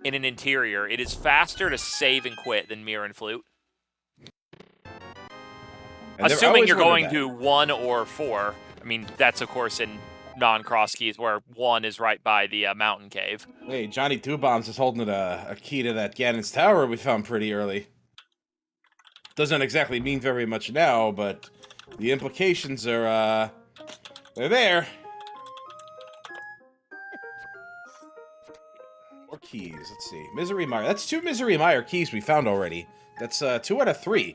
In an interior, it is faster to save and quit than mirror and flute. Assuming you're going to 1 or 4. I mean, that's of course in non-Crosskeys, where 1 is right by the mountain cave. Hey, Johnny Two Bombs is holding a key to that Ganon's tower we found pretty early. Doesn't exactly mean very much now, but the implications are, they're there. More keys, let's see. Misery Mire. That's 2 Misery Mire keys we found already. That's 2 out of 3.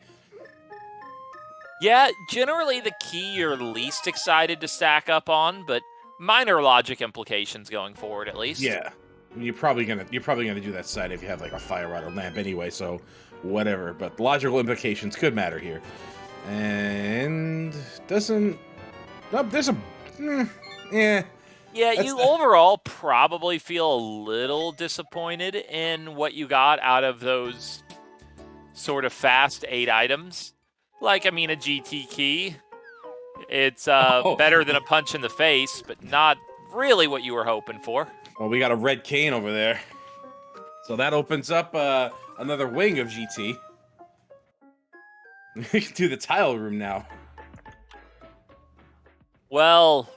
Yeah, generally the key you're least excited to stack up on, but minor logic implications going forward at least. Yeah. You're probably gonna do that side if you have like a fire rod or lamp anyway, so whatever. But logical implications could matter here. And doesn't there's a yeah. Yeah, you overall probably feel a little disappointed in what you got out of those sort of fast 8 items. Like, I mean, a GT key. It's better than a punch in the face, but not really what you were hoping for. Well, we got a red cane over there. So that opens up another wing of GT. We can do the tile room now. Well,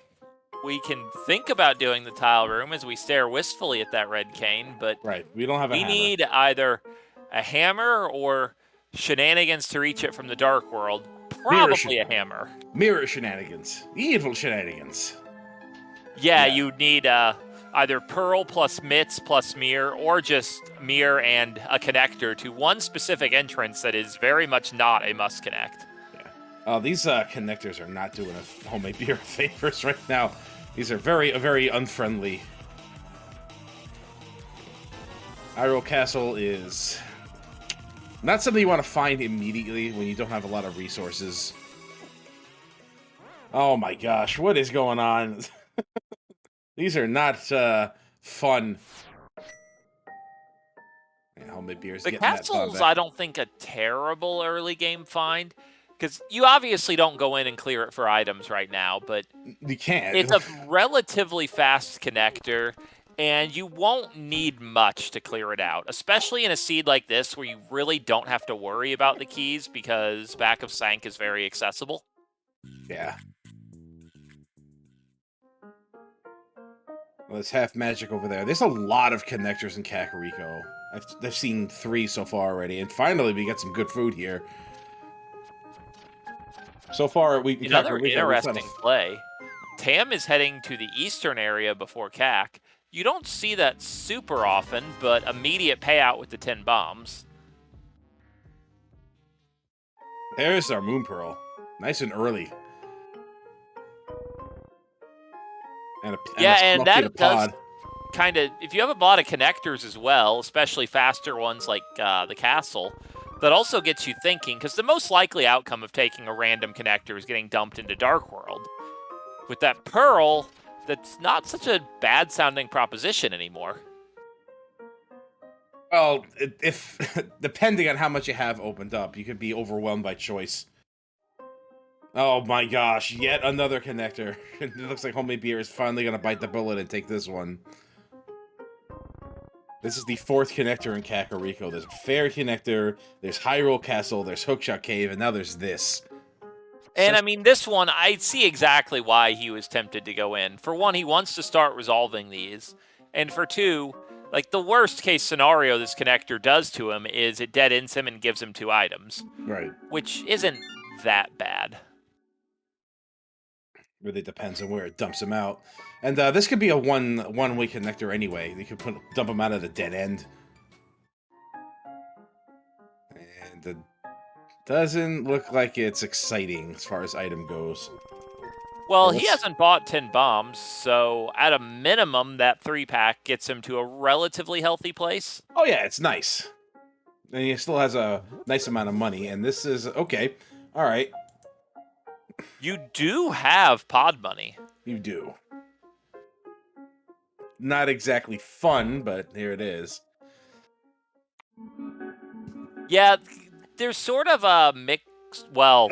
we can think about doing the tile room as we stare wistfully at that red cane, but right, we don't have a hammer. We need either a hammer or shenanigans to reach it from the Dark World. Probably a hammer. Mirror shenanigans. Evil shenanigans. Yeah, you need either Pearl plus Mitts plus Mirror, or just Mirror and a connector to one specific entrance that is very much not a must connect. Yeah. These connectors are not doing a homemade beer favors right now. These are very, very unfriendly. Hyrule Castle is not something you want to find immediately when you don't have a lot of resources. Oh my gosh, what is going on? These are not fun. Yeah, homemade beers. The castle's, I don't think, a terrible early game find, because you obviously don't go in and clear it for items right now, but you can't. It's a relatively fast connector, and you won't need much to clear it out, especially in a seed like this where you really don't have to worry about the keys because Back of Sank is very accessible. Yeah. Well, there's half magic over there. There's a lot of connectors in Kakariko. I've seen 3 so far already, and finally we got some good food here. So far, another interesting play. Tam is heading to the eastern area before Kak. You don't see that super often, but immediate payout with the 10 bombs. There's our Moon Pearl. Nice and early. And that does kind of, if you have a lot of connectors as well, especially faster ones like the castle, that also gets you thinking, because the most likely outcome of taking a random connector is getting dumped into Dark World. With that Pearl, that's not such a bad-sounding proposition anymore. Well, if depending on how much you have opened up, you could be overwhelmed by choice. Oh my gosh, yet another connector. It looks like homemade beer is finally going to bite the bullet and take this one. This is the 4th connector in Kakariko. There's a Fair connector, there's Hyrule Castle, there's Hookshot Cave, and now there's this. And I mean, this one, I see exactly why he was tempted to go in. For one, he wants to start resolving these. And for 2, like, the worst case scenario this connector does to him is it dead ends him and gives him 2 items. Right. Which isn't that bad. Really depends on where it dumps him out. And this could be a one-way connector anyway. You could dump him out at a dead end. And it doesn't look like it's exciting as far as item goes. Well, he Let's- hasn't bought 10 bombs, so at a minimum, that 3-pack gets him to a relatively healthy place. Oh yeah, it's nice. And he still has a nice amount of money, and this is okay. All right, You do have pod money. you do. Not exactly fun, but here it is. Yeah, there's sort of a mixed. Well,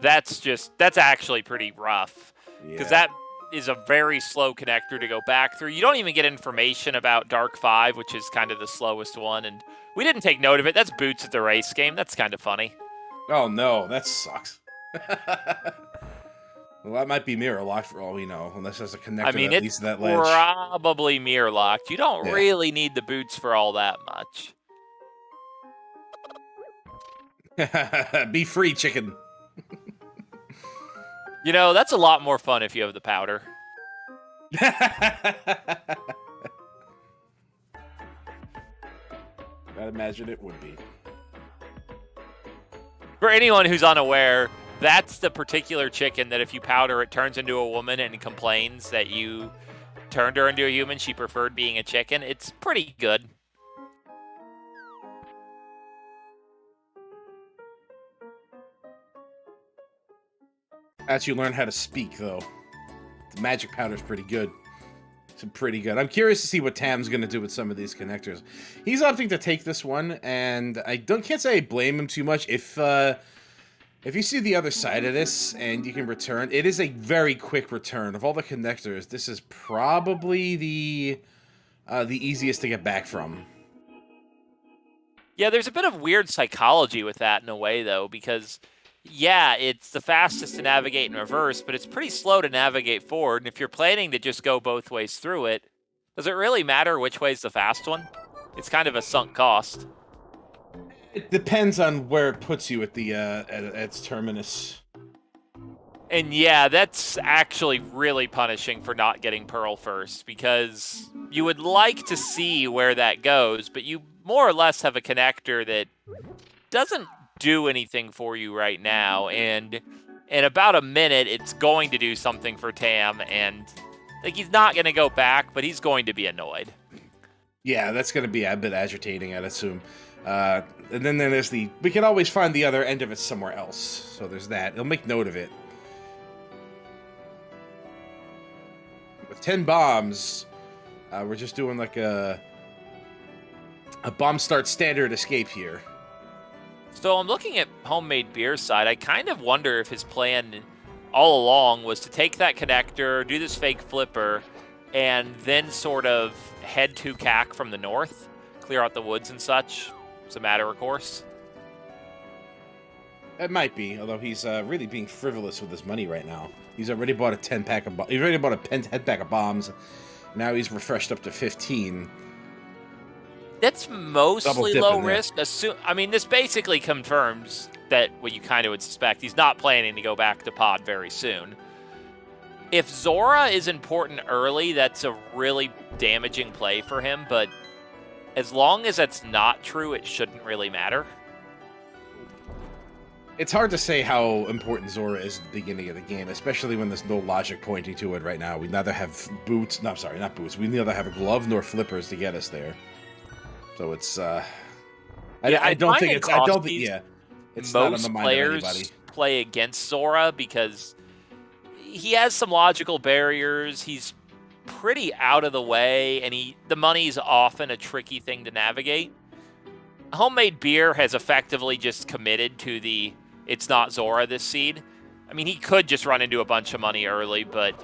that's actually pretty rough. Because that is a very slow connector to go back through. You don't even get information about Dark 5, which is kind of the slowest one, and we didn't take note of it. That's Boots at the race game. That's kind of funny. Oh no, that sucks. Well, that might be mirror locked for all we know, unless there's a connector I mean, that it's leads to that ledge. probably mirror locked. You don't really need the boots for all that much. Be free, chicken. You know, that's a lot more fun if you have the powder. I'd imagine it would be. For anyone who's unaware, that's the particular chicken that if you powder it turns into a woman and complains that you turned her into a human. She preferred being a chicken. It's pretty good. As you learn how to speak, though, the magic powder's pretty good. It's pretty good. I'm curious to see what Tam's going to do with some of these connectors. He's opting to take this one, and I can't say I blame him too much. If you see the other side of this and you can return, it is a very quick return. Of all the connectors, this is probably the easiest to get back from. Yeah, there's a bit of weird psychology with that in a way, though, because yeah, it's the fastest to navigate in reverse, but it's pretty slow to navigate forward. And if you're planning to just go both ways through it, does it really matter which way's the fast one? It's kind of a sunk cost. It depends on where it puts you at the at its terminus. And yeah, that's actually really punishing for not getting Pearl first, because you would like to see where that goes, but you more or less have a connector that doesn't do anything for you right now, and in about a minute it's going to do something for Tam, and like he's not going to go back, but he's going to be annoyed. Yeah, that's going to be a bit agitating, I'd assume. And then there's we can always find the other end of it somewhere else, so there's that. He'll make note of it. With 10 bombs, we're just doing like a bomb start standard escape here. So I'm looking at Homemade Beer's side. I kind of wonder if his plan all along was to take that connector, do this fake flipper, and then sort of head to CAC from the north, clear out the woods and such. It's a matter of course. It might be, although he's really being frivolous with his money right now. He's already bought a 10-pack of he's already bought a 10-pack of bombs. Now he's refreshed up to 15. That's mostly low risk. I mean, this basically confirms that what you kind of would suspect. He's not planning to go back to pod very soon. If Zora is important early, that's a really damaging play for him, but as long as that's not true, it shouldn't really matter. It's hard to say how important Zora is at the beginning of the game, especially when there's no logic pointing to it right now. We neither have boots, no, sorry, not boots. We neither have a glove nor flippers to get us there. So it's, I don't think it's, it's not on the mind of anybody. Most players play against Zora because he has some logical barriers. He's pretty out of the way, and the money's often a tricky thing to navigate. Homemade Beer has effectively just committed to the it's not Zora this seed. I mean, he could just run into a bunch of money early, but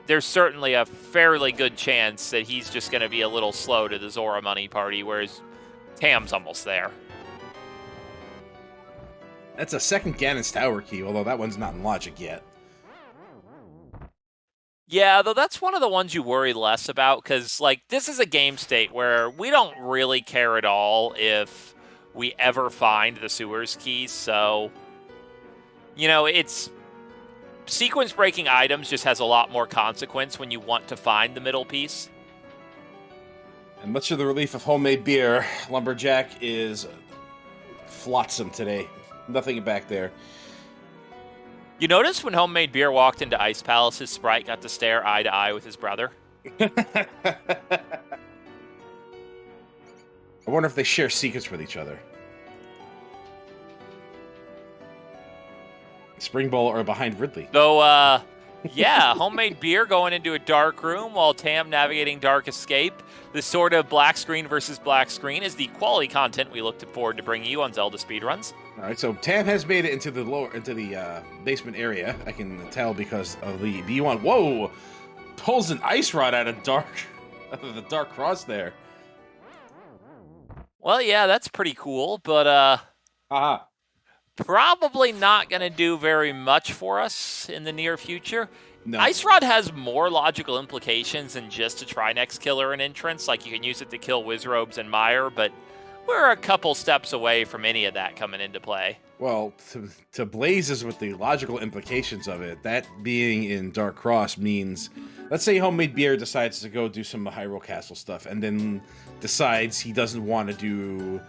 there's certainly a fairly good chance that he's just going to be a little slow to the Zora money party, whereas Tam's almost there. That's a second Ganon's Tower key, although that one's not in logic yet. Yeah, though that's one of the ones you worry less about, because, like, this is a game state where we don't really care at all if we ever find the sewers keys, so, you know, it's sequence-breaking items just has a lot more consequence when you want to find the middle piece. And much of the relief of Homemade Beer, Lumberjack is flotsam today. Nothing back there. You notice when Homemade Beer walked into Ice Palace, his sprite got to stare eye to eye with his brother? I wonder if they share secrets with each other. Spring Bowl or behind Ridley. So, yeah, Homemade Beer going into a dark room while Tam navigating Dark Escape. This sort of black screen versus black screen is the quality content we look forward to bringing you on Zelda Speedruns. All right, so Tam has made it into the basement area. I can tell because of the B1. Whoa! Pulls an ice rod out of the dark cross there. Well, yeah, that's pretty cool, but Aha. probably not going to do very much for us in the near future. No. Ice Rod has more logical implications than just a Trinex killer and entrance. Like, you can use it to kill Wizrobes and Mire, but we're a couple steps away from any of that coming into play. Well, to Blazes with the logical implications of it, that being in Dark Cross means, let's say Homemade Beer decides to go do some Hyrule Castle stuff, and then decides he doesn't want to do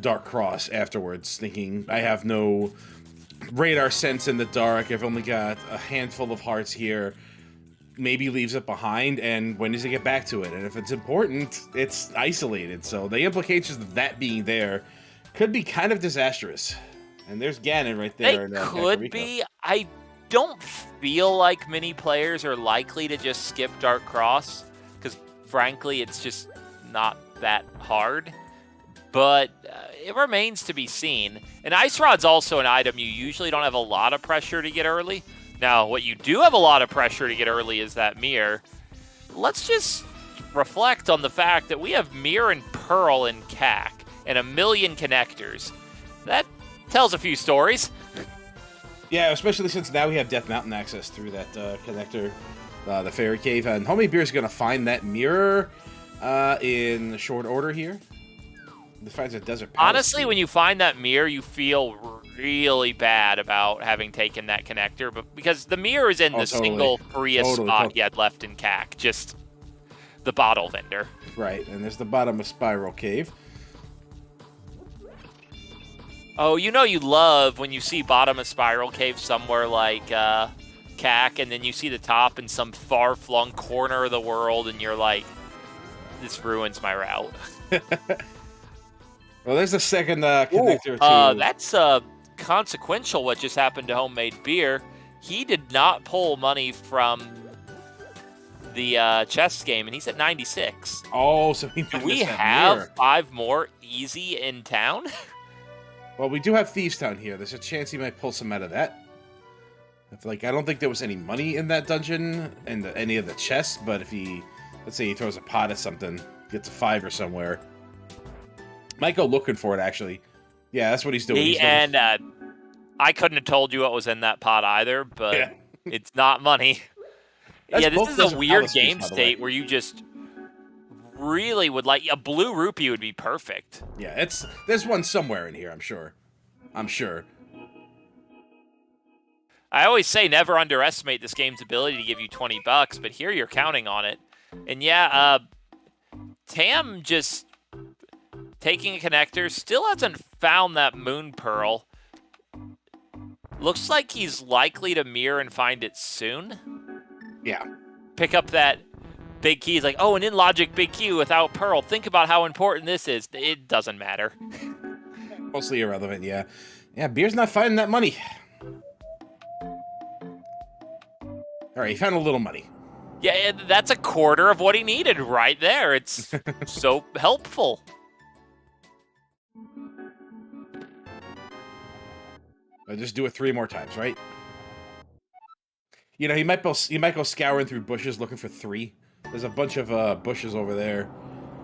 Dark Cross afterwards, thinking, I have no radar sense in the dark, I've only got a handful of hearts here, maybe leaves it behind, and when does he get back to it? And if it's important, it's isolated, so the implications of that being there could be kind of disastrous. And there's Ganon right there. They could be. I don't feel like many players are likely to just skip Dark Cross, because frankly, it's just not that hard. But it remains to be seen. And Ice Rod's also an item you usually don't have a lot of pressure to get early. Now, what you do have a lot of pressure to get early is that mirror. Let's just reflect on the fact that we have Mirror and Pearl in CAC and a million connectors. That tells a few stories. Yeah, especially since now we have Death Mountain access through that connector, the Fairy Cave. And Homemade Beer is going to find that mirror in short order here. It finds a desert palace. Honestly, when you find that mirror, you feel really bad about having taken that connector, but because the mirror is in the single freest spot he had left in CAC, just the bottle vendor. Right, and there's the bottom of Spiral Cave. Oh, you know you love when you see bottom of Spiral Cave somewhere like CAC, and then you see the top in some far-flung corner of the world, and you're like, this ruins my route. Well, there's the second connector, too. That's consequential what just happened to Homemade Beer. He did not pull money from the chess game, and he's at 96. Oh, so he Do we have 5 more easy in town? Well, we do have Thieves Town here. There's a chance he might pull some out of that. I don't think there was any money in that dungeon and any of the chests, but if he, let's say he throws a pot at something, gets a 5 or somewhere, might go looking for it, actually. Yeah, that's what he's doing. I couldn't have told you what was in that pot either, but it's not money. This is a weird game state where you just really would like... A blue rupee would be perfect. Yeah, there's one somewhere in here, I'm sure. I always say never underestimate this game's ability to give you $20, but here you're counting on it. And yeah, Tam just... taking a connector, still hasn't found that Moon Pearl. Looks like he's likely to mirror and find it soon. Yeah. Pick up that big key. He's like, oh, an in-logic big key without Pearl. Think about how important this is. It doesn't matter. Mostly irrelevant, yeah. Yeah, Beer's not finding that money. All right, he found a little money. Yeah, that's a quarter of what he needed right there. It's so helpful. I'll just do it 3 more times, right? You know, he might go scouring through bushes looking for 3. There's a bunch of bushes over there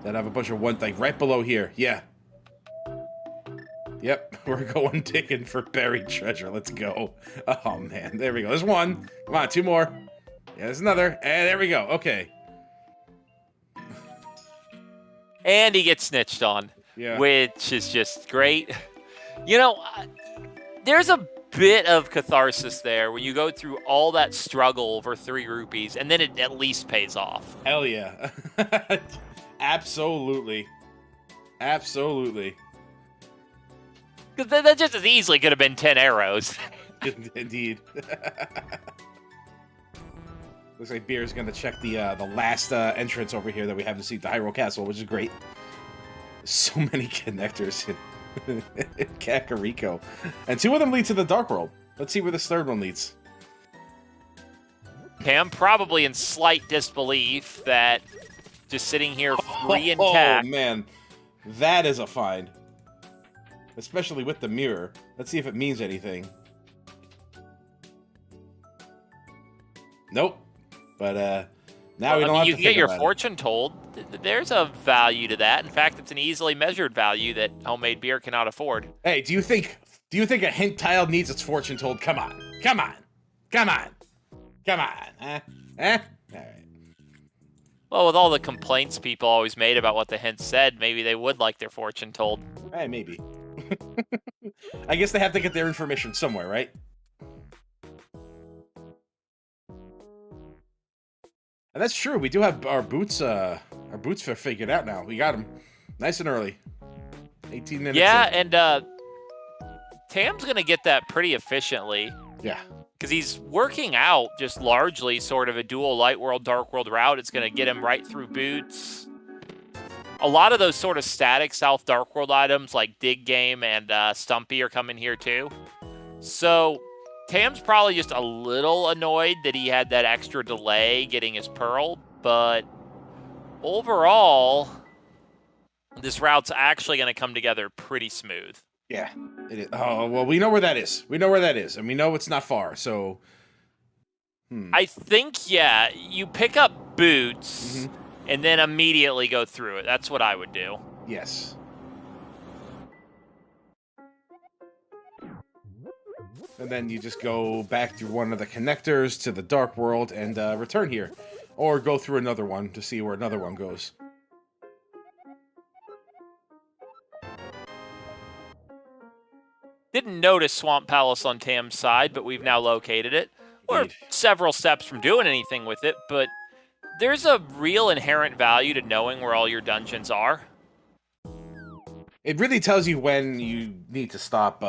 that have a bunch of one thing right below here. Yeah. Yep, we're going digging for buried treasure. Let's go. Oh man, there we go. There's 1. Come on, 2 more. Yeah, there's another. And there we go. Okay. And he gets snitched on, which is just great. You know, there's a bit of catharsis there when you go through all that struggle over 3 rupees, and then it at least pays off. Hell yeah. Absolutely. Absolutely. Because that just as easily could have been 10 arrows. Indeed. Looks like Beer's gonna check the last entrance over here that we haven't seen, the Hyrule Castle, which is great. So many connectors in Kakariko. And 2 of them lead to the Dark World. Let's see where this 3rd one leads. Pam probably in slight disbelief that just sitting here free and tack. Oh, man. That is a find. Especially with the mirror. Let's see if it means anything. Nope. But, now we don't have to you can get your about fortune told. There's a value to that. In fact, it's an easily measured value that homemade beer cannot afford. Hey, do you think a hint tile needs its fortune told? Come on. Come on. Come on. Come on. Eh? All right. Well, with all the complaints people always made about what the hint said, maybe they would like their fortune told. Hey, maybe. I guess they have to get their information somewhere, right? And that's true. We do have our boots figured out now. We got them nice and early. 18 minutes. Yeah, in. and Tam's going to get that pretty efficiently. Yeah. Because he's working out just largely sort of a dual light world, dark world route. It's going to get him right through boots. A lot of those sort of static South Dark World items like Dig Game and Stumpy are coming here too. So Tam's probably just a little annoyed that he had that extra delay getting his Pearl, but overall, this route's actually going to come together pretty smooth. Yeah, it is. Oh, well, we know where that is. We know where that is, and we know it's not far, so... I think, yeah, you pick up boots, and then immediately go through it. That's what I would do. Yes. And then you just go back through one of the connectors to the Dark World and return here. Or go through another one to see where another one goes. Didn't notice Swamp Palace on Tam's side, but we've now located it. We're several steps from doing anything with it, but there's a real inherent value to knowing where all your dungeons are. It really tells you when you need to stop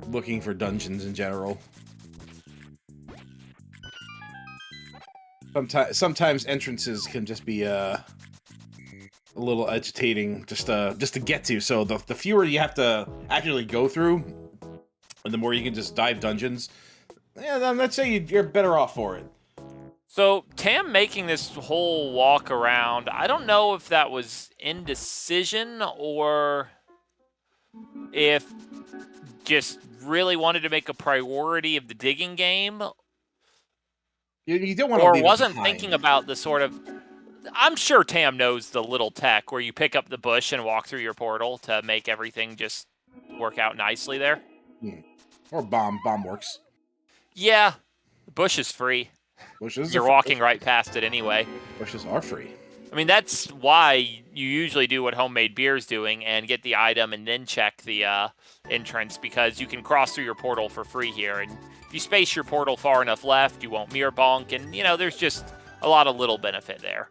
looking for dungeons in general. Sometimes entrances can just be a little agitating just to get to. So the fewer you have to actually go through, and the more you can just dive dungeons, yeah, then let's say you're better off for it. So Tam making this whole walk around, I don't know if that was indecision or if just really wanted to make a priority of the digging game. You don't want to or wasn't thinking about the sort of... I'm sure Tam knows the little tech where you pick up the bush and walk through your portal to make everything just work out nicely there. Or bomb works. Yeah, the bush is free. You're walking right past it anyway. Bushes are free. I mean, that's why you usually do what homemade beer is doing and get the item and then check the entrance, because you can cross through your portal for free here. And if you space your portal far enough left, you won't mirror bonk. And, you know, there's just a lot of little benefit there.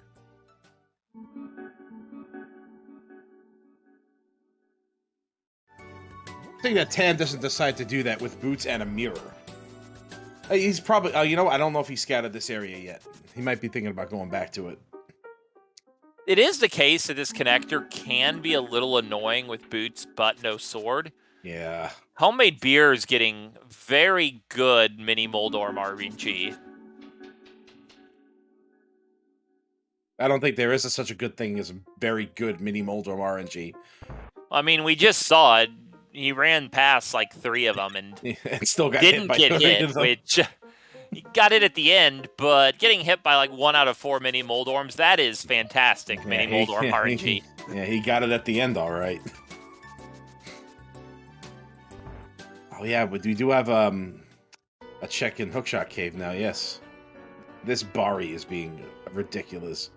I think that Tam doesn't decide to do that with boots and a mirror. He's probably, you know, I don't know if he scouted this area yet. He might be thinking about going back to it. It is the case that this connector can be a little annoying with boots, but no sword. Yeah. Homemade beer is getting very good mini Moldorm RNG. I don't think there is such a good thing as a very good mini Moldorm RNG. I mean, we just saw it. He ran past like 3 of them and still got didn't get hit, which he got it at the end, but getting hit by like 1 out of 4 mini Moldorms, that is fantastic mini Moldorm RNG. Yeah, he got it at the end, all right. Oh yeah, but we do have a check in Hookshot Cave now, yes. This Bari is being ridiculous.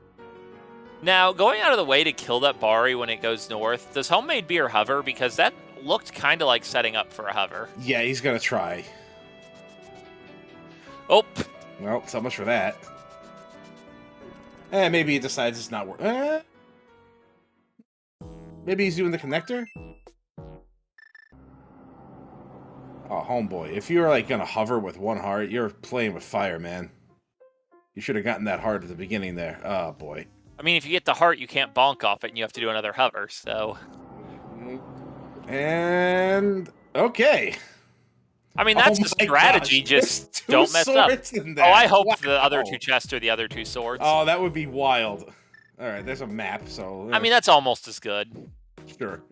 Now, going out of the way to kill that Bari when it goes north, does homemade beer hover? Because that looked kind of like setting up for a hover. Yeah, he's going to try. Oh. Well, so much for that. Maybe he decides it's not worth. Maybe he's doing the connector? Oh, Oh, homeboy. If you're like gonna hover with one heart, you're playing with fire, man. You should have gotten that heart at the beginning there. Oh, boy. I mean, if you get the heart, you can't bonk off it, and you have to do another hover, so... And... okay. I mean, that's the strategy, gosh. just don't mess up. Oh, I hope the other 2 chests are the other 2 swords. Oh, that would be wild. Alright, there's a map, so... I mean, that's almost as good. Sure.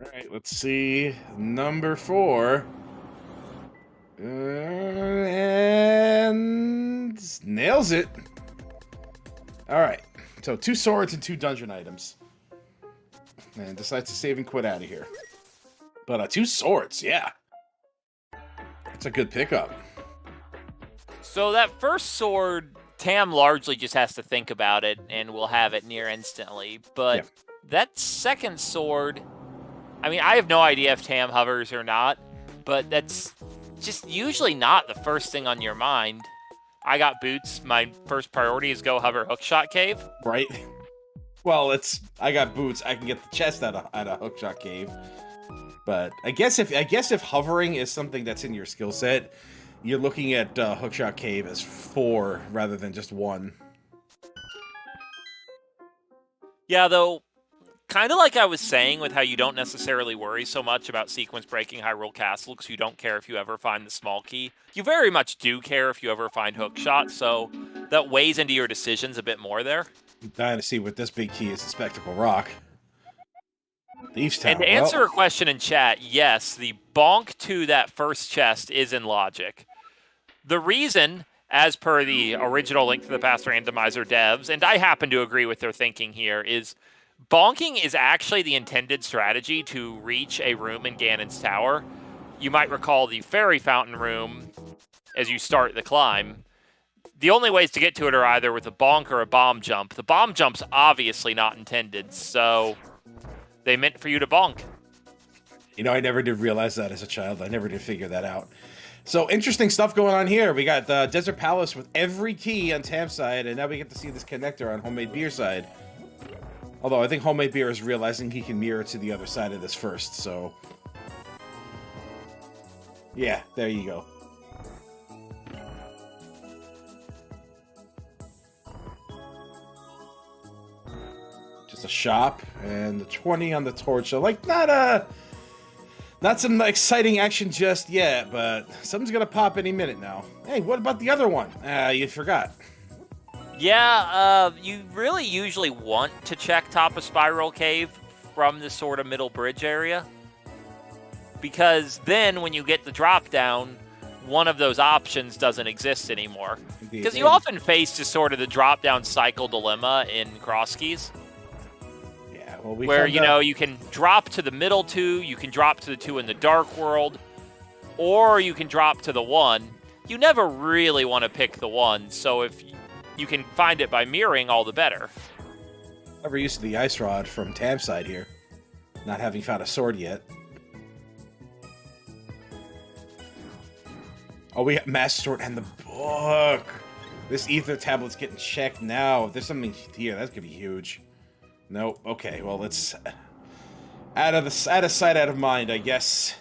Alright, let's see. Number 4. And nails it. Alright, so 2 swords and 2 dungeon items. And decides to save and quit out of here. But 2 swords, yeah. That's a good pickup. So that first sword, Tam largely just has to think about it, and will have it near instantly. But that second sword, I mean, I have no idea if Tam hovers or not, but that's just usually not the first thing on your mind. I got boots. My first priority is go hover Hookshot Cave. Right. Well, I got boots. I can get the chest out of Hookshot Cave. But I guess if hovering is something that's in your skill set, you're looking at Hookshot Cave as 4 rather than just 1. Yeah, though, kind of like I was saying with how you don't necessarily worry so much about sequence breaking Hyrule Castle because you don't care if you ever find the small key. You very much do care if you ever find Hookshot, so that weighs into your decisions a bit more there. I'm dying to see what this big key is in Spectacle Rock. Thieves' Tower. And to answer a question in chat, yes, the bonk to that first chest is in logic. The reason, as per the original Link to the Past randomizer devs, and I happen to agree with their thinking here, is bonking is actually the intended strategy to reach a room in Ganon's tower. You might recall the Fairy Fountain room as you start the climb. The only ways to get to it are either with a bonk or a bomb jump. The bomb jump's obviously not intended, so they meant for you to bonk. You know, I never did realize that as a child. I never did figure that out. So, interesting stuff going on here. We got the Desert Palace with every key on Tam's side, and now we get to see this connector on Homemade Beer side. Although, I think Homemade Beer is realizing he can mirror to the other side of this first, so... yeah, there you go. Just a shop, and the 20 on the torch. So, like, not some exciting action just yet, but something's gonna pop any minute now. Hey, what about the other one? You forgot. Yeah, you really usually want to check top of Spiral Cave from the sort of middle bridge area. Because then when you get the drop down, one of those options doesn't exist anymore. Because you often face just sort of the drop down cycle dilemma in Crosskeys. Well, where, you know, you can drop to the middle 2, you can drop to the 2 in the Dark World, or you can drop to the 1. You never really want to pick the 1, so if you can find it by mirroring, all the better. Never used to the Ice Rod from Tam's side here, not having found a sword yet. Oh, we got Master Sword and the book! This Ether Tablet's getting checked now. If there's something here, that's gonna be huge. Nope. Okay, well, it's out of sight, out of mind, I guess.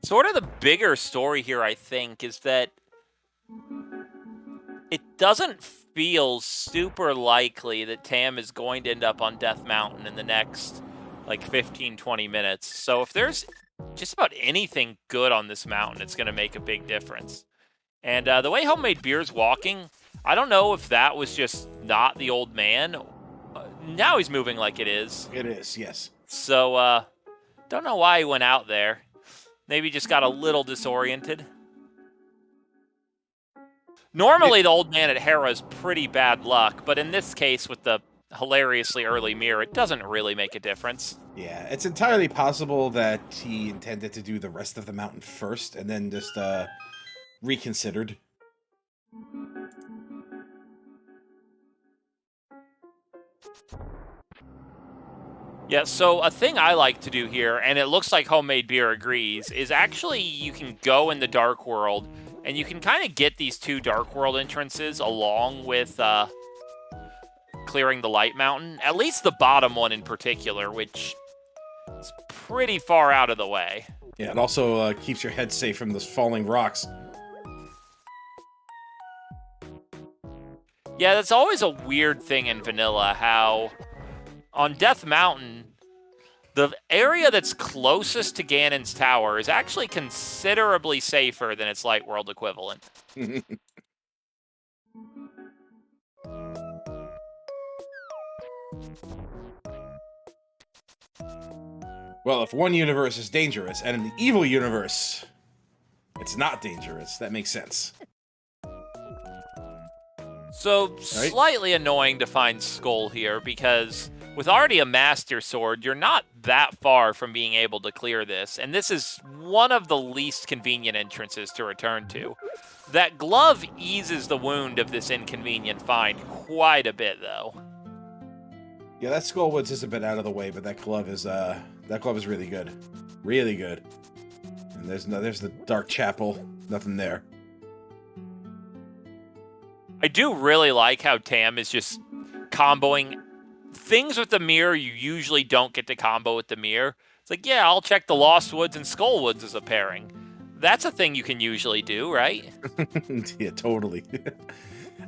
Sort of the bigger story here, I think, is that it doesn't feel super likely that Tam is going to end up on Death Mountain in the next, like, 15, 20 minutes. So if there's just about anything good on this mountain, it's going to make a big difference. And the way Homemade Beer's walking, I don't know if that was just not the old man. Now he's moving like it is. It is, yes. So, don't know why he went out there. Maybe just got a little disoriented. Normally, the old man at Hera is pretty bad luck, but in this case, with the hilariously early mirror, it doesn't really make a difference. Yeah, it's entirely possible that he intended to do the rest of the mountain first, and then just, reconsidered. Yeah, so a thing I like to do here, and it looks like Homemade Beer agrees, is actually you can go in the Dark World, and you can kind of get these 2 Dark World entrances along with clearing the Light Mountain. At least the bottom one in particular, which is pretty far out of the way. Yeah, it also keeps your head safe from those falling rocks. Yeah, that's always a weird thing in vanilla, how on Death Mountain, the area that's closest to Ganon's tower is actually considerably safer than its Light World equivalent. Well, if one universe is dangerous, and in the evil universe, it's not dangerous, that makes sense. So, slightly annoying to find Skull here, because with already a Master Sword, you're not that far from being able to clear this, and this is one of the least convenient entrances to return to. That glove eases the wound of this inconvenient find quite a bit, though. Yeah, that Skullwoods is a bit out of the way, but that glove is really good. Really good. And there's the Dark Chapel. Nothing there. I do really like how Tam is just comboing things with the mirror you usually don't get to combo with the mirror. It's like, yeah, I'll check the Lost Woods and Skullwoods as a pairing. That's a thing you can usually do, right? Yeah, totally.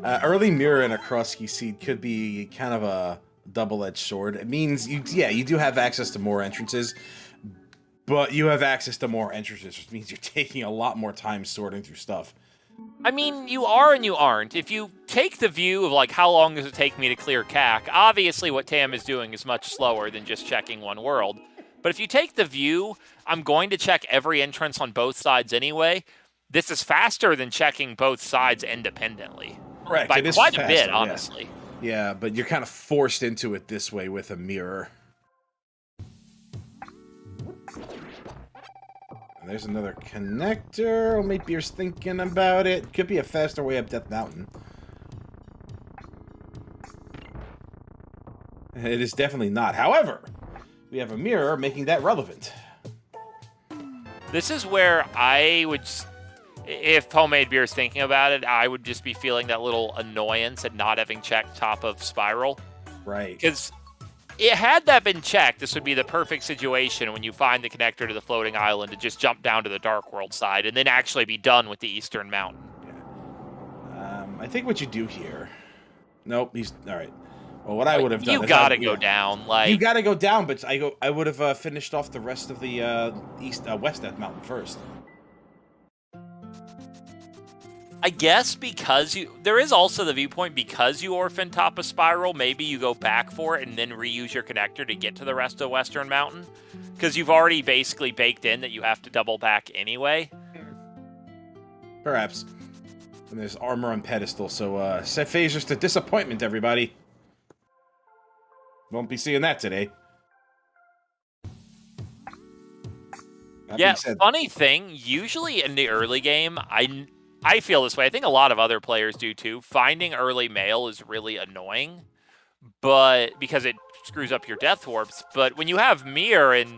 Early mirror and a Crosskey seed could be kind of a double-edged sword. It means you do have access to more entrances, but you have access to more entrances, which means you're taking a lot more time sorting through stuff. I mean, you are and you aren't. If you take the view of, like, how long does it take me to clear CAC, obviously what Tam is doing is much slower than just checking one world. But if you take the view, I'm going to check every entrance on both sides anyway, this is faster than checking both sides independently. Correct. By quite faster, a bit, honestly. Yeah, but you're kind of forced into it this way with a mirror. And there's another connector. Homemadebeer's thinking about it. Could be a faster way up Death Mountain. It is definitely not. However, we have a mirror making that relevant. This is where I would, if homemadebeer is thinking about it, I would just be feeling that little annoyance at not having checked top of Spiral. Right. Because had that been checked, this would be the perfect situation when you find the connector to the floating island to just jump down to the Dark World side and then actually be done with the Eastern Mountain. Yeah. I think what you do here... Nope, he's... Alright. Well, what I would have done... You gotta go down, like... You gotta go down, but I would have finished off the rest of the West Death Mountain first. I guess because there is also the viewpoint, because you orphan top of Spiral, maybe you go back for it and then reuse your connector to get to the rest of Western Mountain. Because you've already basically baked in that you have to double back anyway. Perhaps. And there's armor on pedestal, so set phasers to disappointment, everybody. Won't be seeing that today. Yeah, funny thing, usually in the early game, I feel this way. I think a lot of other players do too. Finding early mail is really annoying, but because it screws up your death warps. But when you have mirror in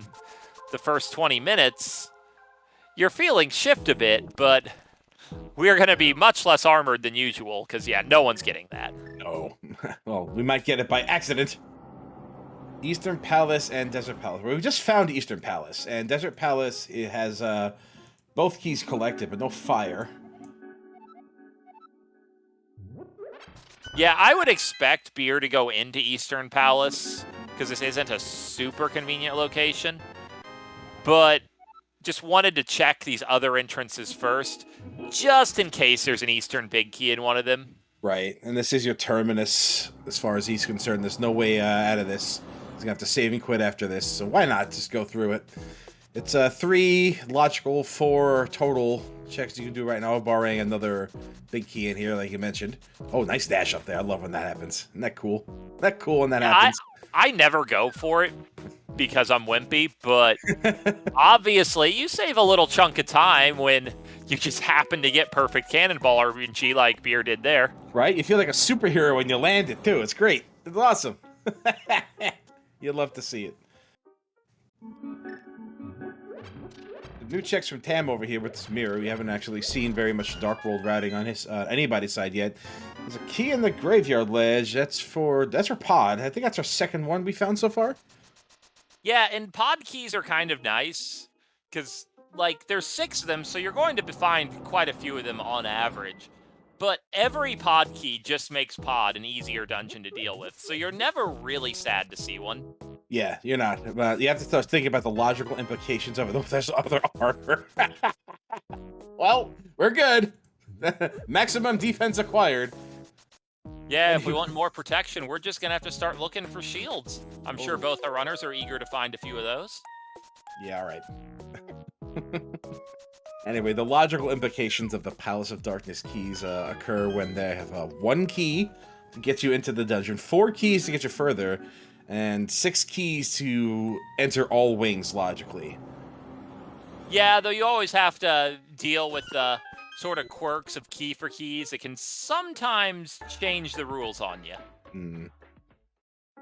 the first 20 minutes, your feelings shift a bit, but we're going to be much less armored than usual because, yeah, no one's getting that. No. Well, we might get it by accident. Eastern Palace and Desert Palace. We just found Eastern Palace, and Desert Palace, it has both keys collected, but no fire. Yeah, I would expect Beer to go into Eastern Palace, because this isn't a super convenient location. But just wanted to check these other entrances first, just in case there's an Eastern big key in one of them. Right, and this is your terminus, as far as he's concerned. There's no way out of this. He's going to have to save and quit after this, so why not just go through it? It's 3 logical, 4 total checks you can do right now, barring another big key in here, like you mentioned. Oh, nice dash up there. I love when that happens. Isn't that cool? Isn't that cool when that happens? I never go for it because I'm wimpy, but obviously you save a little chunk of time when you just happen to get perfect cannonball RNG like Beer did there. Right? You feel like a superhero when you land it, too. It's great. It's awesome. You'd love to see it. New checks from Tam over here with this mirror. We haven't actually seen very much Dark World routing on his anybody's side yet. There's a key in the graveyard ledge. That's for Pod. I think that's our second one we found so far. Yeah, and pod keys are kind of nice because, like, there's 6 of them, so you're going to find quite a few of them on average. But every pod key just makes pod an easier dungeon to deal with, so you're never really sad to see one. Yeah, you're not. But you have to start thinking about the logical implications of it. Oh, there's other armor. Well, we're good. Maximum defense acquired. Yeah, if we want more protection, we're just gonna have to start looking for shields. I'm sure both our runners are eager to find a few of those. Yeah, all right. Anyway, the logical implications of the Palace of Darkness keys occur when they have 1 key to get you into the dungeon, 4 keys to get you further, and 6 keys to enter all wings logically. Yeah, though you always have to deal with the sort of quirks of key for keys. It can sometimes change the rules on you. Hmm.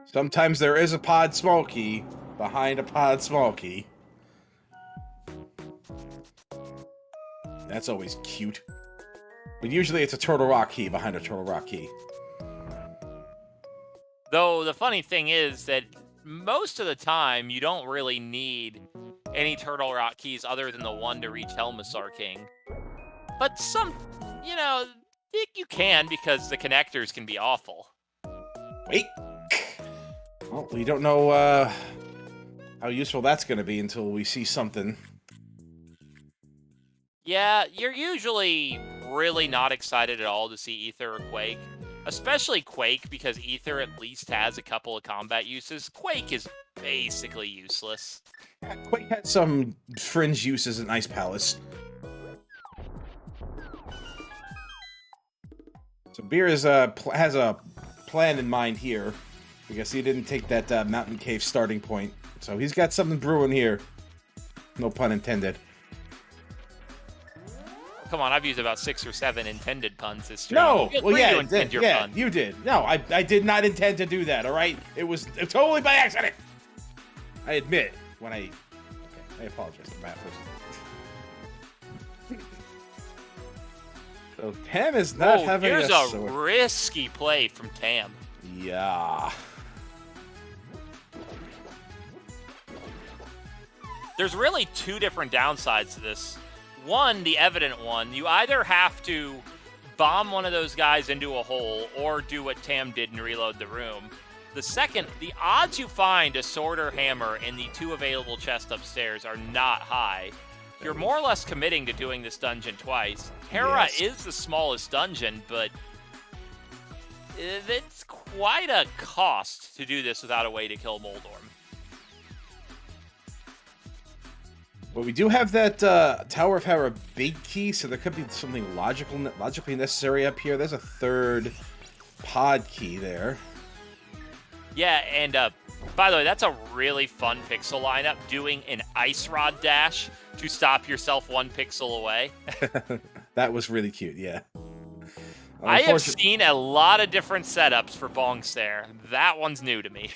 Sometimes there is a pod small key behind a pod small key. That's always cute. But usually it's a Turtle Rock key behind a Turtle Rock key. Though the funny thing is that most of the time you don't really need any Turtle Rock keys other than the one to reach Helmasaur King. But some, you know, you can because the connectors can be awful. Wait. Well, we don't know how useful that's going to be until we see something. Yeah, you're usually really not excited at all to see Ether or Quake. Especially Quake, because Ether at least has a couple of combat uses. Quake is basically useless. Quake had some fringe uses in Ice Palace. So Beer is, has a plan in mind here, because he didn't take that mountain cave starting point. So he's got something brewing here. No pun intended. Come on, I've used about 6 or 7 intended puns this stream. No! Well, yeah, pun. you did. No, I did not intend to do that, alright? It was totally by accident! I admit, when I... Okay, I apologize to Matt first. So Tam is not having here's a sword. Risky play from Tam. Yeah. There's really 2 different downsides to this. One, the evident one, you either have to bomb one of those guys into a hole or do what Tam did and reload the room. The second, the odds you find a sword or hammer in the 2 available chests upstairs are not high. You're more or less committing to doing this dungeon twice. Hera is the smallest dungeon, but it's quite a cost to do this without a way to kill Moldorm. But we do have that Tower of Hera big key, so there could be something logically necessary up here. There's a 3rd pod key there. Yeah, and by the way, that's a really fun pixel lineup, doing an Ice Rod dash to stop yourself 1 pixel away. That was really cute, yeah. I have seen a lot of different setups for bonks there. That one's new to me.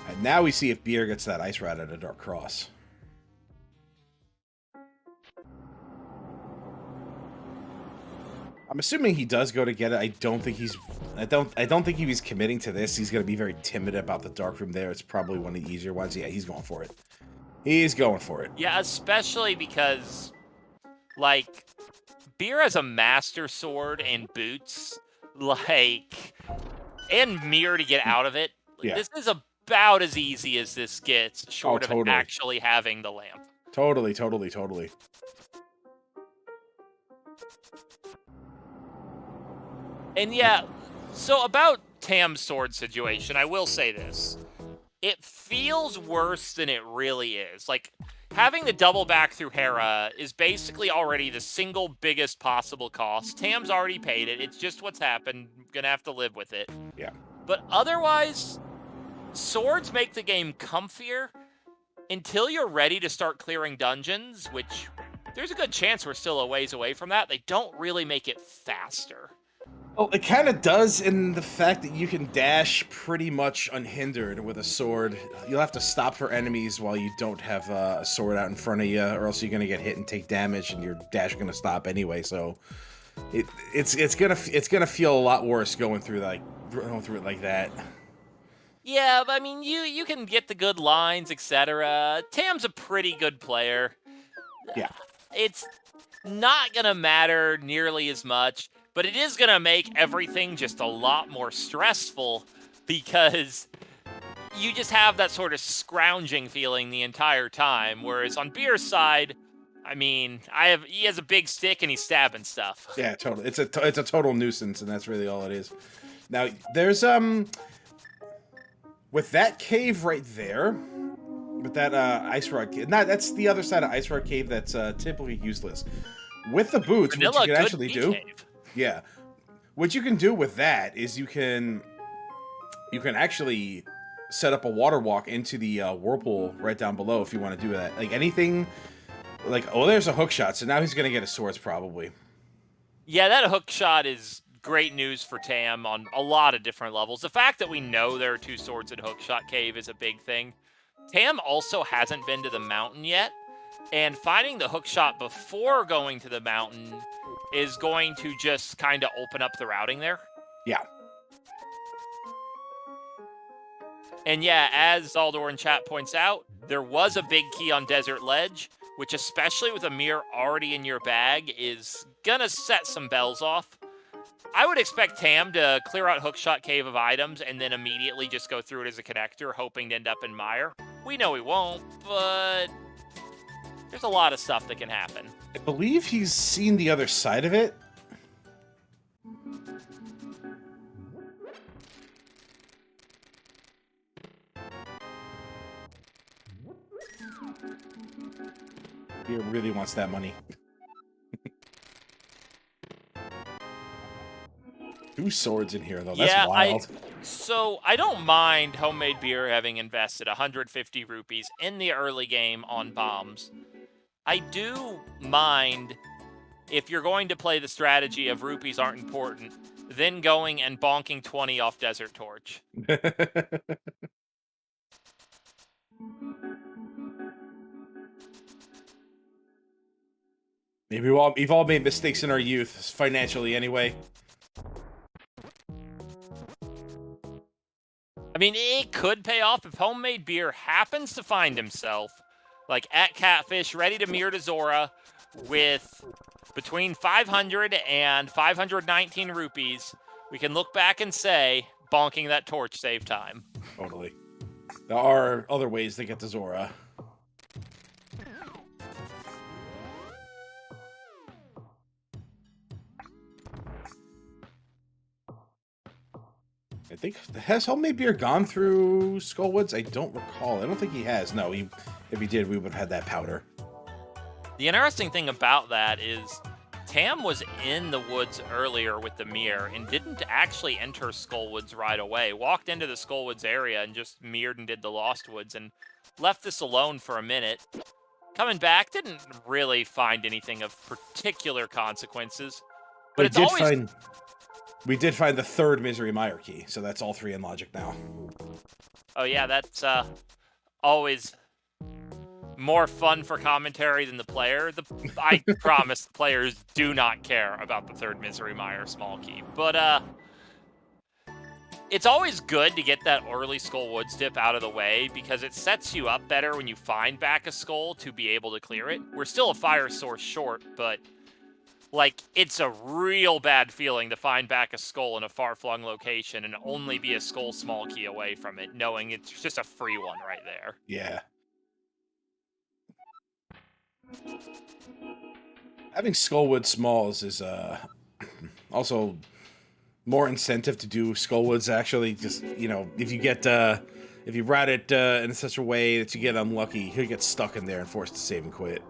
And now we see if Beer gets that Ice Rod at a Dark Cross. I'm assuming he does go to get it. I don't think he was committing to this. He's going to be very timid about the dark room there. It's probably one of the easier ones. Yeah, he's going for it. He's going for it. Yeah, especially because, like, Beer has a Master Sword and boots, like, and mirror to get out of it. Yeah. This is about as easy as this gets, short of actually having the lamp. Totally. And yeah, so about Tam's sword situation, I will say this. It feels worse than it really is. Like, having the double back through Hera is basically already the single biggest possible cost. Tam's already paid it. It's just what's happened. Gonna have to live with it. Yeah. But otherwise, swords make the game comfier until you're ready to start clearing dungeons, which there's a good chance we're still a ways away from that. They don't really make it faster. Well, it kind of does in the fact that you can dash pretty much unhindered with a sword. You'll have to stop for enemies while you don't have a sword out in front of you, or else you're going to get hit and take damage, and your dash is going to stop anyway, so It's gonna feel a lot worse going through it like that. Yeah, but I mean, you can get the good lines, etc. Tam's a pretty good player. Yeah. It's not gonna matter nearly as much, but it is gonna make everything just a lot more stressful because you just have that sort of scrounging feeling the entire time. Whereas on Beer's side, I mean, he has a big stick and he's stabbing stuff. Yeah, totally. It's a total nuisance, and that's really all it is. Now, there's with that cave right there, with that ice rock cave. That's the other side of ice rock cave that's typically useless. With the boots, Vanilla what you can could actually be do, cave. yeah, what you can do with that is you can actually set up a water walk into the whirlpool right down below if you want to do that. Like anything, like oh, there's a hook shot, so now he's gonna get his swords probably. Yeah, that hook shot is great news for Tam on a lot of different levels. The fact that we know there are 2 swords in Hookshot Cave is a big thing. Tam also hasn't been to the mountain yet, and finding the hookshot before going to the mountain is going to just kind of open up the routing there. Yeah. And yeah, as Zaldor in chat points out, there was a big key on Desert Ledge, which especially with a mirror already in your bag is gonna set some bells off. I would expect Tam to clear out Hookshot Cave of items and then immediately just go through it as a connector, hoping to end up in Mire. We know he won't, but there's a lot of stuff that can happen. I believe he's seen the other side of it. He really wants that money. 2 swords in here, though. That's wild. So I don't mind Homemade Beer having invested 150 rupees in the early game on bombs. I do mind if you're going to play the strategy of rupees aren't important, then going and bonking 20 off Desert Torch. Maybe we've all made mistakes in our youth, financially anyway. I mean, it could pay off if Homemade Beer happens to find himself, like, at Catfish, ready to mirror to Zora, with between 500 and 519 rupees. We can look back and say, bonking that torch saved time. Totally. There are other ways to get to Zora. I think, has Homemade Beer gone through Skullwoods? I don't recall. I don't think he has. No, if he did, we would have had that powder. The interesting thing about that is Tam was in the woods earlier with the mirror and didn't actually enter Skullwoods right away. Walked into the Skullwoods area and just mirrored and did the Lost Woods and left this alone for a minute. Coming back, didn't really find anything of particular consequences. But it's always... We did find the 3rd Misery Mire key, so that's all 3 in logic now. Oh yeah, that's always more fun for commentary than the player. I promise the players do not care about the 3rd Misery Mire small key. But it's always good to get that early Skull Woods dip out of the way because it sets you up better when you find back a skull to be able to clear it. We're still a fire source short, but like, it's a real bad feeling to find back a skull in a far-flung location and only be a skull small key away from it, knowing it's just a free one right there. Yeah. Having Skullwood smalls is also more incentive to do Skullwoods, actually. Just, you know, if you route it in such a way that you get unlucky, he'll get stuck in there and forced to save and quit.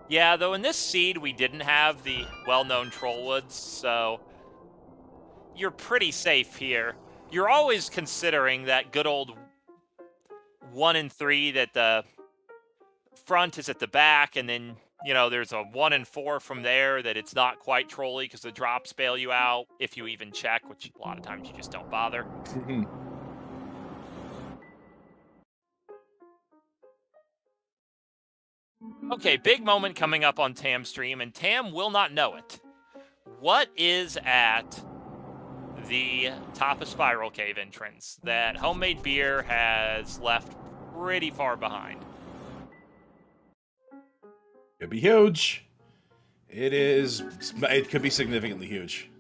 Yeah, though in this seed, we didn't have the well-known Trollwoods, so you're pretty safe here. You're always considering that good old 1 and 3 that the front is at the back, and then, you know, there's a 1 and 4 from there that it's not quite trolly because the drops bail you out, if you even check, which a lot of times you just don't bother. Okay, big moment coming up on Tam's stream, and Tam will not know it. what is at the top of Spiral Cave entrance that Homemade Beer has left pretty far behind? Could be huge. It is. It could be significantly huge.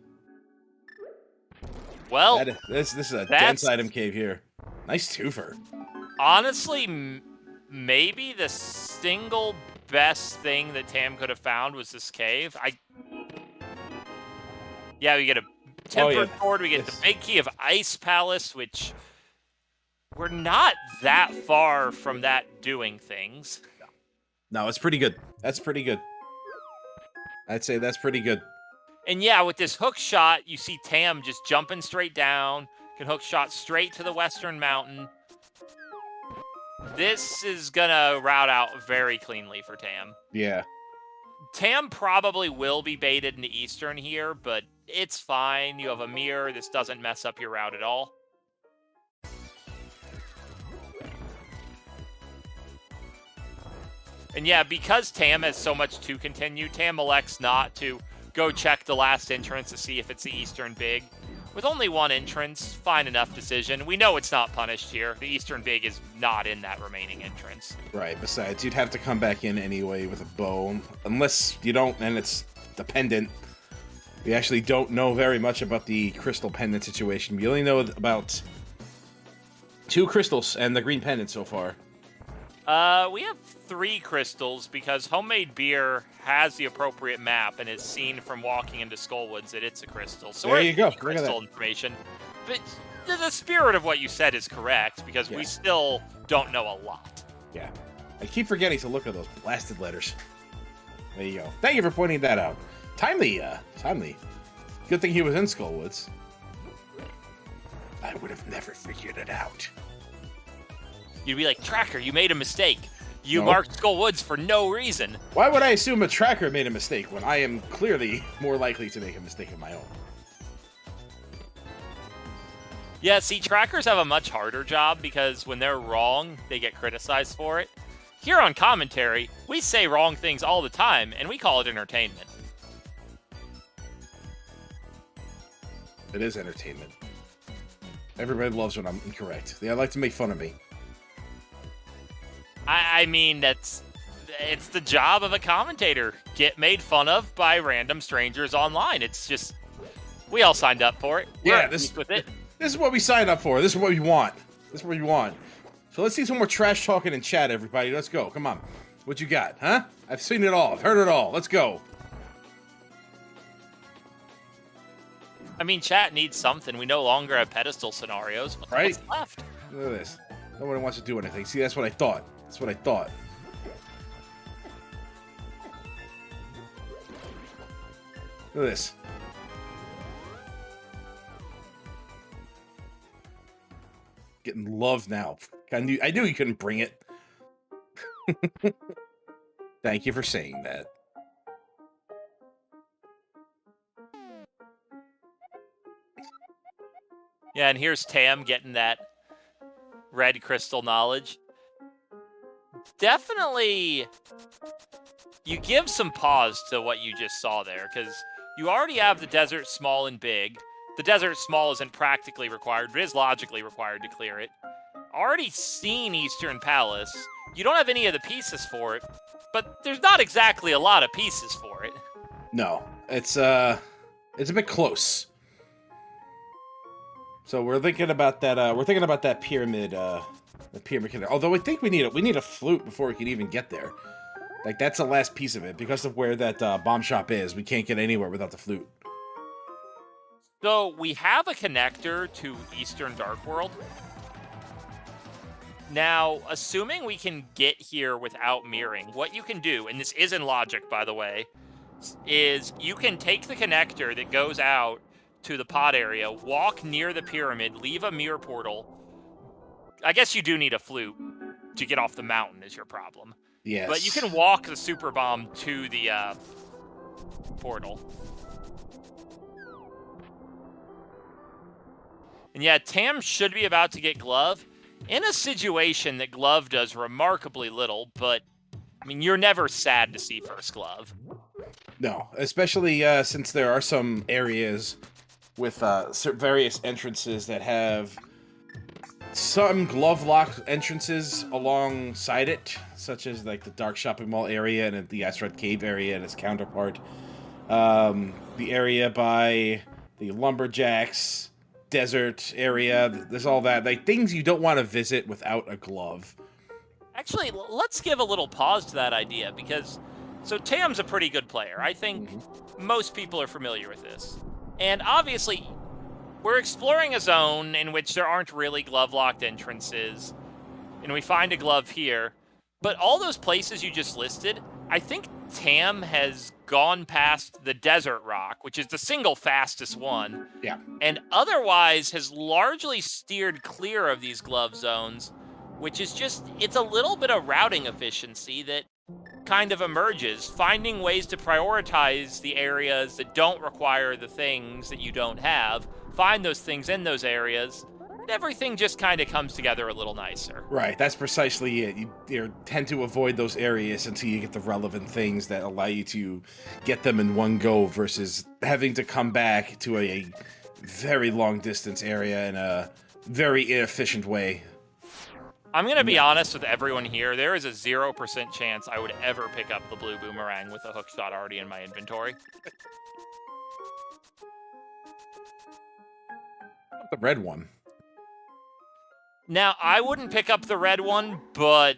Well, this is a dense item cave here. Nice twofer. Honestly, maybe the single best thing that Tam could have found was this cave. Yeah, we get a tempered sword. We get the big key of Ice Palace, which we're not that far from that doing things. No, it's pretty good. That's pretty good. I'd say that's pretty good. And yeah, with this hook shot, you see Tam just jumping straight down, can hook shot straight to the Western Mountain. This is gonna route out very cleanly for Tam. Yeah. Tam probably will be baited into Eastern here, but it's fine. You have a mirror. This doesn't mess up your route at all. And yeah, because Tam has so much to continue, Tam elects not to go check the last entrance to see if it's the Eastern Big. With only one entrance, fine enough decision. We know it's not punished here. The Eastern Big is not in that remaining entrance. Right, besides, you'd have to come back in anyway with a bow. Unless you don't, and it's the pendant. We actually don't know very much about the crystal pendant situation. We only know about 2 crystals and the green pendant so far. We have 3 crystals because Homemade Beer has the appropriate map and is seen from walking into Skullwoods that it's a crystal. So there you go. Crystal information. But the spirit of what you said is correct because we still don't know a lot. Yeah. I keep forgetting to look at those blasted letters. There you go. Thank you for pointing that out. Timely. Good thing he was in Skullwoods. I would have never figured it out. You'd be like, Tracker, you made a mistake. You marked Skullwoods for no reason. Why would I assume a tracker made a mistake when I am clearly more likely to make a mistake of my own? Yeah, see, trackers have a much harder job because when they're wrong, they get criticized for it. Here on commentary, we say wrong things all the time, and we call it entertainment. It is entertainment. Everybody loves when I'm incorrect. They like to make fun of me. I mean, it's the job of a commentator. Get made fun of by random strangers online. It's just, we all signed up for it. Yeah, this is what we signed up for. This is what we want. This is what we want. So let's see some more trash talking in chat, everybody. Let's go. Come on. What you got, huh? I've seen it all. I've heard it all. Let's go. I mean, chat needs something. We no longer have pedestal scenarios. What's left? Look at this. Nobody wants to do anything. See, that's what I thought. That's what I thought. Look at this. Getting love now. I knew you couldn't bring it. Thank you for saying that. Yeah, and here's Tam getting that red crystal knowledge. Definitely, you give some pause to what you just saw there, because you already have the Desert Small and Big. The Desert Small isn't practically required, but is logically required to clear it. Already seen Eastern Palace. You don't have any of the pieces for it, but there's not exactly a lot of pieces for it. No, it's a bit close. So we're thinking about that. We're thinking about that pyramid. The pyramid. Although I think we need a flute before we can even get there. Like that's the last piece of it because of where that bomb shop is. We can't get anywhere without the flute. So we have a connector to Eastern Dark World. Now, assuming we can get here without mirroring, what you can do, and this is in logic, by the way, is you can take the connector that goes out to the pod area, walk near the pyramid, leave a mirror portal. I guess you do need a flute to get off the mountain is your problem. Yes. But you can walk the super bomb to the portal. And yeah, Tam should be about to get Glove in a situation that Glove does remarkably little, but I mean, you're never sad to see First Glove. No, especially since there are some areas with various entrances that have some glove lock entrances alongside it, such as like the Dark Shopping Mall area and the Asteroid Cave area and its counterpart. The area by the Lumberjacks desert area. There's all that, like things you don't want to visit without a glove. Actually, let's give a little pause to that idea, because so Tam's a pretty good player. I think most people are familiar with this. And obviously, we're exploring a zone in which there aren't really glove-locked entrances, and we find a glove here. But all those places you just listed, I think Tam has gone past the Desert Rock, which is the single fastest one. Yeah. And otherwise has largely steered clear of these glove zones, which is just, it's a little bit of routing efficiency that kind of emerges, finding ways to prioritize the areas that don't require the things that you don't have, find those things in those areas, and everything just kind of comes together a little nicer. Right, that's precisely it. You tend to avoid those areas until you get the relevant things that allow you to get them in one go versus having to come back to a very long distance area in a very inefficient way. I'm going to be honest with everyone here. There is a 0% chance I would ever pick up the blue boomerang with a hookshot already in my inventory. The red one. Now, I wouldn't pick up the red one, but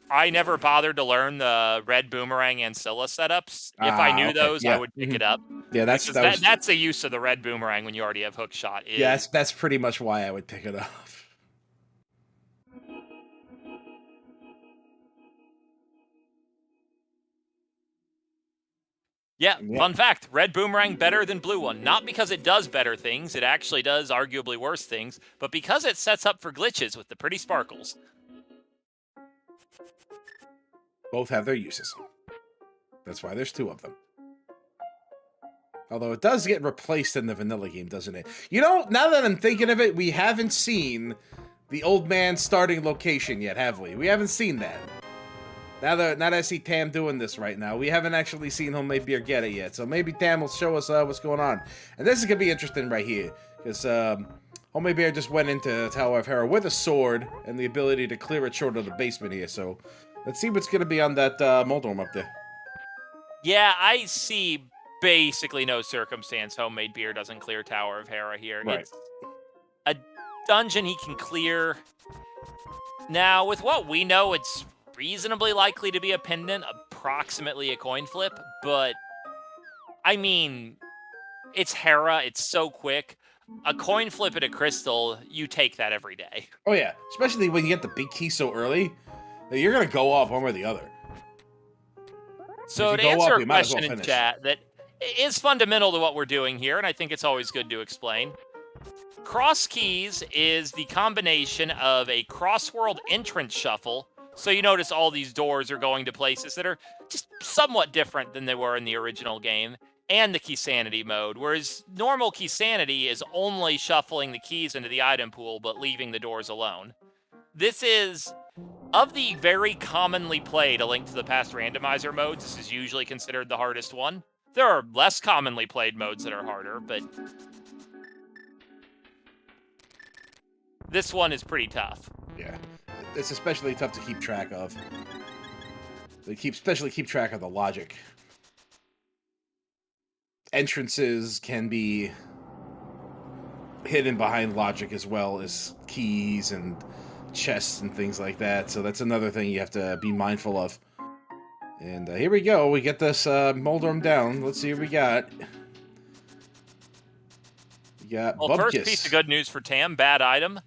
I never bothered to learn the red boomerang Ancilla setups. If I knew those, I would pick it up. Yeah, that's the use of the red boomerang when you already have hookshot. Yeah, that's pretty much why I would pick it up. Yeah, fun fact, red boomerang better than blue one. Not because it does better things, it actually does arguably worse things, but because it sets up for glitches with the pretty sparkles. Both have their uses. That's why there's two of them. Although it does get replaced in the vanilla game, doesn't it? You know, now that I'm thinking of it, we haven't seen the old man starting location yet, have we? We haven't seen that. Now that I see Tam doing this right now, we haven't actually seen Homemade Beer get it yet. So maybe Tam will show us what's going on. And this is going to be interesting right here. Because Homemade Beer just went into Tower of Hera with a sword and the ability to clear it short of the basement here. So let's see what's going to be on that Moldorm up there. Yeah, I see basically no circumstance Homemade Beer doesn't clear Tower of Hera here. Right. It's a dungeon he can clear. Now, with what we know, it's reasonably likely to be a pendant, approximately a coin flip, but I mean, it's Hera, it's so quick. A coin flip at a crystal, you take that every day. Oh yeah, especially when you get the big key so early, that you're going to go off one way or the other. So to answer a question in chat that is fundamental to what we're doing here, and I think it's always good to explain, Crosskeys is the combination of a cross-world entrance shuffle. So you notice all these doors are going to places that are just somewhat different than they were in the original game, and the Key Sanity mode, whereas normal Key Sanity is only shuffling the keys into the item pool, but leaving the doors alone. This is, of the very commonly played A Link to the Past randomizer modes, this is usually considered the hardest one. There are less commonly played modes that are harder, but this one is pretty tough. Yeah. It's especially tough to keep track of. Especially keep track of the logic. Entrances can be hidden behind logic as well as keys and chests and things like that. So that's another thing you have to be mindful of. And here we go. We get this Moldorm down. Let's see what we got. We got well, Bubkiss. First piece of good news for Tam, bad item.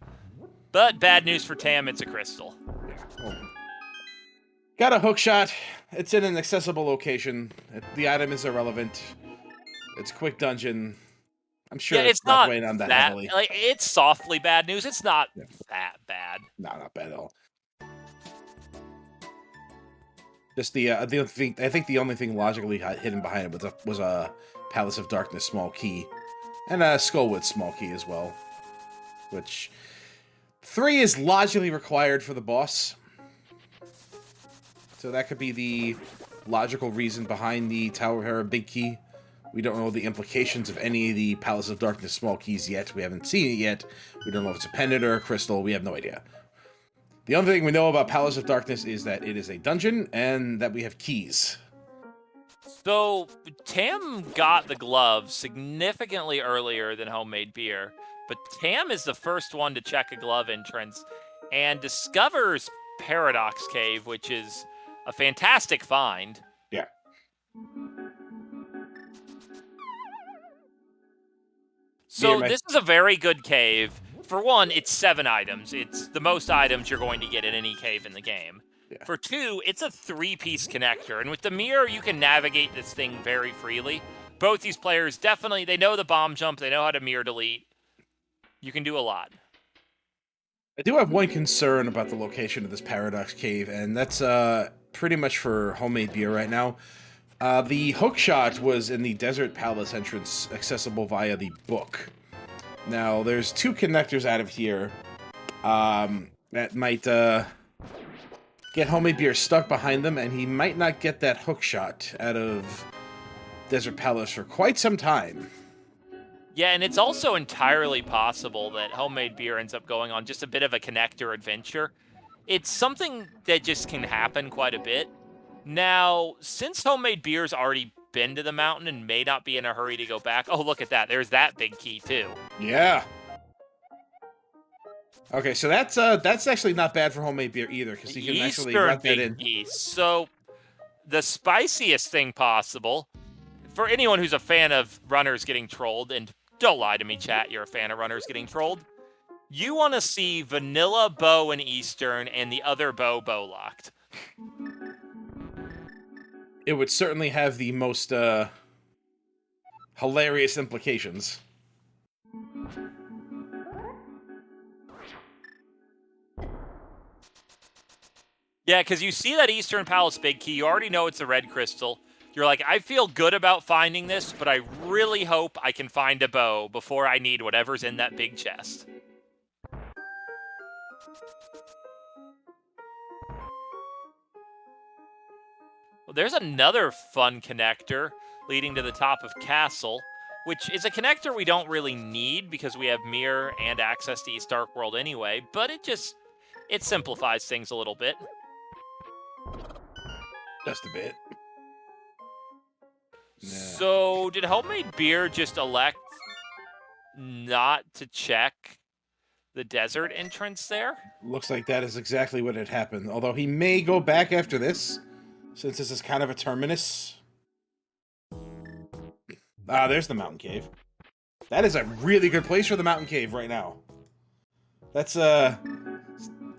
But bad news for Tam, it's a crystal. Oh. Got a hook shot. It's in an accessible location. The item is irrelevant. It's a quick dungeon. I'm sure it's not weighing on that heavily. Like, it's softly bad news. It's not that bad. No, not bad at all. Just I think the only thing logically hidden behind it was a Palace of Darkness small key. And a Skullwood small key as well. Which 3 is logically required for the boss. So that could be the logical reason behind the Tower of Hera big key. We don't know the implications of any of the Palace of Darkness small keys yet. We haven't seen it yet. We don't know if it's a pendant or a crystal. We have no idea. The only thing we know about Palace of Darkness is that it is a dungeon and that we have keys. So, Tam got the glove significantly earlier than Homemade Beer, but Tam is the first one to check a glove entrance and discovers Paradox Cave, which is a fantastic find. Yeah. So this is a very good cave. For one, it's 7 items. It's the most items you're going to get in any cave in the game. Yeah. For 2, it's a 3-piece connector, and with the mirror, you can navigate this thing very freely. Both these players definitely, they know the bomb jump, they know how to mirror delete. You can do a lot. I do have one concern about the location of this Paradox Cave, and that's pretty much for Homemade Beer right now. The hookshot was in the Desert Palace entrance, accessible via the book. Now, there's 2 connectors out of here that might get Homemade Beer stuck behind them, and he might not get that hookshot out of Desert Palace for quite some time. Yeah, and it's also entirely possible that Homemade Beer ends up going on just a bit of a connector adventure. It's something that just can happen quite a bit. Now, since Homemade Beer's already been to the mountain and may not be in a hurry to go back... Oh, look at that. There's that big key, too. Yeah. Okay, so that's actually not bad for Homemade Beer either, because he can actually let that in. So, the spiciest thing possible, for anyone who's a fan of runners getting trolled, and don't lie to me, chat, you're a fan of runners getting trolled, you want to see Vanilla, Bow, and Eastern, and the other Bow locked. It would certainly have the most hilarious implications. Yeah, because you see that Eastern Palace big key, you already know it's a red crystal. You're like, I feel good about finding this, but I really hope I can find a bow before I need whatever's in that big chest. Well, there's another fun connector leading to the top of Castle, which is a connector we don't really need because we have mirror and access to East Dark World anyway, but it simplifies things a little bit. Just a bit. Nah. So, did Homemade Beer just elect not to check the desert entrance there? Looks like that is exactly what had happened, although he may go back after this, since this is kind of a terminus. Ah, there's the mountain cave. That is a really good place for the mountain cave right now. That's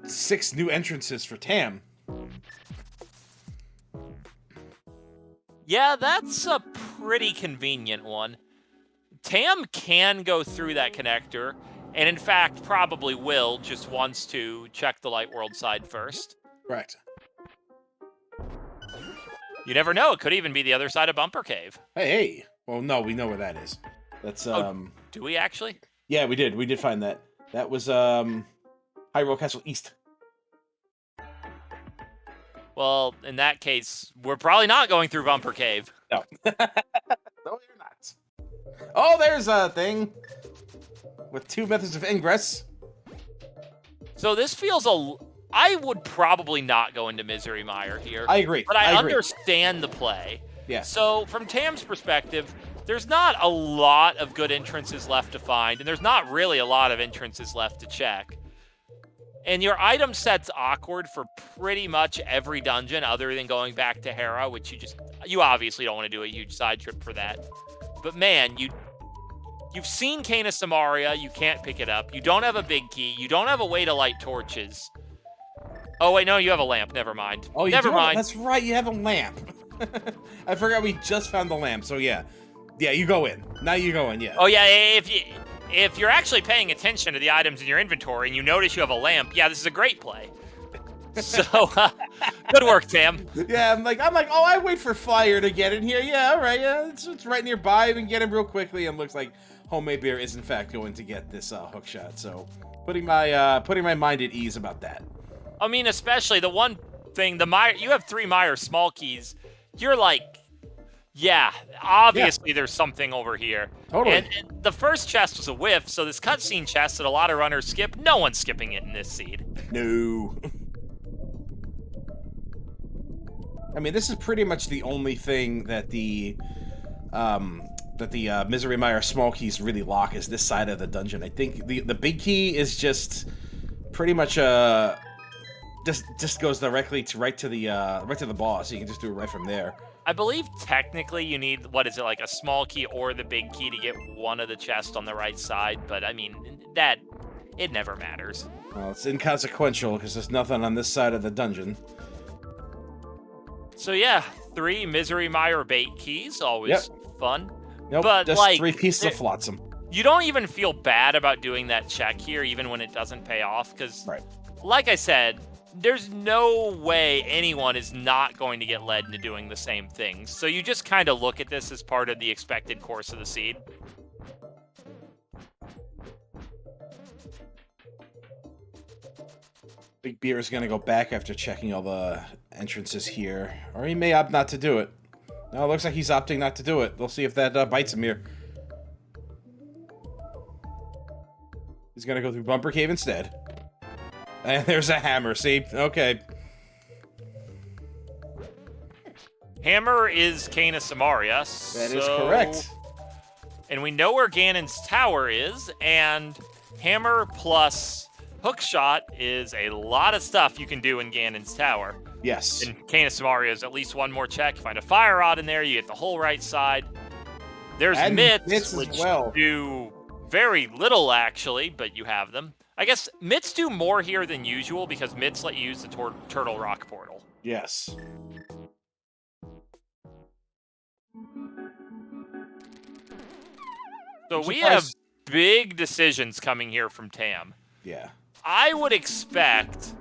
6 new entrances for Tam. Yeah, that's a pretty convenient one. Tam can go through that connector, and in fact probably will, just wants to check the Light World side first. Correct. You never know, it could even be the other side of Bumper Cave. Hey! Well, no, we know where that is. That's, do we actually? Yeah, we did. We did find that. That was, Hyrule Castle East. Well, in that case, we're probably not going through Bumper Cave. No. No, you're not. Oh, there's a thing with 2 methods of ingress. So this feels I would probably not go into Misery Mire here. I agree. But I understand the play. Yeah. So from Tam's perspective, there's not a lot of good entrances left to find, and there's not really a lot of entrances left to check. And your item set's awkward for pretty much every dungeon other than going back to Hera, which you obviously don't want to do a huge side trip for that. But man, you've seen Canis Amaria, you can't pick it up. You don't have a big key. You don't have a way to light torches. Oh, wait, no, you have a lamp. Never mind. Oh, you Never mind. That's right, you have a lamp. I forgot we just found the lamp, so yeah. Yeah, you go in. Now you go in, yeah. Oh, yeah, if you're actually paying attention to the items in your inventory and you notice you have a lamp, yeah, this is a great play. So, good work, Tam. Yeah, I'm like, oh, I wait for Fire to get in here. Yeah, all right, yeah, it's right nearby. We can get him real quickly, and looks like Homemade Beer is in fact going to get this hook shot. So, putting my mind at ease about that. I mean, especially the one thing, you have 3 Meyer small keys. you're like, yeah, obviously there's something over here. Totally. And the first chest was a whiff, so this cutscene chest that a lot of runners skip, no one's skipping it in this seed. No. I mean, this is pretty much the only thing that the Misery Mire small keys really lock is this side of the dungeon. I think the big key is just pretty much just goes directly right to the boss. You can just do it right from there. I believe technically you need, what is it, like a small key or the big key to get one of the chests on the right side, but I mean, it never matters. Well, it's inconsequential because there's nothing on this side of the dungeon. So yeah, 3 Misery Mire bait keys, always fun. Nope, but just like, 3 pieces of flotsam. You don't even feel bad about doing that check here, even when it doesn't pay off, because, like I said, there's no way anyone is not going to get led into doing the same things. So you just kind of look at this as part of the expected course of the seed. Big Beer is going to go back after checking all the entrances here. Or he may opt not to do it. No, it looks like he's opting not to do it. We'll see if that bites him here. He's going to go through Bumper Cave instead. And there's a hammer, see? Okay. Hammer is Canis Amaria. That is correct. And we know where Ganon's tower is, and hammer plus hookshot is a lot of stuff you can do in Ganon's tower. Yes. And Canis Amaria is at least one more check. You find a fire rod in there, you get the whole right side. There's mitts, which do very little, actually, but you have them. I guess mitts do more here than usual because mitts let you use the Turtle Rock portal. Yes. So we have big decisions coming here from Tam. Yeah. I would expect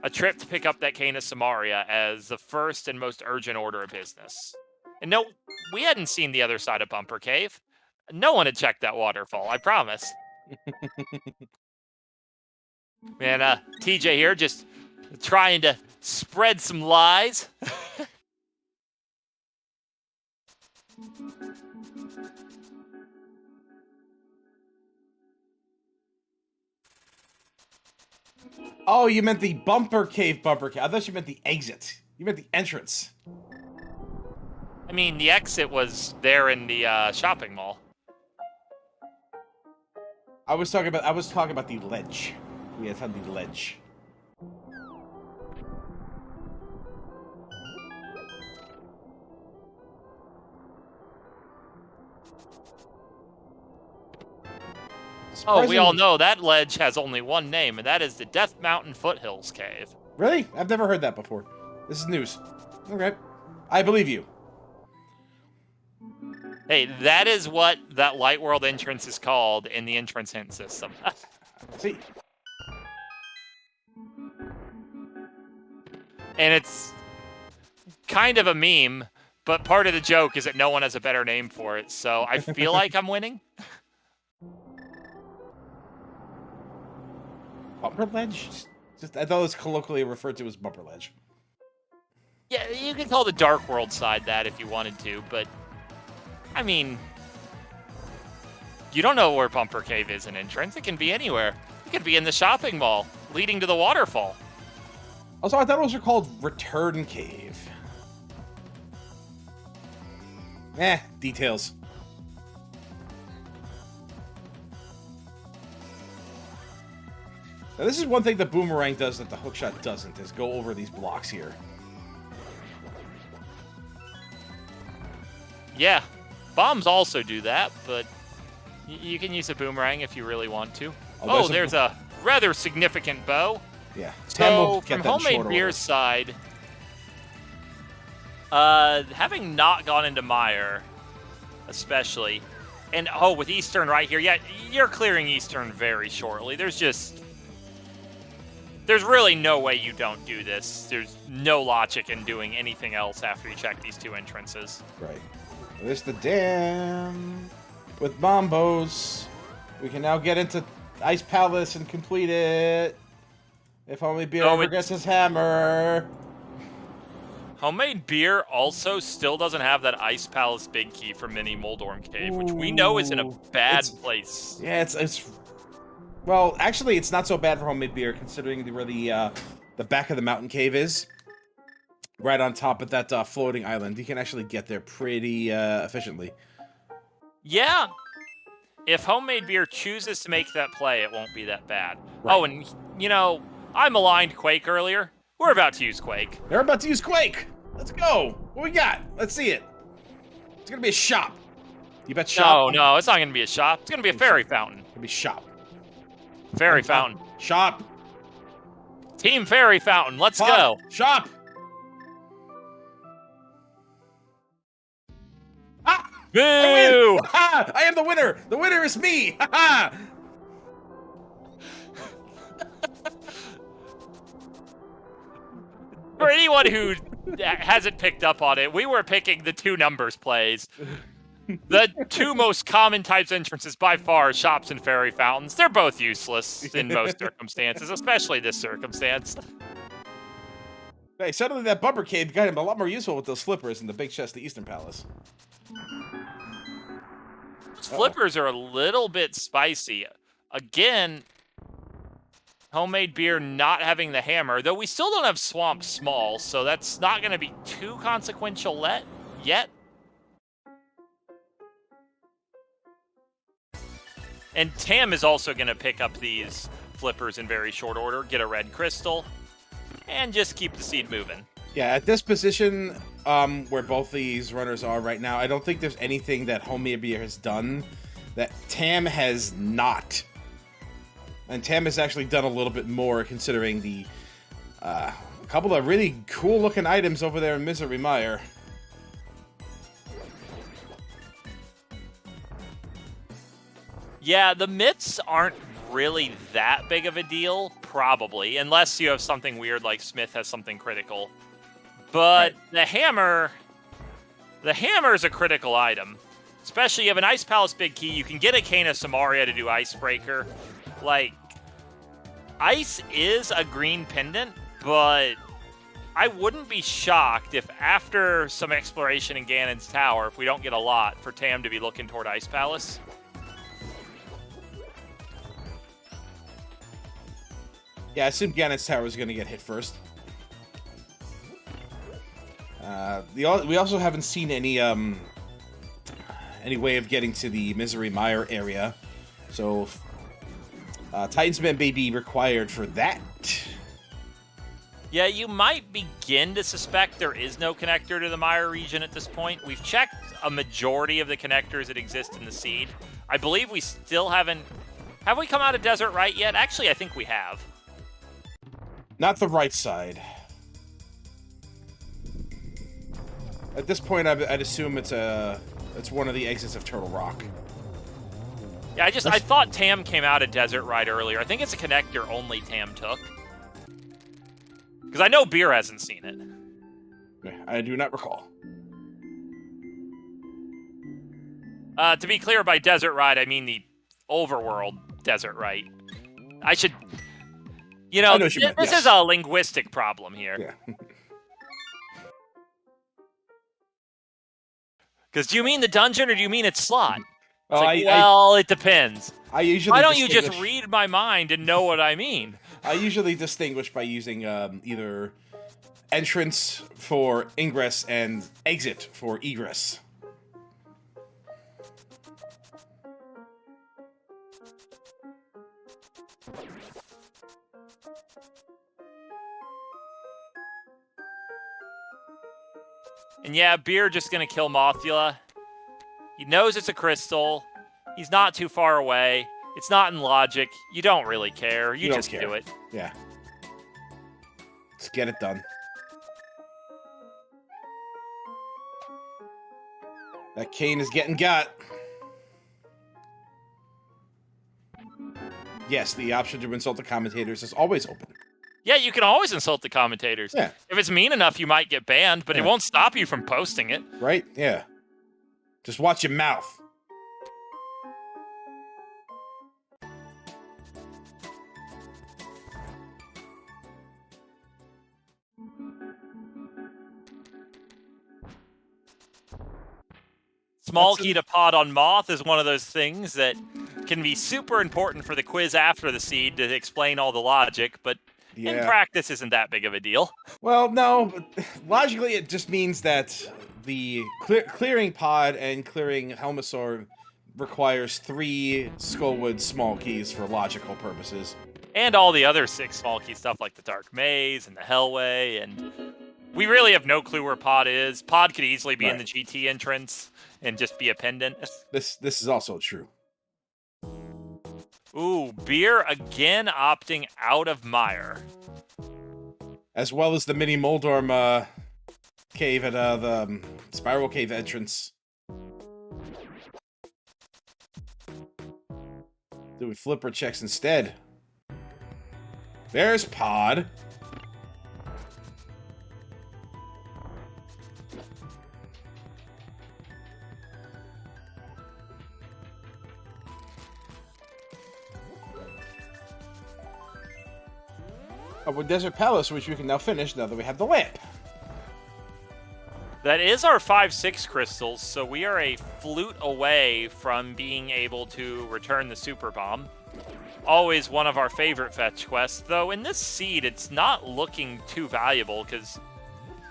a trip to pick up that Canis Amaria as the first and most urgent order of business. And no, we hadn't seen the other side of Bumper Cave. No one had checked that waterfall, I promise. Man, TJ here just trying to spread some lies. Oh, you meant the Bumper Cave. I thought you meant the exit. You meant the entrance. I mean, the exit was there in the shopping mall. I was talking about the ledge. We had found the ledge. Oh, we all know that ledge has only one name, and that is the Death Mountain Foothills Cave. Really? I've never heard that before. This is news. Okay. I believe you. Hey, that is what that Light World entrance is called in the entrance hint system. See? And it's kind of a meme, but part of the joke is that no one has a better name for it, so I feel like I'm winning. Bumper ledge? I thought it was colloquially referred to as bumper ledge. Yeah, you can call the Dark World side that if you wanted to, but I mean, you don't know where Bumper Cave is an entrance. It can be anywhere. It could be in the shopping mall, leading to the waterfall. Also, I thought those were called Return Cave. Details. Now, this is one thing the boomerang does that the hookshot doesn't, is go over these blocks here. Yeah, bombs also do that, but you can use a boomerang if you really want to. Oh, there's a rather significant bow. Yeah. So, from Homemade Beer's side, having not gone into Mire, especially, and with Eastern right here, yeah, you're clearing Eastern very shortly. There's really no way you don't do this. There's no logic in doing anything else after you check these two entrances. Right. There's the dam with bombos. We can now get into Ice Palace and complete it. If only Beer ever gets his hammer. Homemade beer also still doesn't have that Ice Palace big key for Mini Moldorm Cave, which we know is in a bad place. Yeah, it's. Well, actually, it's not so bad for homemade beer, considering where the back of the mountain cave is. Right on top of that floating island. You can actually get there pretty efficiently. Yeah. If Homemade Beer chooses to make that play, it won't be that bad. Right. Oh, and, you know, I maligned Quake earlier. We're about to use Quake. They're about to use Quake! Let's go! What we got? Let's see it. It's gonna be a shop. You bet shop? No, it's not gonna be a shop. It's gonna be a fairy fountain. It's gonna be shop. Fairy fountain. Shop. Team Fairy Fountain, let's go. Shop! Ah! Boo! Ha! I am the winner! The winner is me! Ha ha! For anyone who hasn't picked up on it, we were picking the 2 numbers plays. The 2 most common types of entrances by far are shops and fairy fountains. They're both useless in most circumstances, especially this circumstance. Hey, suddenly that bumper cave got him a lot more useful with those flippers in the big chest of the Eastern Palace. Flippers are a little bit spicy. Again, Homemade Beer not having the hammer, though we still don't have Swamp Small, so that's not going to be too consequential yet. And Tam is also going to pick up these flippers in very short order, get a red crystal, and just keep the seed moving. Yeah, at this position, where both these runners are right now, I don't think there's anything that Homemade Beer has done that Tam has not. And Tam has actually done a little bit more, considering the couple of really cool-looking items over there in Misery Mire. Yeah, the mitts aren't really that big of a deal, probably, unless you have something weird like Smith has something critical. But right. the hammer is a critical item. Especially, you have an Ice Palace big key, you can get a Cane of Samaria to do Icebreaker. Like, ice is a green pendant, but I wouldn't be shocked if after some exploration in Ganon's Tower, if we don't get a lot, for Tam to be looking toward Ice Palace. Yeah, I assume Ganon's Tower is going to get hit first. We also haven't seen any way of getting to the Misery Mire area, so Titan's Man may be required for that. Yeah, you might begin to suspect there is no connector to the Mire region at this point. We've checked a majority of the connectors that exist in the seed. I believe we still haven't... Have we come out of Desert Right yet? Actually, I think we have. Not the right side. At this point, I'd assume it's one of the exits of Turtle Rock. Yeah, I thought Tam came out of Desert Right earlier. I think it's a connector only Tam took. Because I know Beer hasn't seen it. I do not recall. To be clear, by Desert Right, I mean the overworld Desert Right. I should... You know, this is a linguistic problem here. Yeah. Because do you mean the dungeon or do you mean its slot? It's it depends. Why don't you just read my mind and know what I mean? I usually distinguish by using either entrance for ingress and exit for egress. And yeah, Beer just gonna kill Mothula. He knows it's a crystal. He's not too far away. It's not in logic. You don't really care. You just do it. Yeah. Let's get it done. That cane is getting got. Yes, the option to insult the commentators is always open. Yeah, you can always insult the commentators. Yeah. If it's mean enough, you might get banned, but it won't stop you from posting it. Right? Yeah. Just watch your mouth. small key to pod on Moth is one of those things that can be super important for the quiz after the seed to explain all the logic, but in practice isn't that big of a deal. Well, no, but logically it just means that the clearing pod and clearing Helmasaur requires 3 Skullwood small keys for logical purposes. And all the other 6 small key stuff like the Dark Maze and the Hellway, and we really have no clue where Pod is. Pod could easily be in the GT entrance and just be a pendant. This is also true. Ooh, Beer again opting out of Mire. As well as the mini Moldorm cave at the Spiral Cave entrance. Do we flipper checks instead? There's Pod. With Desert Palace, which we can now finish now that we have the lamp. That is our 5-6 crystals, so we are a flute away from being able to return the Super Bomb. Always one of our favorite fetch quests, though in this seed it's not looking too valuable, because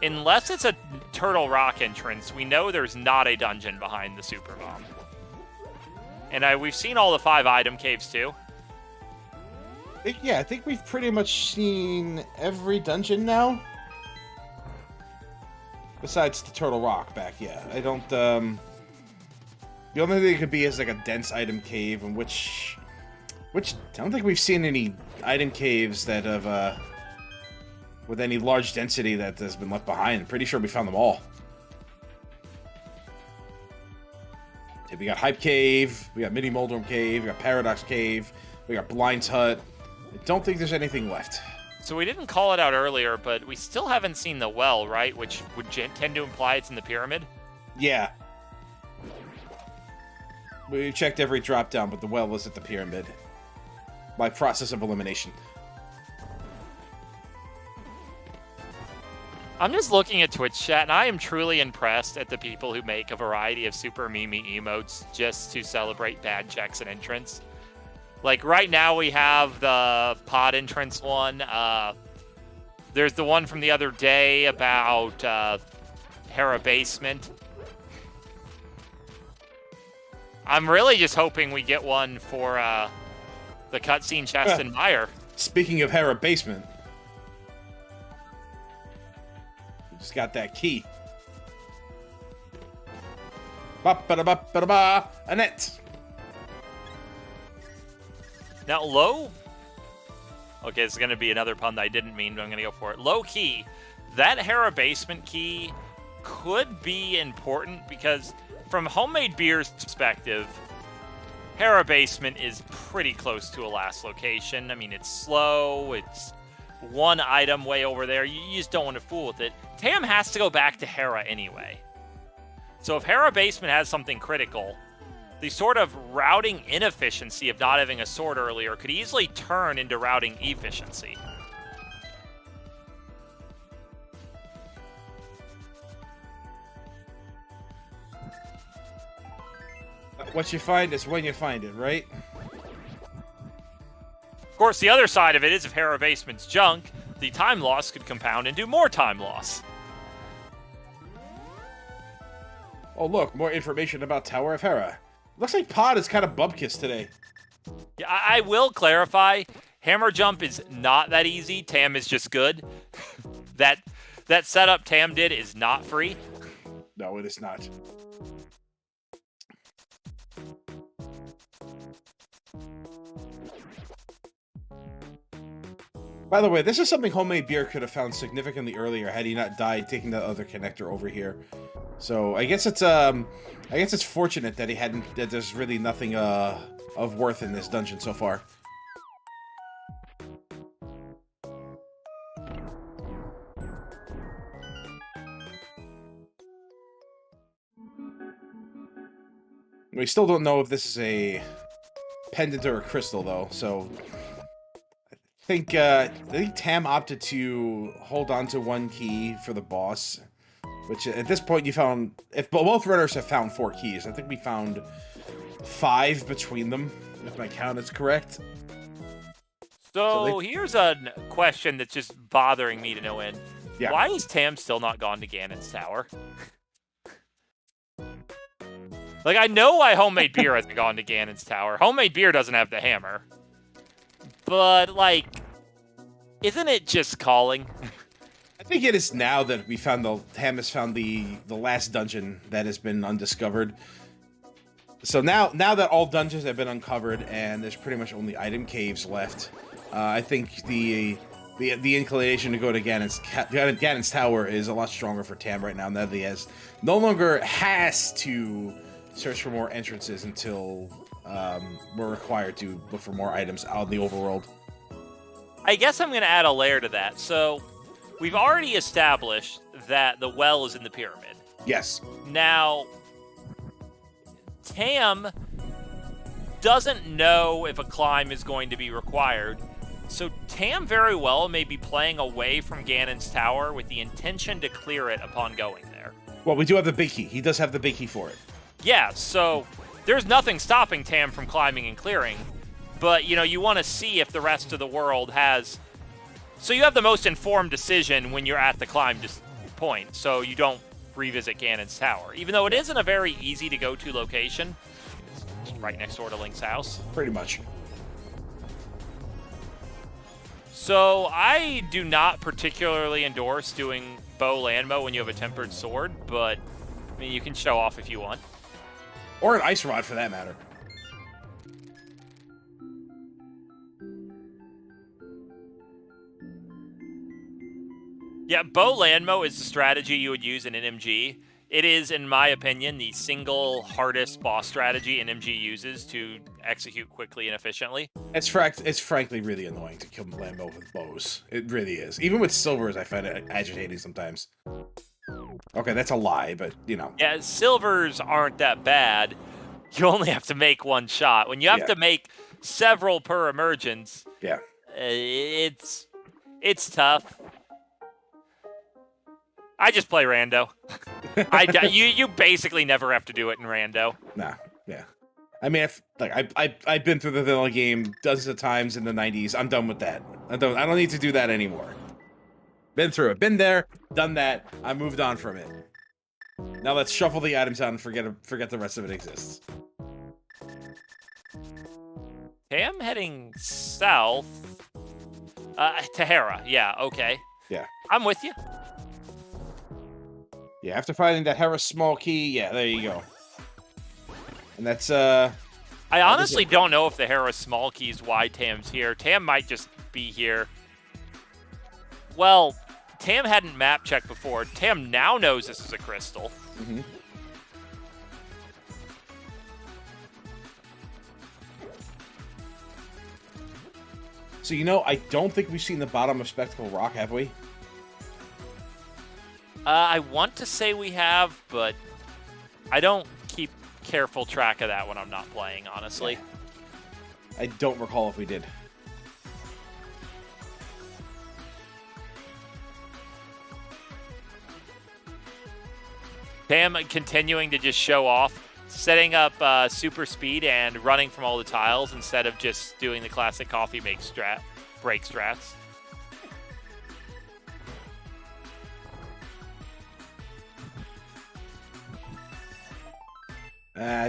unless it's a Turtle Rock entrance, we know there's not a dungeon behind the Super Bomb. And we've seen all the 5 item caves, too. Yeah, I think we've pretty much seen every dungeon now. Besides the Turtle Rock back, yeah. I don't, the only thing it could be is like a dense item cave, in which I don't think we've seen any item caves that have, with any large density that has been left behind. I'm pretty sure we found them all. Yeah, we got Hype Cave, we got Mini Moldorm Cave, we got Paradox Cave, we got Blind's Hut. I don't think there's anything left. So we didn't call it out earlier, but we still haven't seen the well, right? Which would tend to imply it's in the pyramid? Yeah. We checked every drop down, but the well was at the pyramid. By process of elimination. I'm just looking at Twitch chat, and I am truly impressed at the people who make a variety of Super Mimi emotes just to celebrate bad checks and entrance. Like, right now we have the pod entrance one. There's the one from the other day about Hera Basement. I'm really just hoping we get one for the cutscene chest in Mire. Speaking of Hera Basement. We just got that key. Ba-ba-da-ba-ba-da-ba, Annette. Now, low... Okay, this is going to be another pun that I didn't mean, but I'm going to go for it. Low key, that Hera Basement key could be important because from Homemade Beer's perspective, Hera Basement is pretty close to a last location. I mean, it's slow, it's one item way over there. You just don't want to fool with it. Tam has to go back to Hera anyway. So if Hera Basement has something critical, the sort of routing inefficiency of not having a sword earlier could easily turn into routing efficiency. What you find is when you find it, right? Of course, the other side of it is if Hera Basement's junk, the time loss could compound and do more time loss. Oh look, more information about Tower of Hera. Looks like Pod is kind of bubkissed today. Yeah, I will clarify, hammer jump is not that easy. Tam is just good. that setup Tam did is not free. No, it is not. By the way, this is something Homemade Beer could have found significantly earlier had he not died taking the other connector over here. So I guess it's fortunate that that there's really nothing of worth in this dungeon so far. We still don't know if this is a pendant or a crystal though, so I think Tam opted to hold on to one key for the boss Which at this point you found, if both runners have found 4 keys, I think we found 5 between them, if my count is correct. So here's a question that's just bothering me to no end. Yeah. Why is Tam still not gone to Ganon's tower? Like, I know why Homemade Beer hasn't gone to Ganon's tower. Homemade Beer doesn't have the hammer. But, like, isn't it just calling? I think it is now that we found Ham has found the last dungeon that has been undiscovered. So now that all dungeons have been uncovered and there's pretty much only item caves left, I think the inclination to go to Ganon's tower is a lot stronger for Tam right now. Now that he no longer has to search for more entrances until we're required to look for more items out in the overworld. I guess I'm going to add a layer to that. So we've already established that the well is in the pyramid. Yes. Now, Tam doesn't know if a climb is going to be required, so Tam very well may be playing away from Ganon's tower with the intention to clear it upon going there. Well, we do have the big key. He does have the big key for it. Yeah, so there's nothing stopping Tam from climbing and clearing, but, you know, you want to see if the rest of the world has... So you have the most informed decision when you're at the climb point, so you don't revisit Ganon's tower. Even though it isn't a very easy-to-go-to location, it's right next door to Link's house. Pretty much. So I do not particularly endorse doing bow landmo when you have a tempered sword, but I mean, you can show off if you want. Or an ice rod, for that matter. Yeah, bow landmo is the strategy you would use in NMG. It is, in my opinion, the single hardest boss strategy NMG uses to execute quickly and efficiently. It's frankly really annoying to kill Lambo with bows. It really is. Even with silvers, I find it agitating sometimes. Okay, that's a lie, but, you know. Yeah, silvers aren't that bad. You only have to make one shot. When you have to make several per emergence, it's tough. I just play rando. You basically never have to do it in rando. Nah, yeah. I mean, I've been through the vanilla game dozens of times in the 90s. I'm done with that. I don't need to do that anymore. Been through it. Been there, done that. I moved on from it. Now let's shuffle the items out and forget the rest of it exists. Okay, I'm heading south. To Hera. Yeah, okay. Yeah. I'm with you. Yeah, after finding that Hera small key, yeah, there you go. And that's, I honestly don't know if the Hera small key is why Tam's here. Tam might just be here. Well, Tam hadn't map checked before. Tam now knows this is a crystal. Mm-hmm. So, you know, I don't think we've seen the bottom of Spectacle Rock, have we? I want to say we have, but I don't keep careful track of that when I'm not playing, honestly. I don't recall if we did. Tam continuing to just show off, setting up super speed and running from all the tiles instead of just doing the classic coffee break strats.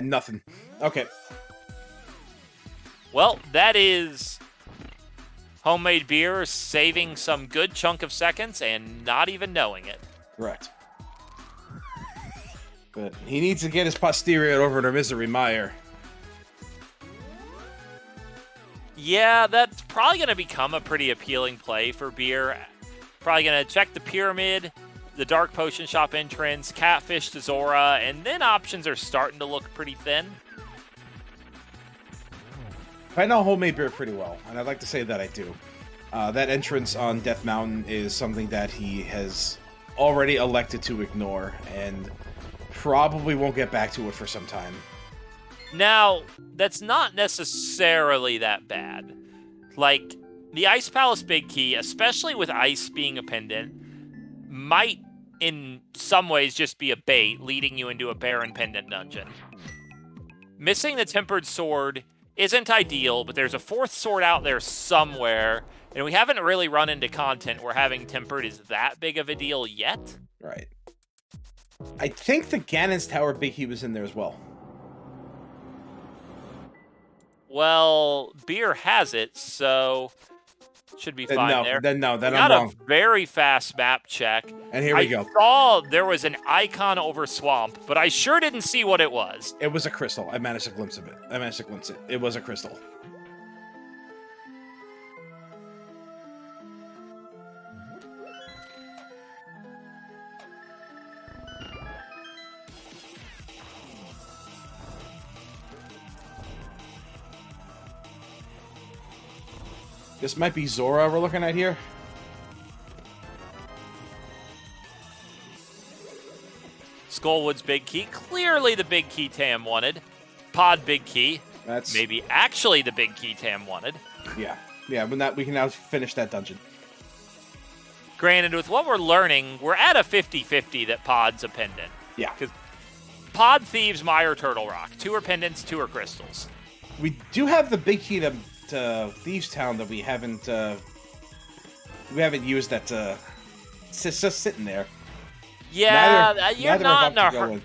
Nothing. Okay. Well, that is Homemade Beer saving some good chunk of seconds and not even knowing it. Correct. But he needs to get his posterior over to Misery Mire. Yeah, that's probably going to become a pretty appealing play for Beer. Probably going to check the pyramid, the Dark Potion Shop entrance, Catfish to Zora, and then options are starting to look pretty thin. I know Homemade Beer pretty well, and I'd like to say that I do. That entrance on Death Mountain is something that he has already elected to ignore, and probably won't get back to it for some time. Now, that's not necessarily that bad. Like, the Ice Palace Big Key, especially with Ice being a pendant, might in some ways just be a bait, leading you into a Baron Pendant dungeon. Missing the Tempered Sword isn't ideal, but there's a 4th sword out there somewhere, and we haven't really run into content where having Tempered is that big of a deal yet. Right. I think the Ganon's Tower Big Key was in there as well. Well, Beer has it, so should be fine there. Then I'm got wrong. A very fast map check. And here we go. I saw there was an icon over swamp, but I sure didn't see what it was. It was a crystal. I managed to glimpse of it. It was a crystal. This might be Zora we're looking at here. Skullwood's big key. Clearly the big key Tam wanted. Pod big key. That's maybe actually the big key Tam wanted. Yeah. We can now finish that dungeon. Granted, with what we're learning, we're at a 50-50 that Pod's a pendant. Yeah. Because Pod, Thieves, Mire, Turtle Rock. 2 are pendants, 2 are crystals. We do have the big key to Thieves Town that we haven't used. That it's just sitting there. Yeah, you're neither not of in a us hurry.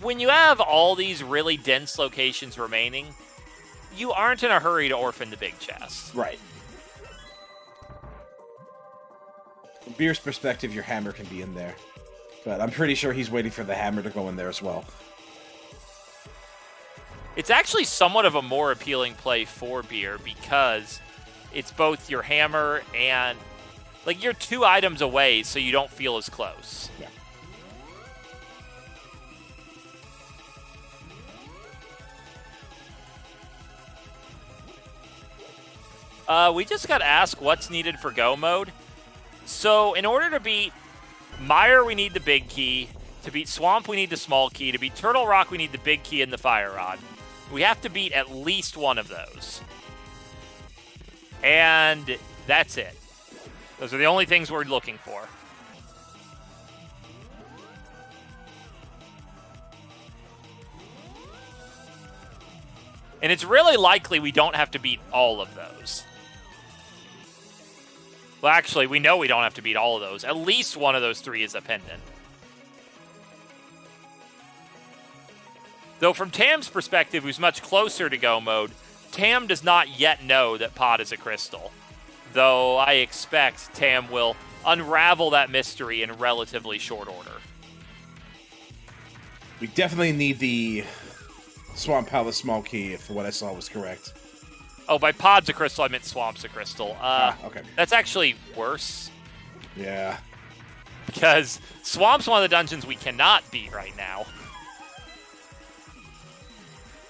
When you have all these really dense locations remaining, you aren't in a hurry to orphan the big chest. Right. From Beer's perspective, your hammer can be in there. But I'm pretty sure he's waiting for the hammer to go in there as well. It's actually somewhat of a more appealing play for Beer because it's both your hammer and... like, you're 2 items away, so you don't feel as close. Yeah. We just got to ask what's needed for go mode. So, in order to beat Mire, we need the big key. To beat Swamp, we need the small key. To beat Turtle Rock, we need the big key and the Fire Rod. We have to beat at least one of those. And that's it. Those are the only things we're looking for. And it's really likely we don't have to beat all of those. Well, actually, we know we don't have to beat all of those. At least one of those 3 is a pendant. Though from Tam's perspective, who's much closer to go mode, Tam does not yet know that Pod is a crystal. Though I expect Tam will unravel that mystery in relatively short order. We definitely need the Swamp Palace small key, if what I saw was correct. Oh, by Pod's a crystal, I meant Swamp's a crystal. Okay. That's actually worse. Yeah. Because Swamp's one of the dungeons we cannot beat right now.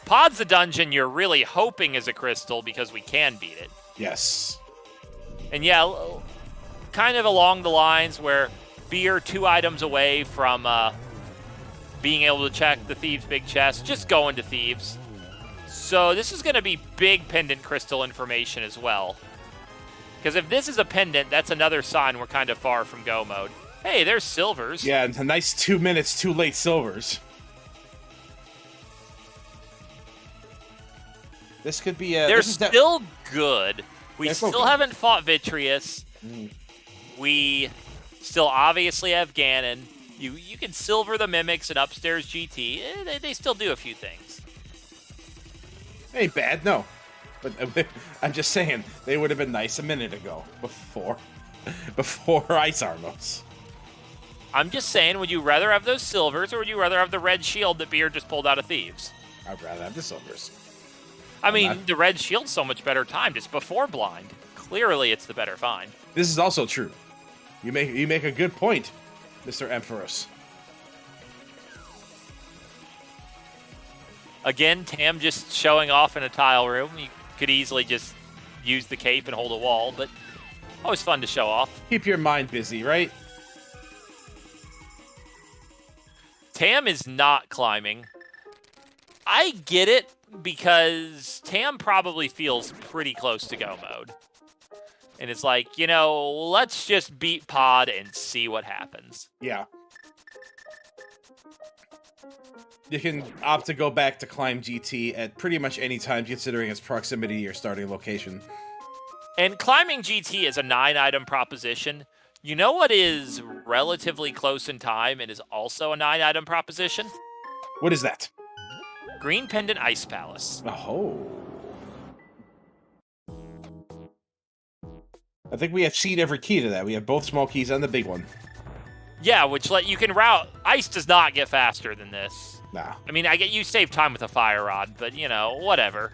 Pod's the dungeon you're really hoping is a crystal because we can beat it. Yes. And yeah, kind of along the lines where Beer 2 items away from being able to check the Thieves' big chest, just go into Thieves. So this is going to be big pendant crystal information as well. Because if this is a pendant, that's another sign we're kind of far from go mode. Hey, there's silvers. Yeah, a nice 2 minutes too late silvers. This could be a... They're still good. We still haven't fought Vitreous. We still obviously have Ganon. You can silver the Mimics and Upstairs GT. They still do a few things. Ain't bad, no. But I'm just saying, they would have been nice a minute ago, before Ice Armos. I'm just saying, would you rather have those silvers, or would you rather have the red shield that Beer just pulled out of Thieves? I'd rather have the silvers. I mean, the red shield's so much better timed. It's before blind. Clearly, it's the better find. This is also true. You make a good point, Mr. Emphorus. Again, Tam just showing off in a tile room. You could easily just use the cape and hold a wall, but always fun to show off. Keep your mind busy, right? Tam is not climbing. I get it, because Tam probably feels pretty close to go mode. And it's like, you know, let's just beat Pod and see what happens. Yeah. You can opt to go back to climb GT at pretty much any time, considering its proximity to your starting location. And climbing GT is a 9-item proposition. You know what is relatively close in time and is also a 9-item proposition? What is that? Green Pendant Ice Palace. Oh. I think we have seen every key to that. We have both small keys and the big one. Yeah, which you can route. Ice does not get faster than this. Nah. I mean, I get you save time with a fire rod, but you know, whatever.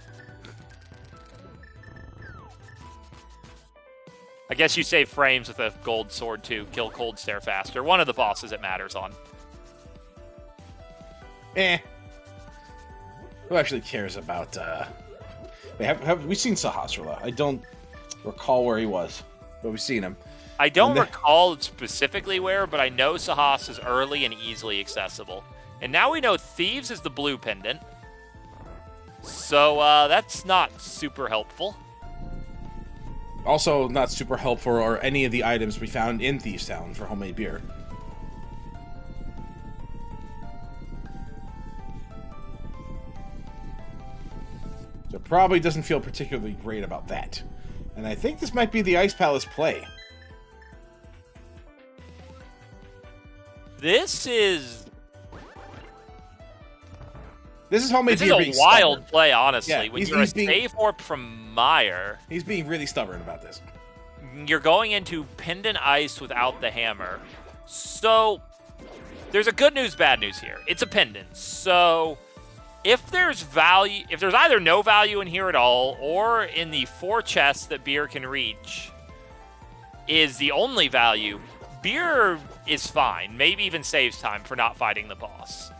I guess you save frames with a gold sword to kill Cold Stare faster. One of the bosses it matters on. Who actually cares about, have we seen Sahasrara? I don't recall where he was, but we've seen him. I don't recall specifically where, but I know Sahas is early and easily accessible. And now we know Thieves is the blue pendant. So, that's not super helpful. Also, not super helpful are any of the items we found in Thieves Town for homemade beer. So probably doesn't feel particularly great about that. And I think this might be the Ice Palace play. This is homemade beer being a wild stubborn. play, honestly. Yeah, when you're a save warp from Meyer, he's being really stubborn about this. You're going into Pendant Ice without the hammer. So there's a good news, bad news here. It's a pendant. So if there's value, if there's either no value in here at all, or in the 4 chests that beer can reach is the only value, beer is fine. Maybe even saves time for not fighting the boss.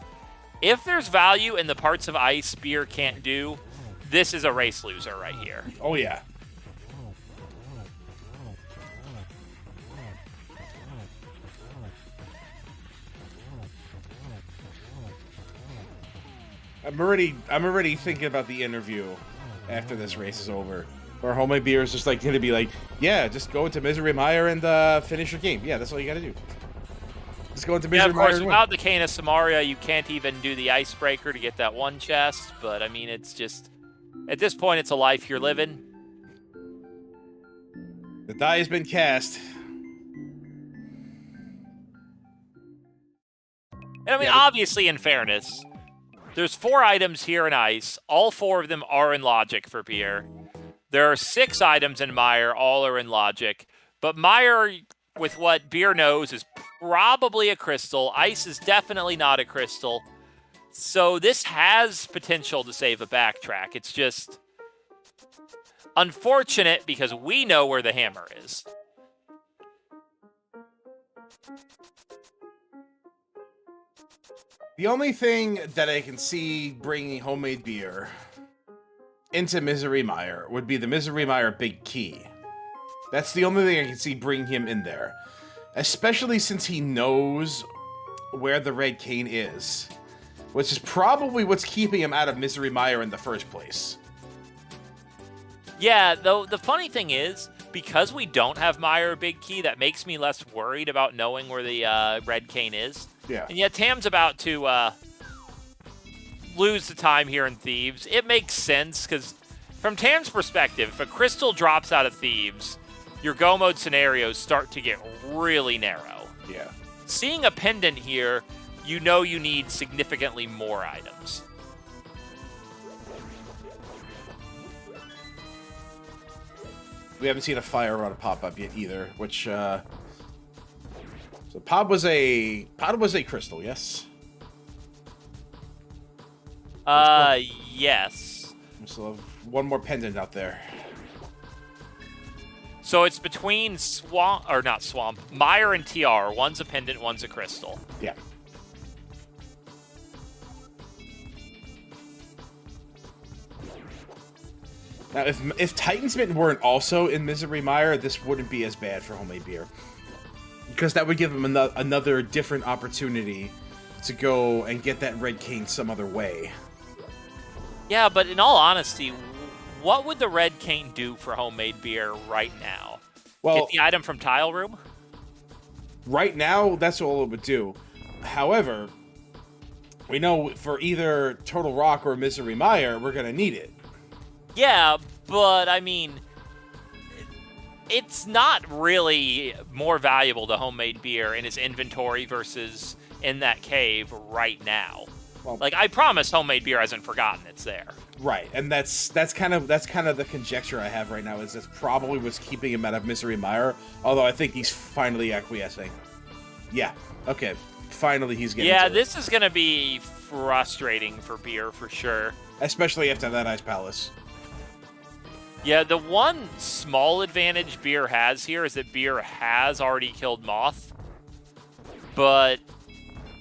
If there's value in the parts of ice beer can't do, this is a race loser right here. Oh, yeah. I'm already thinking about the interview after this race is over. Where homemade beer is just like going to be like, yeah, just go into Misery Mire and finish your game. Yeah, that's all you got to do. Just go into Misery Mire. Of course, without the Cane of Samaria, you can't even do the Icebreaker to get that 1 chest. But I mean, it's just, at this point, it's a life you're living. The die has been cast. And I mean, obviously, in fairness, there's 4 items here in Ice. All 4 of them are in Logic for beer. There are 6 items in Meyer. All are in Logic. But Meyer, with what beer knows, is probably a crystal. Ice is definitely not a crystal. So this has potential to save a backtrack. It's just unfortunate because we know where the hammer is. The only thing that I can see bringing homemade beer into Misery Mire would be the Misery Mire Big Key. That's the only thing I can see bringing him in there. Especially since he knows where the Red Cane is. Which is probably what's keeping him out of Misery Mire in the first place. Yeah, though the funny thing is, because we don't have Meyer Big Key, that makes me less worried about knowing where the Red Cane is. Yeah. And yet Tam's about to lose the time here in Thieves. It makes sense, because from Tam's perspective, if a crystal drops out of Thieves, your go mode scenarios start to get really narrow. Yeah. Seeing a pendant here, you know you need significantly more items. We haven't seen a fire rod pop up yet either, which so Pod was a crystal, yes? Yes. We still have one more pendant out there. So it's between Meyer and TR. One's a pendant, one's a crystal. Yeah. Now, if Titan's Mitten weren't also in Misery Mire, this wouldn't be as bad for homemade beer. Because that would give him another different opportunity to go and get that Red Cane some other way. Yeah, but in all honesty, what would the Red Cane do for homemade beer right now? Well, get the item from Tile Room? right now, that's all it would do. However, we know for either Turtle Rock or Misery Mire, we're going to need it. Yeah, but I mean, it's not really more valuable to homemade beer in his inventory versus in that cave right now. Well, like, I promise homemade beer hasn't forgotten it's there. Right, and that's kind of the conjecture I have right now, is this probably what's keeping him out of Misery Mire, although I think he's finally acquiescing. Yeah, okay. Finally he's getting to this is going to be frustrating for beer for sure. Especially after that Ice Palace. Yeah, the one small advantage beer has here is that beer has already killed Moth. But,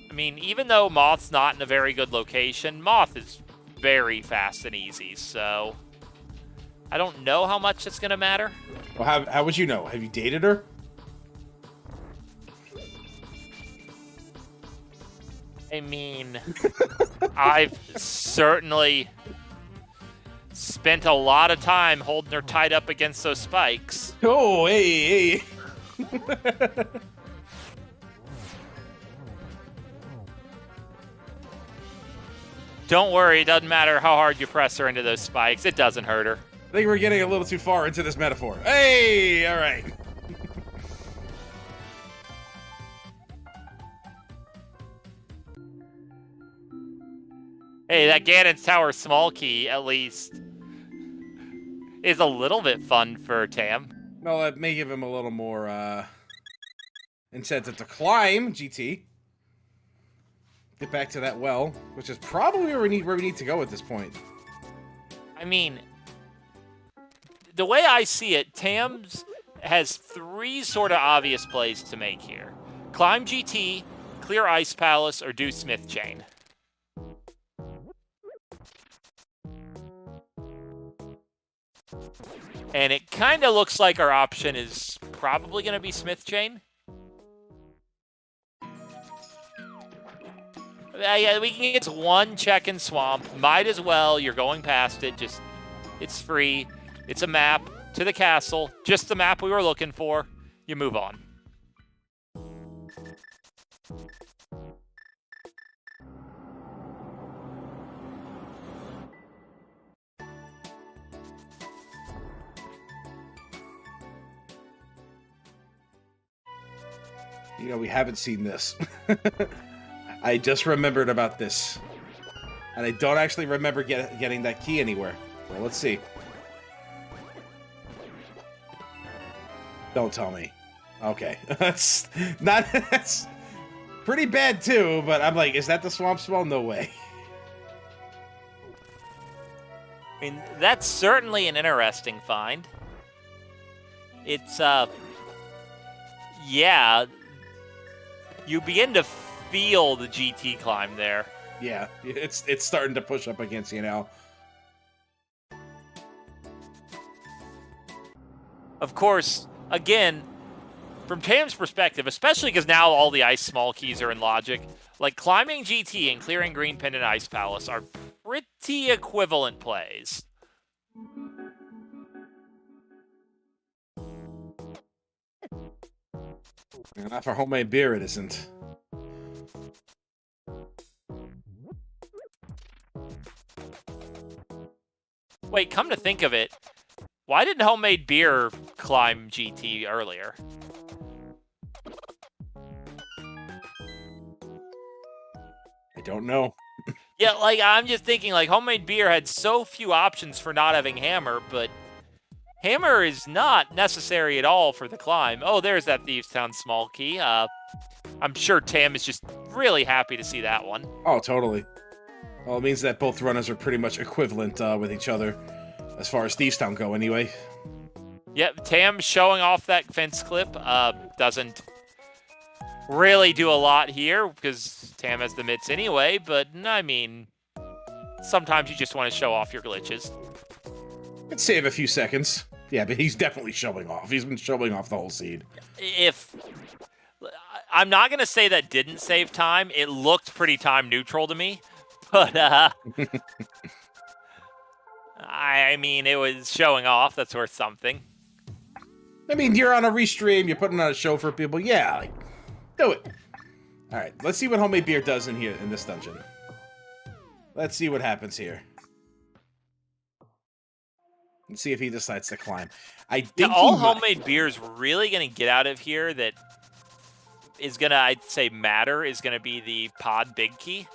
I mean, even though Moth's not in a very good location, Moth is very fast and easy, so I don't know how much it's going to matter. Well, how would you know? Have you dated her? I mean, I've certainly spent a lot of time holding her tied up against those spikes. Oh, hey. Don't worry, it doesn't matter how hard you press her into those spikes. It doesn't hurt her. I think we're getting a little too far into this metaphor. Hey, all right. Hey, that Ganon's Tower small key, at least, is a little bit fun for Tam. Well, that may give him a little more incentive to climb, GT. Get back to that well, which is probably where we need to go at this point. I mean, the way I see it, Tam's has 3 sort of obvious plays to make here. Climb GT, clear Ice Palace, or do Smith Chain. And it kind of looks like our option is probably going to be Smith Chain. Yeah, we can get 1 check in Swamp. Might as well. You're going past it. Just, it's free. It's a map to the castle. Just the map we were looking for. You move on. You know, we haven't seen this. I just remembered about this. And I don't actually remember getting that key anywhere. Well, let's see. Don't tell me. Okay. That's pretty bad too, but I'm like, is that the swamp spell? No way. I mean, that's certainly an interesting find. It's, yeah, you begin to feel the GT climb there. Yeah, it's starting to push up against you now. Of course, again, from Tam's perspective, especially because now all the ice small keys are in logic, like climbing GT and clearing Green Pin and Ice Palace are pretty equivalent plays. Not for homemade beer, it isn't. Wait, come to think of it, why didn't homemade beer climb GT earlier? I don't know. Yeah, like, I'm just thinking, like, homemade beer had so few options for not having hammer, but hammer is not necessary at all for the climb. Oh, there's that Thieves Town small key. I'm sure Tam is just really happy to see that one. Oh, totally. Well, it means that both runners are pretty much equivalent with each other, as far as Thieves Town go, anyway. Yep, Tam showing off that fence clip doesn't really do a lot here, because Tam has the mitts anyway, but, I mean, sometimes you just want to show off your glitches. Could save a few seconds. Yeah, but he's definitely showing off. He's been showing off the whole seed. I'm not going to say that didn't save time. It looked pretty time neutral to me. But, I mean, it was showing off. That's worth something. I mean, you're on a restream, you're putting on a show for people. Yeah, like, do it. All right, let's see what homemade beer does in here in this dungeon. Let's see what happens here. Let's see if he decides to climb. I think all homemade beer is really going to get out of here that is going to, I'd say, matter is going to be the pod big key.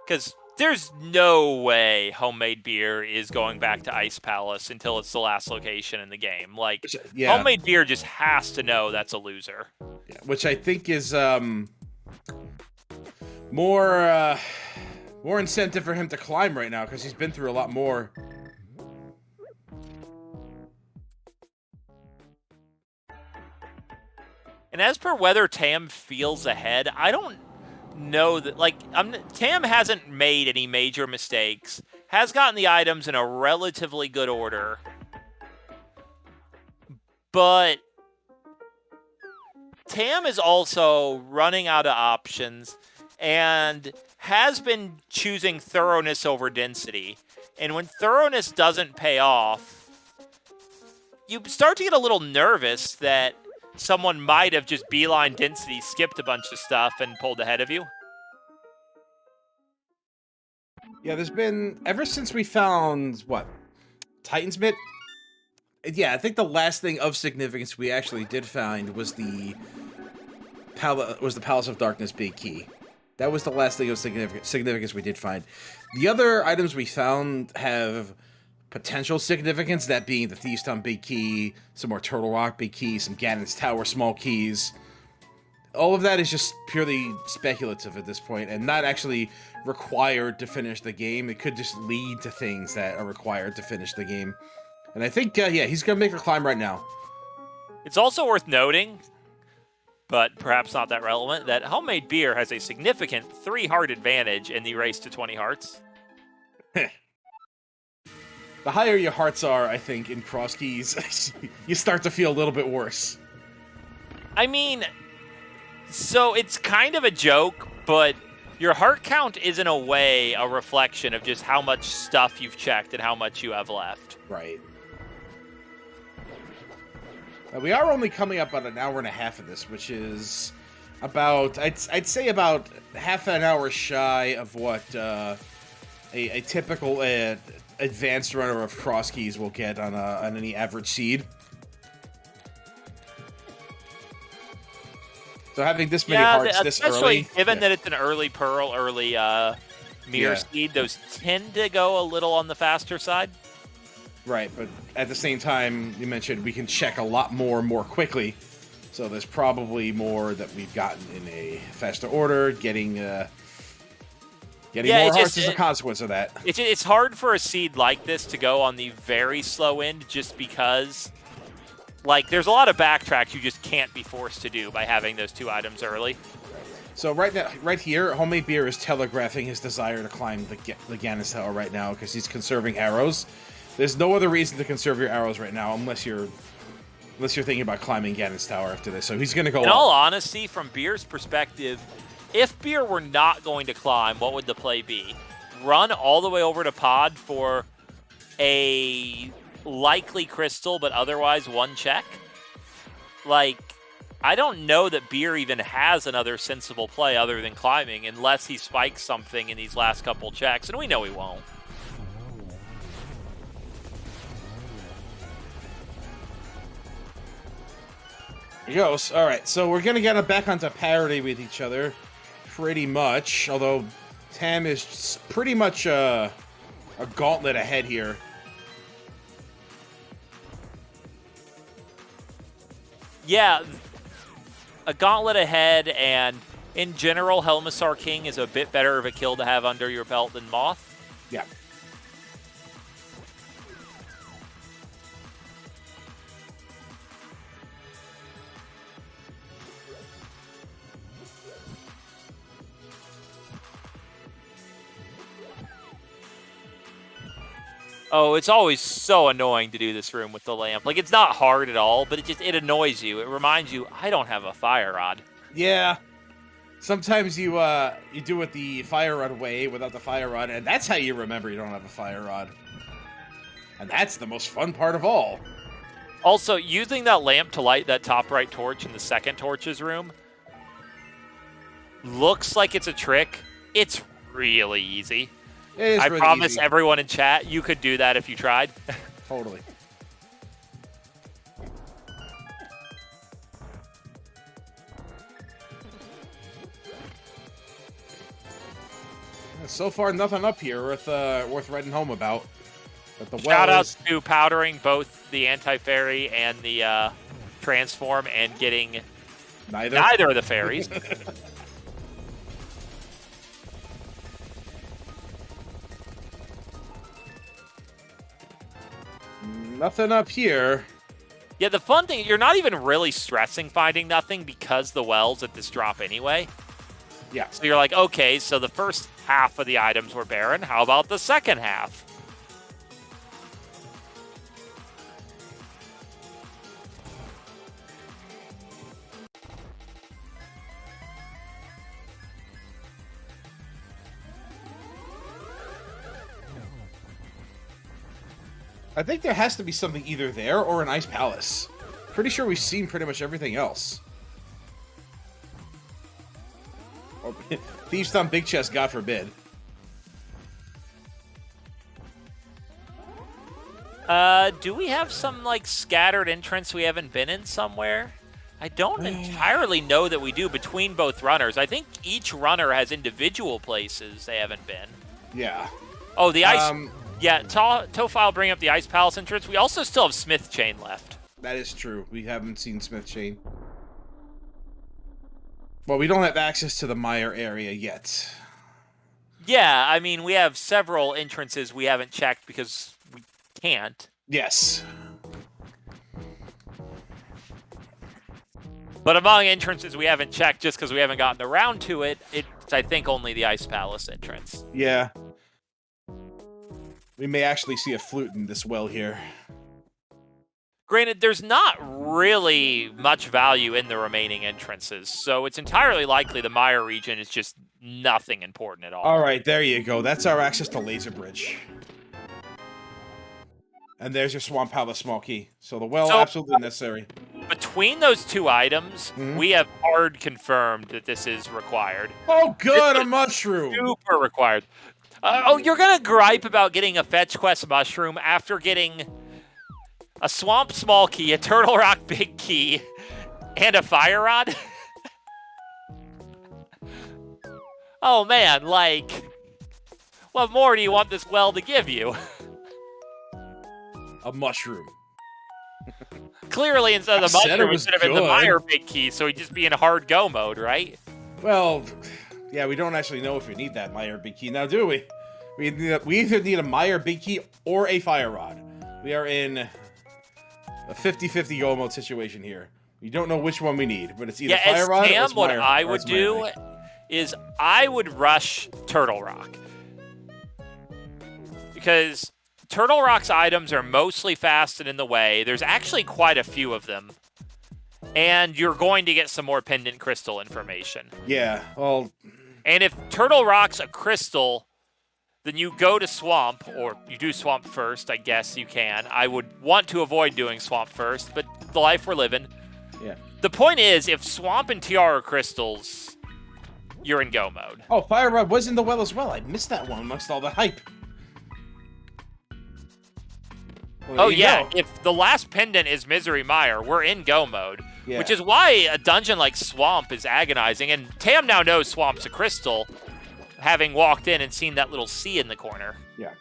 Because there's no way homemade beer is going back to Ice Palace until it's the last location in the game. Like, yeah. Homemade beer just has to know that's a loser. Yeah, which I think is more incentive for him to climb right now, because he's been through a lot more. And as per whether Tam feels ahead, I don't know that, like, Tam hasn't made any major mistakes, has gotten the items in a relatively good order, but Tam is also running out of options and has been choosing thoroughness over density. And when thoroughness doesn't pay off, you start to get a little nervous that someone might have just beeline density, skipped a bunch of stuff, and pulled ahead of you. Yeah, there's been, ever since we found, what, Titan's Mitt? Yeah, I think the last thing of significance we actually did find was the Palace of Darkness big key. That was the last thing of significance we did find. The other items we found have potential significance, that being the Thieves' Town big key, some more Turtle Rock big key, some Ganon's Tower small keys. All of that is just purely speculative at this point, and not actually required to finish the game. It could just lead to things that are required to finish the game. And I think, yeah, he's going to make a climb right now. It's also worth noting, but perhaps not that relevant, that homemade beer has a significant 3-heart advantage in the race to 20 hearts. The higher your hearts are, I think, in Crosskeys, you start to feel a little bit worse. I mean, so it's kind of a joke, but your heart count is in a way a reflection of just how much stuff you've checked and how much you have left. Right. We are only coming up on an hour and a half of this, which is about, I'd say about half an hour shy of what a typical advanced runner of Crosskeys will get on any average seed. So having this many hearts this early, especially given that it's an early Pearl, early Mirror seed, those tend to go a little on the faster side. Right, but at the same time, you mentioned we can check a lot more quickly. So there's probably more that we've gotten in a faster order, getting more hearts as a consequence of that. It's hard for a seed like this to go on the very slow end just because, like, there's a lot of backtracks you just can't be forced to do by having those 2 items early. So right here, homemade beer is telegraphing his desire to climb the Ganon's Tower right now because he's conserving arrows. There's no other reason to conserve your arrows right now unless you're thinking about climbing Ganon's Tower after this. So he's going to go. In all honesty, from Beer's perspective, if Beer were not going to climb, what would the play be? Run all the way over to Pod for a likely crystal, but otherwise 1 check? Like, I don't know that Beer even has another sensible play other than climbing unless he spikes something in these last couple checks, and we know he won't. He goes. All right, so we're going to get back onto parity with each other, pretty much, although Tam is pretty much a gauntlet ahead here. Yeah, a gauntlet ahead, and in general, Helmasaur King is a bit better of a kill to have under your belt than Moth. Yeah. Oh, it's always so annoying to do this room with the lamp. Like, it's not hard at all, but it annoys you. It reminds you, I don't have a fire rod. Yeah. Sometimes you do it the fire rod way without the fire rod, and that's how you remember you don't have a fire rod. And that's the most fun part of all. Also, using that lamp to light that top right torch in the second torch's room looks like it's a trick. It's really easy. It is I really promise easy. everyone in chat, you could do that if you tried. Totally. So far, nothing up here worth writing home about. But the well Shout out to powdering both the anti-fairy and the transform and getting neither of the fairies. Nothing up here. Yeah, the fun thing, you're not even really stressing finding nothing because the wells at this drop anyway. Yeah. So you're like, okay, so the first half of the items were barren. How about the second half? I think there has to be something either there or an ice palace. Pretty sure we've seen pretty much everything else. Oh, Thieves' Thumb Big Chest, God forbid. Do we have some, like, scattered entrance we haven't been in somewhere? I don't entirely know that we do between both runners. I think each runner has individual places they haven't been. Yeah. Oh, the ice... yeah, Tofa will bring up the Ice Palace entrance. We also still have Smith Chain left. That is true. We haven't seen Smith Chain. Well, we don't have access to the Mire area yet. Yeah, I mean, we have several entrances we haven't checked because we can't. Yes. But among entrances we haven't checked just because we haven't gotten around to it, it's, I think, only the Ice Palace entrance. Yeah. We may actually see a flute in this well here. Granted, there's not really much value in the remaining entrances, so it's entirely likely the Mire region is just nothing important at all. All right, there you go. That's our access to Laser Bridge. And there's your Swamp Palace small key. So the well, absolutely necessary. Between those two items, we have hard confirmed that this is required. Oh, good, a mushroom! Super required. Oh, you're going to gripe about getting a Fetch Quest mushroom after getting a Swamp Small Key, a Turtle Rock Big Key, and a Fire Rod? Oh, man, like, what more do you want this well to give you? A mushroom. Clearly, instead of the mushroom, it should have been the Mire Big Key, so he'd just be in hard go mode, right? Well, yeah, we don't actually know if we need that Mire Big Key now, do we? We either need a Mire Big Key or a Fire Rod. We are in a 50-50 go mode situation here. We don't know which one we need, but it's either Fire Rod or it's what Mire, I would do is I would rush Turtle Rock. Because Turtle Rock's items are mostly fast and in the way. There's actually quite a few of them. And you're going to get some more Pendant Crystal information. Yeah, well... And if Turtle Rock's a crystal, then you go to Swamp, or you do Swamp first, I guess you can. I would want to avoid doing Swamp first, but the life we're living. Yeah. The point is, if Swamp and TR are crystals, you're in go mode. Oh, Fire Rod was in the well as well. I missed that one amongst all the hype. Well, oh, yeah. If the last pendant is Misery Mire, we're in go mode. Yeah. Which is why a dungeon like Swamp is agonizing. And Tam now knows Swamp's a crystal, having walked in and seen that little C in the corner. Yeah.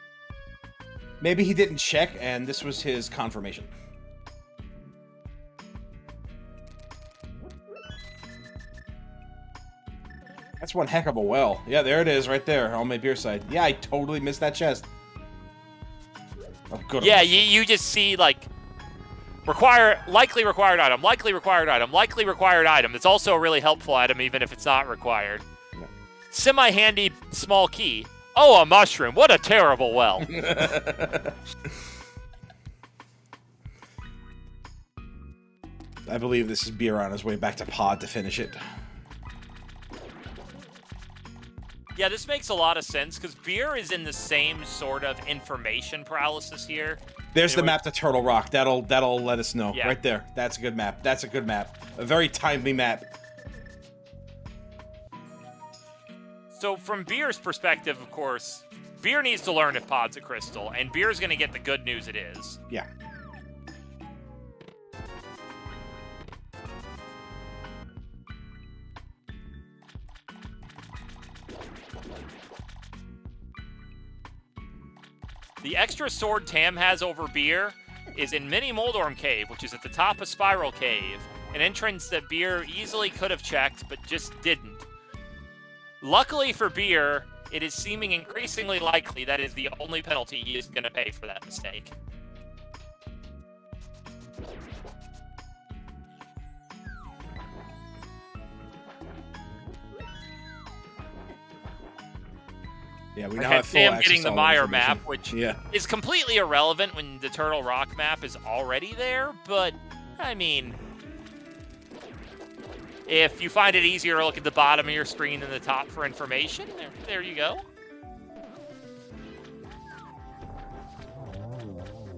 Maybe he didn't check, and this was his confirmation. That's one heck of a well. Yeah, there it is, right there, on my beer side. Yeah, I totally missed that chest. Oh, good. Yeah, you just see, like, likely required item, likely required item, likely required item. It's also a really helpful item, even if it's not required. No. Semi-handy small key. Oh, a mushroom. What a terrible well. I believe this is beer on his way back to pod to finish it. Yeah, this makes a lot of sense, because beer is in the same sort of information paralysis here. There's the map to Turtle Rock. That'll let us know. Yeah. Right there. That's a good map. That's a good map. A very timely map. So from Beer's perspective, of course, Beer needs to learn if Pod's a crystal, and Beer's going to get the good news it is. Yeah. The extra sword Tam has over Beer is in Mini Moldorm Cave, which is at the top of Spiral Cave, an entrance that Beer easily could have checked, but just didn't. Luckily for Beer, it is seeming increasingly likely that is the only penalty he is going to pay for that mistake. Yeah, we now have full Sam access getting to the all Meyer information. map, which is completely irrelevant when the Turtle Rock map is already there, but, I mean, if you find it easier to look at the bottom of your screen than the top for information, there you go.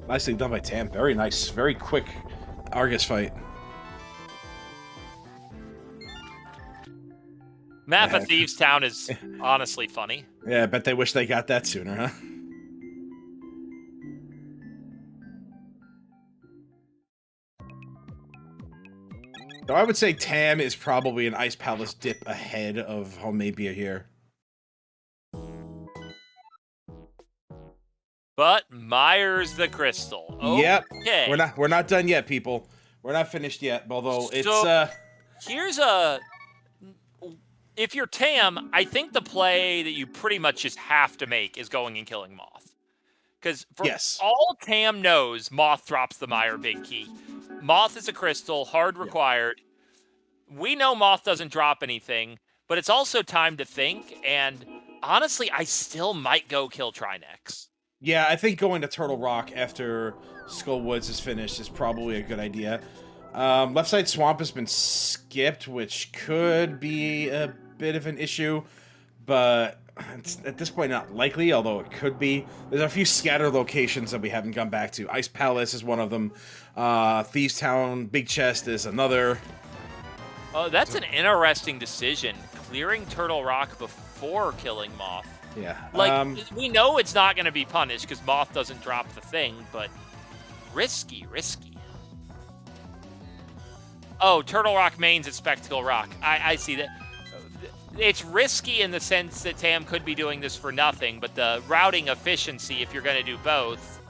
Nicely done by Tam. Very nice. Very quick Argus fight. Map of Thieves Town is honestly funny. Yeah, I bet they wish they got that sooner, huh? So I would say Tam is probably an Ice Palace dip ahead of Homemade Beer here. But Myers the Crystal. Yep. Okay. We're not done yet, people. We're not finished yet, although here's if you're Tam, I think the play that you pretty much just have to make is going and killing Moth. Because for all Tam knows, Moth drops the Meyer big key. Moth is a crystal, hard required. We know Moth doesn't drop anything, but it's also time to think, and honestly, I still might go kill Trinex. Yeah, I think going to Turtle Rock after Skull Woods is finished is probably a good idea. Left side swamp has been skipped, which could be a bit of an issue, but it's at this point not likely, although it could be. There's a few scattered locations that we haven't gone back to. Ice Palace is one of them. Thieves Town, Big Chest is another. Oh, that's an interesting decision. Clearing Turtle Rock before killing Moth. Yeah. Like, we know it's not going to be punished because Moth doesn't drop the thing, but risky. Oh, Turtle Rock mains at Spectacle Rock. I see that. It's risky in the sense that Tam could be doing this for nothing, but the routing efficiency, if you're going to do both,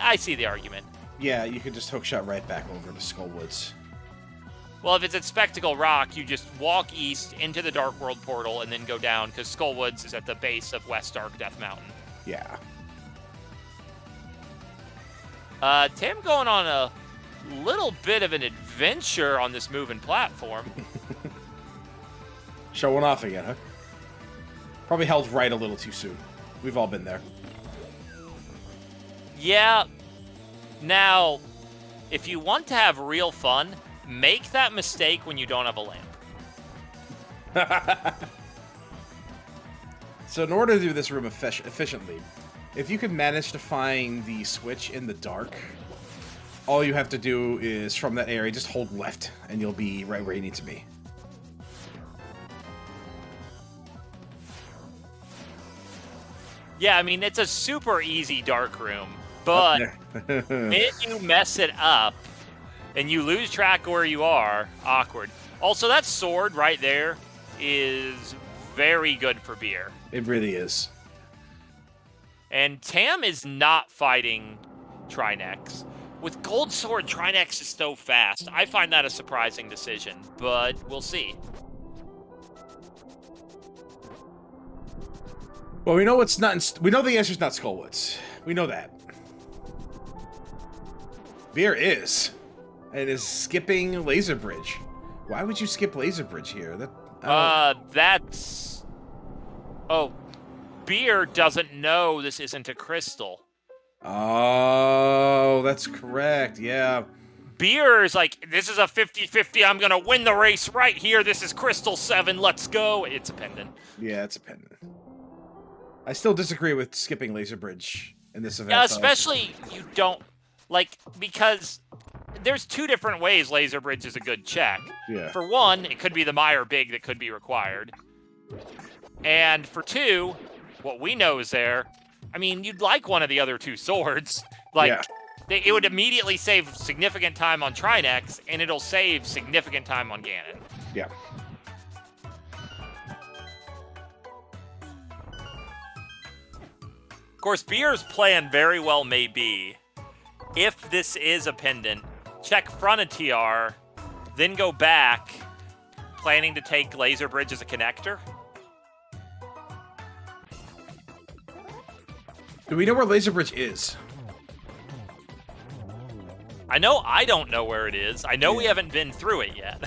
I see the argument. Yeah, you could just hookshot right back over to Skull Woods. Well, if it's at Spectacle Rock, you just walk east into the Dark World portal and then go down, because Skull Woods is at the base of West Dark Death Mountain. Yeah. Tam going on a little bit of an adventure on this moving platform. Showing off again, huh? Probably held right a little too soon. We've all been there. Yeah. Now, if you want to have real fun, make that mistake when you don't have a lamp. So in order to do this room efficiently, if you can manage to find the switch in the dark, all you have to do is, from that area, just hold left, and you'll be right where you need to be. Yeah, I mean, it's a super easy dark room, but if you mess it up and you lose track of where you are, awkward. Also, that sword right there is very good for beer. It really is. And Tam is not fighting Trinex. With Gold Sword, Trinex is so fast. I find that a surprising decision, but we'll see. Well, we know it's not. We know the answer's not Skullwoods. We know that. Beer is. It is skipping Laser Bridge. Why would you skip Laser Bridge here? That's. Oh, Beer doesn't know this isn't a crystal. Oh, that's correct. Yeah. Beer is like, this is a 50-50. I'm gonna win the race right here. This is Crystal 7. Let's go. It's a pendant. Yeah, it's a pendant. I still disagree with skipping Laser Bridge in this event. Yeah, especially you don't like because there's two different ways Laser Bridge is a good check. Yeah. For one, it could be the Meyer Big that could be required. And for two, what we know is there. I mean, you'd like one of the other two swords. Like, yeah. It would immediately save significant time on Trinex, and it'll save significant time on Ganon. Yeah. Of course, Beer's plan very well may be, if this is a pendant, check front of TR, then go back, planning to take Laser Bridge as a connector. Do we know where Laser Bridge is? I know I don't know where it is. I know we haven't been through it yet.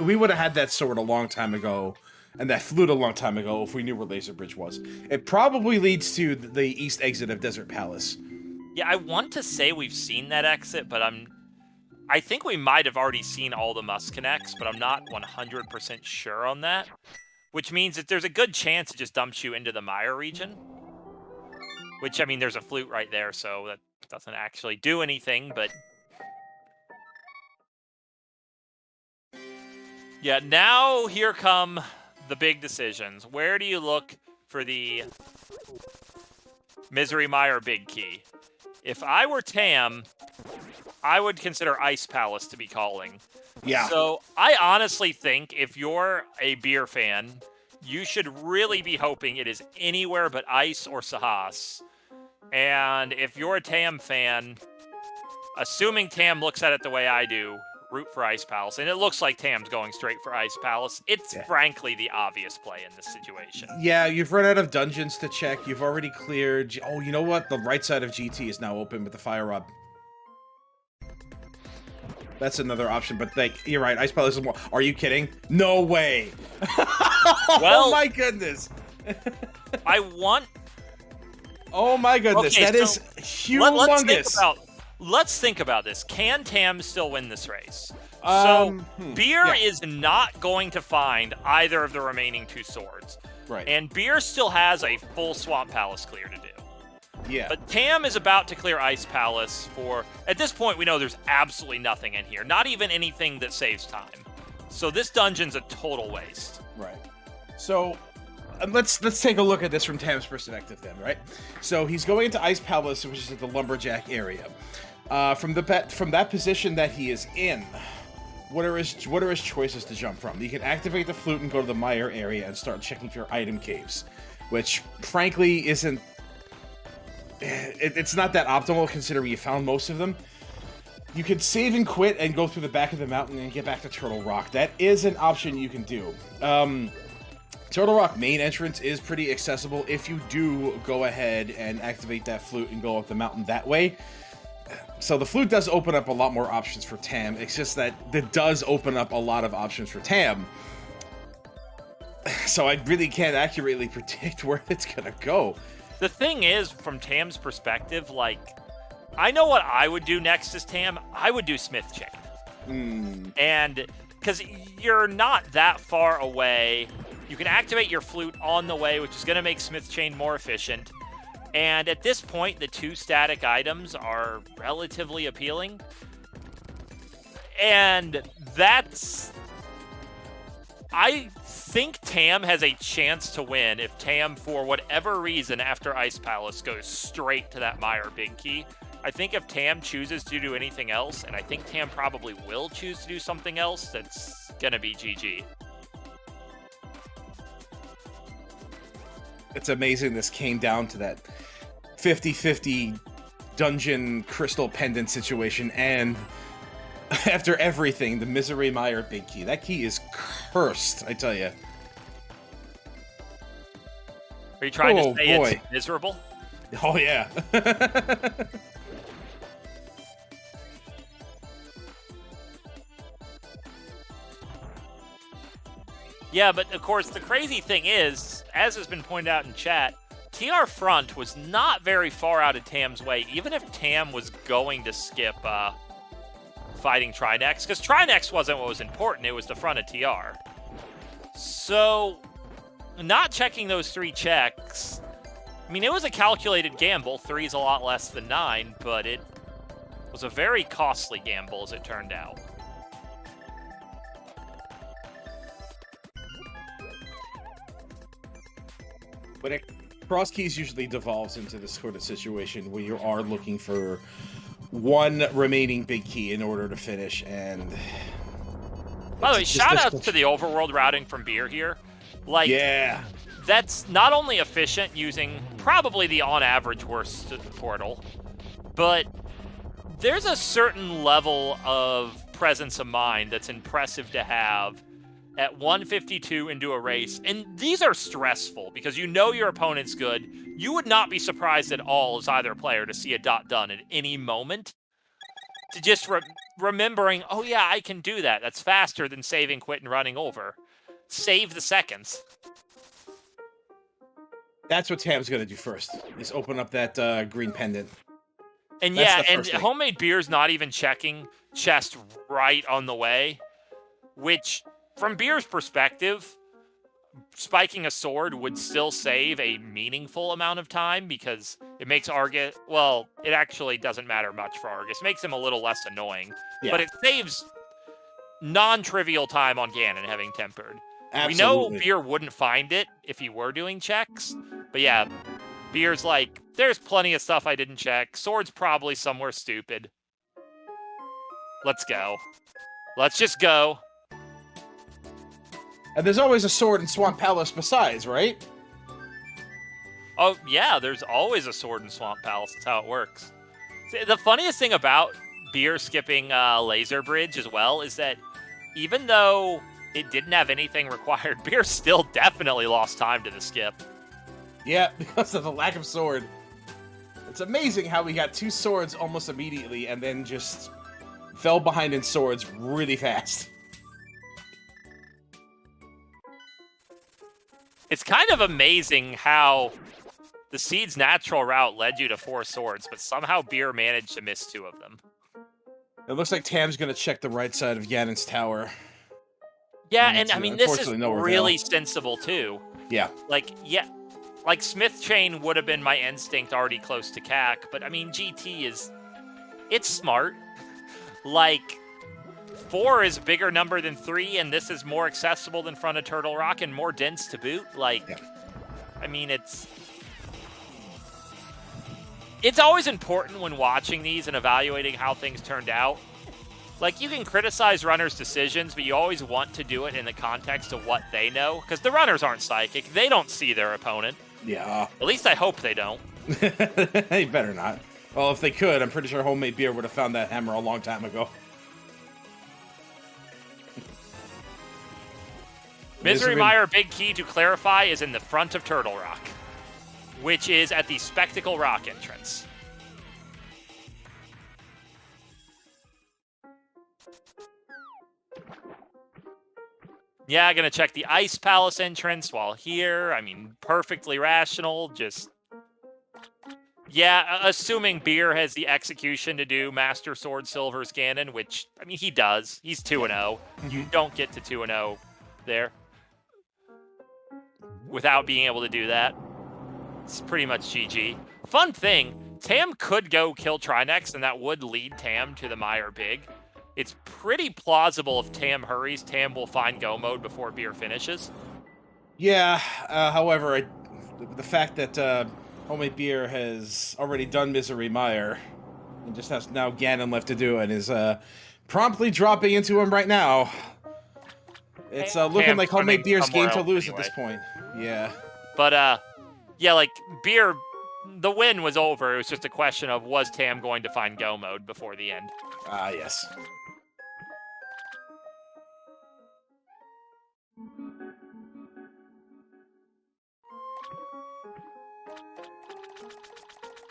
We would have had that sword a long time ago, and that flute a long time ago if we knew where Laser Bridge was. It probably leads to the east exit of Desert Palace. Yeah, I want to say we've seen that exit, but I think we might have already seen all the must connects, but I'm not 100% sure on that. Which means that there's a good chance it just dumps you into the Meyer region. Which, I mean, there's a flute right there, so that doesn't actually do anything, but... Yeah, now here come the big decisions. Where do you look for the Misery Meyer Big Key? If I were Tam, I would consider Ice Palace to be calling. Yeah. So I honestly think if you're a beer fan, you should really be hoping it is anywhere but Ice or Sahas. And if you're a Tam fan, assuming Tam looks at it the way I do, root for Ice Palace. And it looks like Tam's going straight for Ice Palace. It's frankly the obvious play in this situation. Yeah, you've run out of dungeons to check. You've already cleared... Oh, you know what? The right side of GT is now open with the Fire Rod. That's another option, but like, you're right, Ice Palace is more... Are you kidding? No way! Well, oh my goodness! I want... Oh my goodness, okay, that is humongous! Let's think about this. Can Tam still win this race? Beer is not going to find either of the remaining two swords. Right. And Beer still has a full Swamp Palace clear to do. Yeah. But Tam is about to clear Ice Palace for... At this point, we know there's absolutely nothing in here. Not even anything that saves time. So this dungeon's a total waste. Right. So... let's take a look at this from Tam's perspective then, right? So he's going into Ice Palace, which is at the Lumberjack area. From that position that he is in, what are his choices to jump from? You can activate the flute and go to the Meyer area and start checking for your item caves, which frankly isn't... It's not that optimal considering you found most of them. You can save and quit and go through the back of the mountain and get back to Turtle Rock. That is an option you can do. Turtle Rock main entrance is pretty accessible if you do go ahead and activate that flute and go up the mountain that way. So the flute does open up a lot more options for Tam. It's just that it does open up a lot of options for Tam. So I really can't accurately predict where it's gonna go. The thing is, from Tam's perspective, like, I know what I would do next as Tam. I would do Smith Chain. And because you're not that far away, you can activate your flute on the way, which is going to make Smith Chain more efficient. And at this point, the two static items are relatively appealing. And that's... I think Tam has a chance to win if Tam, for whatever reason, after Ice Palace, goes straight to that Meyer Big Key. I think if Tam chooses to do anything else, and I think Tam probably will choose to do something else, that's going to be GG. It's amazing this came down to that 50-50 dungeon crystal pendant situation, and after everything, the Misery Meyer Big Key. That key is cursed, I tell you. Are you trying to say it's miserable? Oh, yeah. Yeah, but of course, the crazy thing is, as has been pointed out in chat, TR Front was not very far out of Tam's way, even if Tam was going to skip fighting Trinex, because Trinex wasn't what was important, it was the front of TR. So, not checking those 3 checks, I mean, it was a calculated gamble. 3 is a lot less than 9, but it was a very costly gamble, as it turned out. But Crosskeys usually devolves into this sort of situation where you are looking for one remaining big key in order to finish, and... By the way, shout out to the overworld routing from Beer here. Like, yeah. That's not only efficient using probably the on average worst portal, but there's a certain level of presence of mind that's impressive to have at 152 into a race. And these are stressful because you know your opponent's good. You would not be surprised at all as either player to see a dot done at any moment. To just remembering, oh yeah, I can do that. That's faster than saving, quit, and running over. Save the seconds. That's what Tam's going to do first, is open up that green pendant. And yeah, and Homemade Beer's not even checking chest right on the way, which, from Beer's perspective, spiking a sword would still save a meaningful amount of time because it makes Argus... Well, it actually doesn't matter much for Argus. It makes him a little less annoying. Yeah. But it saves non-trivial time on Ganon having tempered. Absolutely. We know Beer wouldn't find it if he were doing checks. But yeah, Beer's like, there's plenty of stuff I didn't check. Sword's probably somewhere stupid. Let's go. Let's just go. And there's always a sword in Swamp Palace besides, right? Oh, yeah, there's always a sword in Swamp Palace. That's how it works. See, the funniest thing about Beer skipping Laser Bridge as well is that even though it didn't have anything required, Beer still definitely lost time to the skip. Yeah, because of the lack of sword. It's amazing how we got 2 swords almost immediately and then just fell behind in swords really fast. It's kind of amazing how the Seed's natural route led you to 4 swords, but somehow Beer managed to miss 2 of them. It looks like Tam's going to check the right side of Ganon's tower. Yeah, and I mean, this is really sensible, too. Yeah. Like, yeah, like Smith Chain would have been my instinct already close to CAC, but I mean, GT is... It's smart. Like, 4 is a bigger number than 3, and this is more accessible than Front of Turtle Rock and more dense to boot. Like, yeah. I mean, it's always important when watching these and evaluating how things turned out. Like, you can criticize runners' decisions, but you always want to do it in the context of what they know, because the runners aren't psychic. They don't see their opponent. Yeah. At least I hope they don't. They better not. Well, if they could, I'm pretty sure Homemade Beer would have found that hammer a long time ago. Misery Mire Big Key, to clarify, is in the front of Turtle Rock, which is at the Spectacle Rock entrance. Yeah, gonna check the Ice Palace entrance while here. I mean, perfectly rational, just... Yeah, assuming Beer has the execution to do Master Sword Silver's Ganon, which, I mean, he does. He's 2-0. You don't get to 2-0 there without being able to do that. It's pretty much GG. Fun thing, Tam could go kill Trinex, and that would lead Tam to the Mire Big. It's pretty plausible if Tam hurries, Tam will find go mode before Beer finishes. Yeah, however, the fact that Homemade Beer has already done Misery Mire and just has now Ganon left to do and is promptly dropping into him right now. It's looking like Homemade Beer's game to lose anyway. At this point. Yeah. But, yeah, like, Beer, the win was over. It was just a question of, was Tam going to find go mode before the end? Ah, yes.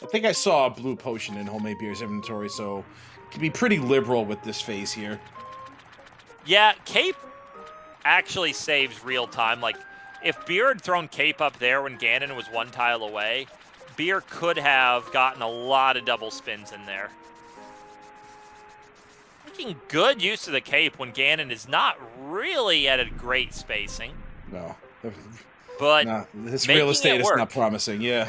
I think I saw a blue potion in Homemade Beer's inventory, so can be pretty liberal with this phase here. Yeah, Cape actually saves real time. Like, if Beer had thrown Cape up there when Ganon was 1 tile away, Beer could have gotten a lot of double spins in there. Making good use of the Cape when Ganon is not really at a great spacing. No. but no, this making real estate it is work. not promising. Yeah.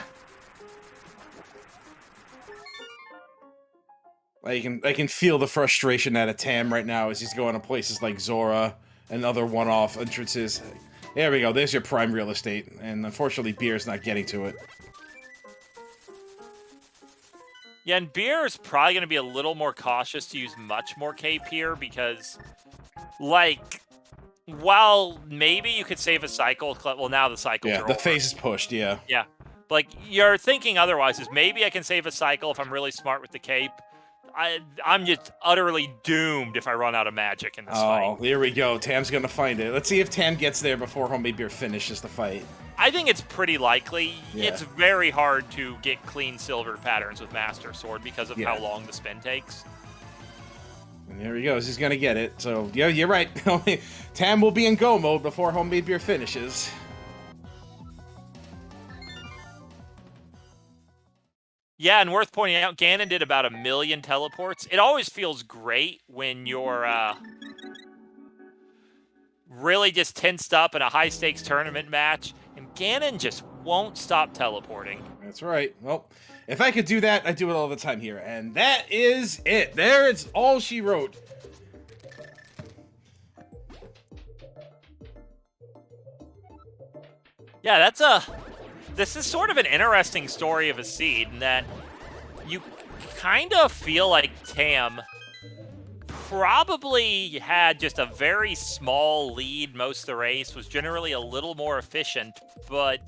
I can feel the frustration out of Tam right now as he's going to places like Zora and other one-off entrances. There we go. There's your prime real estate, and unfortunately, Beer's not getting to it. Yeah, and Beer is probably going to be a little more cautious to use much more cape here because, like, while maybe you could save a cycle, well, now the cycles are the over. phase is pushed, yeah. Yeah. Like, you're thinking otherwise is maybe I can save a cycle if I'm really smart with the cape. I'm just utterly doomed if I run out of magic in this fight. Oh, here we go. Tam's gonna find it. Let's see if Tam gets there before Homemade Beer finishes the fight. I think it's pretty likely. Yeah. It's very hard to get clean silver patterns with Master Sword because of how long the spin takes. And there he goes. He's gonna get it. So, yeah, you're right. Tam will be in go mode before Homemade Beer finishes. Yeah, and worth pointing out, Ganon did about 1 million teleports. It always feels great when you're really just tensed up in a high-stakes tournament match, and Ganon just won't stop teleporting. That's right. Well, if I could do that, I'd do it all the time here. And that is it. There, it's all she wrote. Yeah, this is sort of an interesting story of a seed in that you kind of feel like Tam probably had just a very small lead most of the race, was generally a little more efficient, but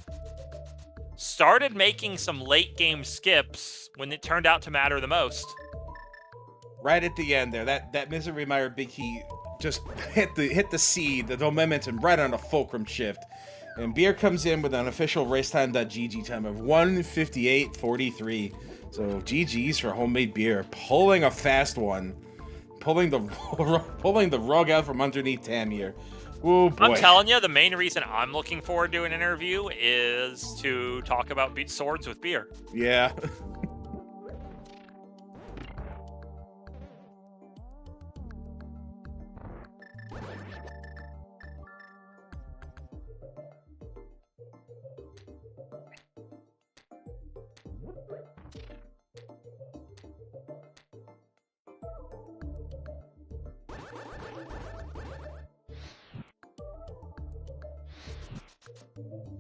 started making some late game skips when it turned out to matter the most. Right at the end there, that Misery Mire Big Key just hit the seed, the momentum right on a fulcrum shift. And Beer comes in with an official racetime.gg time of 1:58.43. So GG's for Homemade Beer, pulling a fast one, pulling the rug out from underneath Tam here. Oh boy! I'm telling you, the main reason I'm looking forward to an interview is to talk about swords with Beer. Yeah.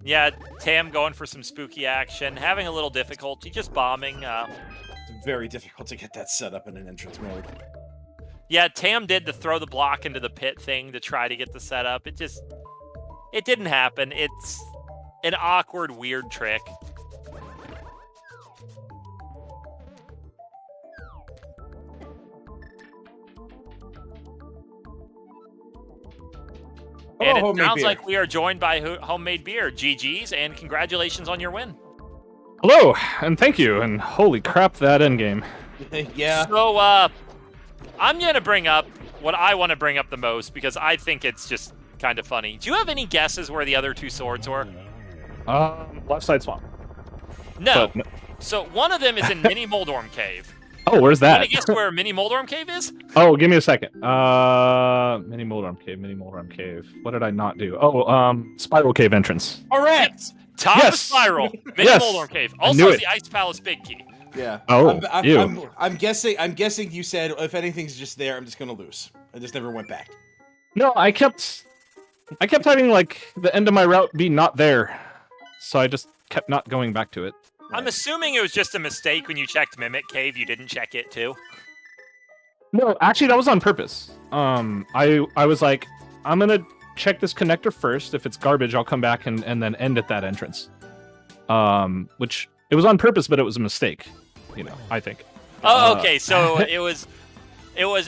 Yeah, Tam going for some spooky action, having a little difficulty, just bombing. It's very difficult to get that set up in an entrance mode. Yeah, Tam did the throw the block into the pit thing to try to get the setup. It didn't happen. It's an awkward, weird trick. And it sounds like we are joined by Homemade Beer. GG's, and congratulations on your win. Hello, and thank you, and holy crap, that endgame. Yeah. So, I'm going to bring up what I want to bring up the most, because I think it's just kind of funny. Do you have any guesses where the other two swords were? Left side swamp. No. So, one of them is in Mini Moldorm Cave. Oh, where's that? Want to guess where Mini Moldorm Cave is? Oh, give me a second. Mini Moldorm Cave. What did I not do? Oh, Spiral Cave entrance. Correct! Top of Spiral. Mini Moldorm Cave. Also the Ice Palace Big Key. Yeah. Oh, I'm guessing you said, if anything's just there, I'm just gonna lose. I just never went back. No, I kept having, like, the end of my route be not there. So I just kept not going back to it. I'm assuming it was just a mistake when you checked Mimic Cave, you didn't check it too. No, actually that was on purpose. I was like, I'm gonna check this connector first. If it's garbage, I'll come back and then end at that entrance. Which it was on purpose, but it was a mistake. You know, I think. Oh, okay. So it was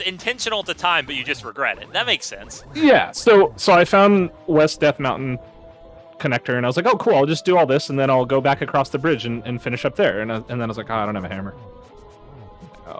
intentional at the time, but you just regret it. That makes sense. Yeah. So I found West Death Mountain connector, and I was like, oh, cool. I'll just do all this, and then I'll go back across the bridge and finish up there. And then I was like, oh, I don't have a hammer.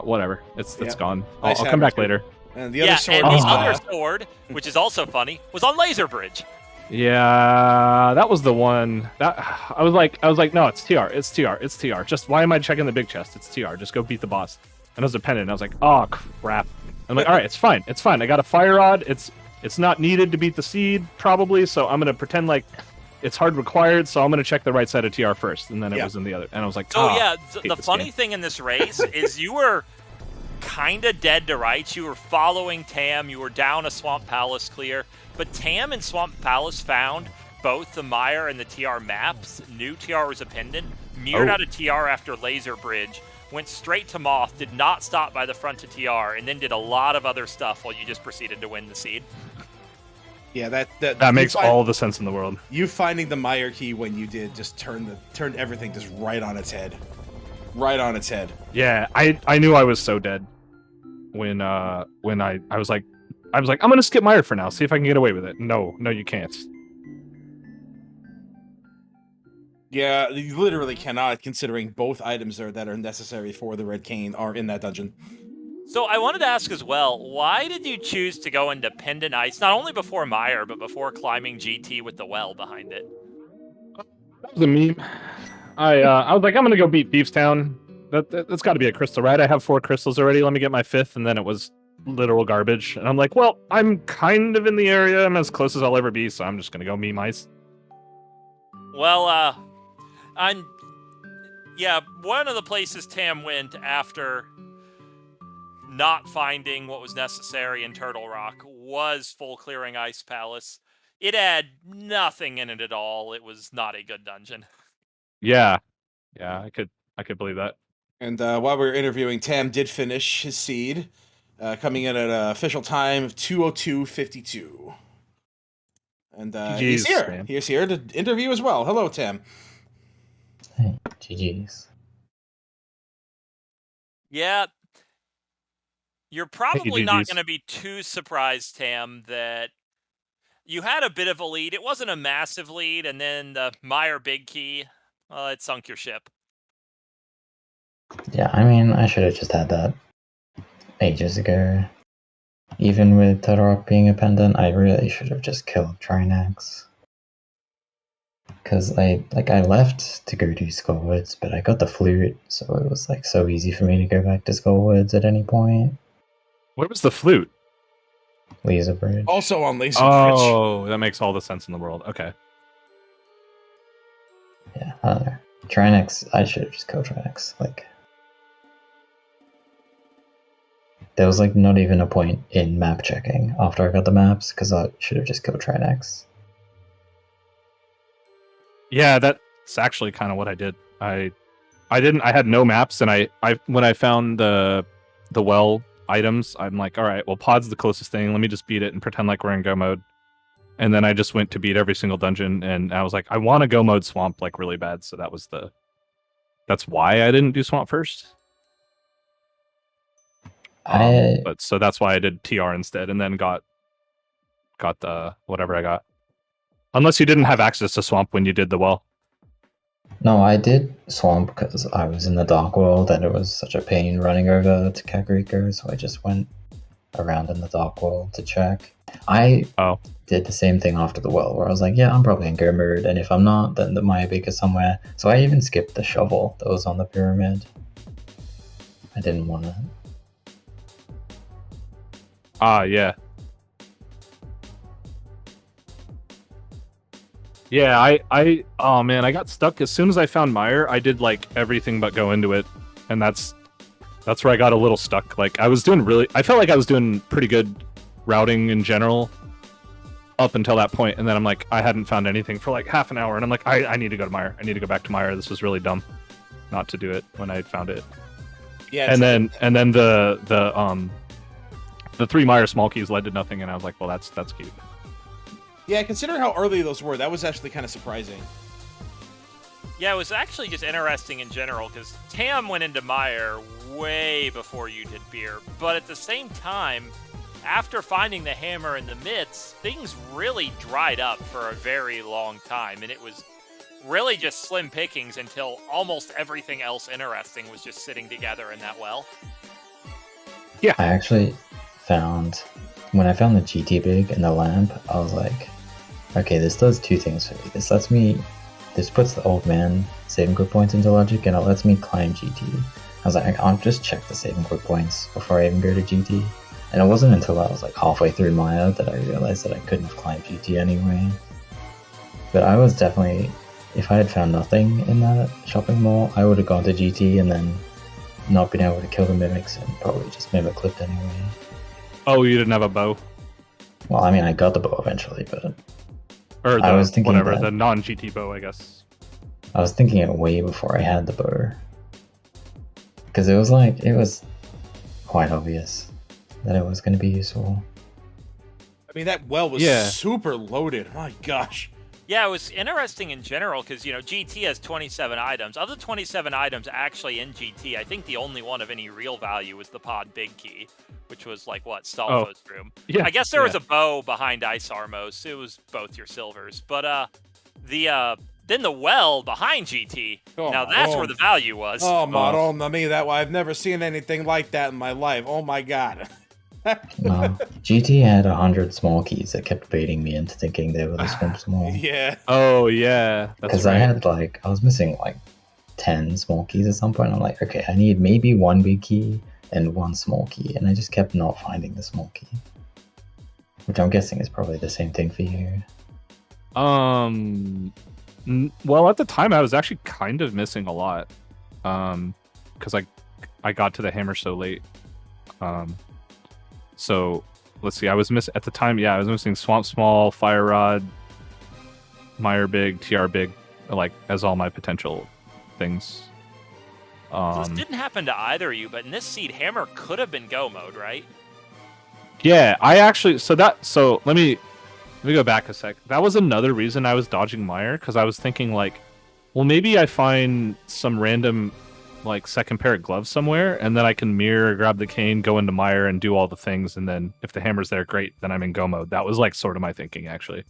Whatever. It's gone. I'll come back later. And the other sword. And the other sword, which is also funny, was on Laser Bridge. Yeah, that was the one. That I was like, no, it's TR. Just why am I checking the big chest? It's TR. Just go beat the boss. And it was a pendant. And I was like, oh crap. I'm like, all right, it's fine. I got a fire rod. It's not needed to beat the seed probably. So I'm gonna pretend like it's hard required, so I'm going to check the right side of TR first. And then it Yeah. was in the other. And I was like, So yeah, hate the this funny game. thing in this race is you were kind of dead to rights. You were following Tam. You were down a Swamp Palace clear. But Tam and Swamp Palace found both the Mire and the TR maps, knew TR was a pendant, mirrored out of TR after Laser Bridge, went straight to Moth, did not stop by the front to TR, and then did a lot of other stuff while you just proceeded to win the seed. Yeah, That makes all the sense in the world. You finding the Mire key when you did just turned everything just right on its head. Right on its head. Yeah, I knew I was so dead when I was like I'm gonna skip Mire for now, see if I can get away with it. No, you can't. Yeah, you literally cannot, considering both items there that are necessary for the Red Cane are in that dungeon. So I wanted to ask as well, why did you choose to go into Pendant Ice, not only before Mire, but before climbing GT with the well behind it? That was a meme. I was like, I'm gonna go beat Beefstown. That's got to be a crystal, right? I have 4 crystals already. Let me get my 5th, and then it was literal garbage. And I'm like, well, I'm kind of in the area. I'm as close as I'll ever be, so I'm just gonna go meme ice. Well, one of the places Tam went after not finding what was necessary in Turtle Rock was full clearing Ice Palace. It had nothing in it at all. It was not a good dungeon. Yeah, I could believe that. And while we were interviewing, Tam did finish his seed, coming in at an official time of 2:02:52. And he's here. Man. He's here to interview as well. Hello, Tam. Hey, GG's. Yeah. You're probably not GGs. going to be too surprised, Tam, that you had a bit of a lead. It wasn't a massive lead, and then the Mire Big Key, it sunk your ship. Yeah, I mean, I should have just had that ages ago. Even with Turtle Rock being a pendant, I really should have just killed Trinex. Because I left to go do Skullwoods, but I got the flute, so it was like so easy for me to go back to Skullwoods at any point. Where was the flute? Laser Bridge. Also on Laser Bridge. Oh, that makes all the sense in the world. Okay. Yeah, I don't know. Trinex, I should have just killed Trinex. Like, there was like not even a point in map checking after I got the maps, because I should have just killed Trinex. Yeah, that's actually kind of what I did. I had no maps, and I when I found the well items, I'm like, all right, well, pod's the closest thing. Let me just beat it and pretend like we're in go mode. And then I just went to beat every single dungeon, and I was like, I want to go mode swamp like really bad. So that's why I didn't do swamp first. But so that's why I did TR instead, and then got the whatever I got. Unless you didn't have access to swamp when you did the well. No, I did swamp because I was in the Dark World and it was such a pain running over to Kakariko, so I just went around in the Dark World to check. I did the same thing after the well, where I was like, yeah, I'm probably in go mode, and if I'm not, then the Maya Beak is somewhere. So I even skipped the shovel that was on the pyramid. I didn't want it. Yeah. Yeah, oh man, I got stuck as soon as I found Mire. I did like everything but go into it, and that's where I got a little stuck. Like I felt like I was doing pretty good routing in general up until that point, and then I'm like, I hadn't found anything for like half an hour, and I'm like, I need to go to Mire. I need to go back to Mire. This was really dumb not to do it when I found it. Yeah, and then the 3 Mire small keys led to nothing, and I was like, well, that's cute. Yeah, considering how early those were, that was actually kind of surprising. Yeah, it was actually just interesting in general, because Tam went into Mire way before you did Beer, but at the same time, after finding the hammer and the mitts, things really dried up for a very long time, and it was really just slim pickings until almost everything else interesting was just sitting together in that well. Yeah. I actually found, when I found the GT Big and the lamp, I was like, okay, this does 2 things for me. This puts the old man saving quick points into logic, and it lets me climb GT. I was like, I'll just check the saving quick points before I even go to GT. And it wasn't until I was like halfway through Maya that I realized that I couldn't have climbed GT anyway. But I was definitely, if I had found nothing in that shopping mall, I would have gone to GT and then not been able to kill the mimics and probably just mimic clipped anyway. Oh, you didn't have a bow? Well, I mean, I got the bow eventually, but Or I was thinking whatever, that, the non-GT bow, I guess. I was thinking it way before I had the bow. Because it was quite obvious that it was going to be useful. I mean, that well was super loaded. My gosh. Yeah, it was interesting in general because, you know, GT has 27 items. Of the 27 items actually in GT, I think the only one of any real value was the pod big key, which was like, what, Stalfo's room. Yeah, I guess there was a bow behind Ice Armos. It was both your silvers. But then the well behind GT, now that's where the value was. Oh, model, me that way. I've never seen anything like that in my life. Oh my god. No, GT had 100 small keys that kept baiting me into thinking they were the swamp small. Yeah. Oh, yeah. Because I had I was missing like 10 small keys at some point. I'm like, okay, I need maybe one big key and one small key. And I just kept not finding the small key. Which I'm guessing is probably the same thing for you. Well, at the time, I was actually kind of missing a lot. Because I got to the hammer so late. So let's see, I was at the time, I was missing Swamp Small, Fire Rod, Mire Big, TR Big, like as all my potential things. So this didn't happen to either of you, but in this seed, Hammer could have been go mode, right? Yeah, I actually so let me go back a sec. That was another reason I was dodging Mire, because I was thinking like, well, maybe I find some random like second pair of gloves somewhere, and then I can mirror, grab the cane, go into Mire, and do all the things, and then if the hammer's there, great, then I'm in go mode. That was like sort of my thinking, actually.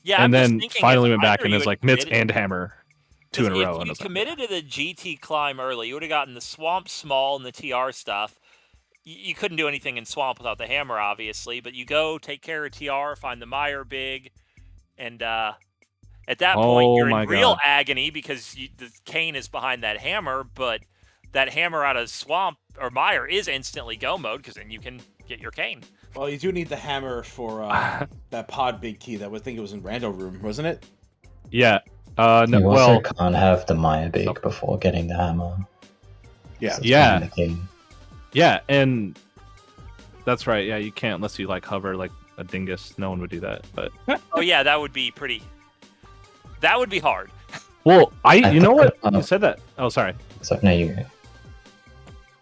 Yeah, and then finally went back and it was like mitts and hammer 2 in a row. If you committed to the GT climb early, you would have gotten the Swamp Small and the TR stuff. You couldn't do anything in Swamp without the hammer, obviously, but you go take care of TR, find the Mire Big, and at that point, you're in real agony because the cane is behind that hammer, but that hammer out of Swamp or Mire is instantly go mode because then you can get your cane. Well, you do need the hammer for that pod big key that I think it was in Rando room, wasn't it? Yeah. No, you also can't have the Mire Big before getting the hammer. Yeah. Yeah. Yeah, and that's right. Yeah, you can't unless you like hover like a dingus. No one would do that, but oh yeah, that would be pretty. That would be hard. Well, you know what? You said that. Oh, sorry. So no, you.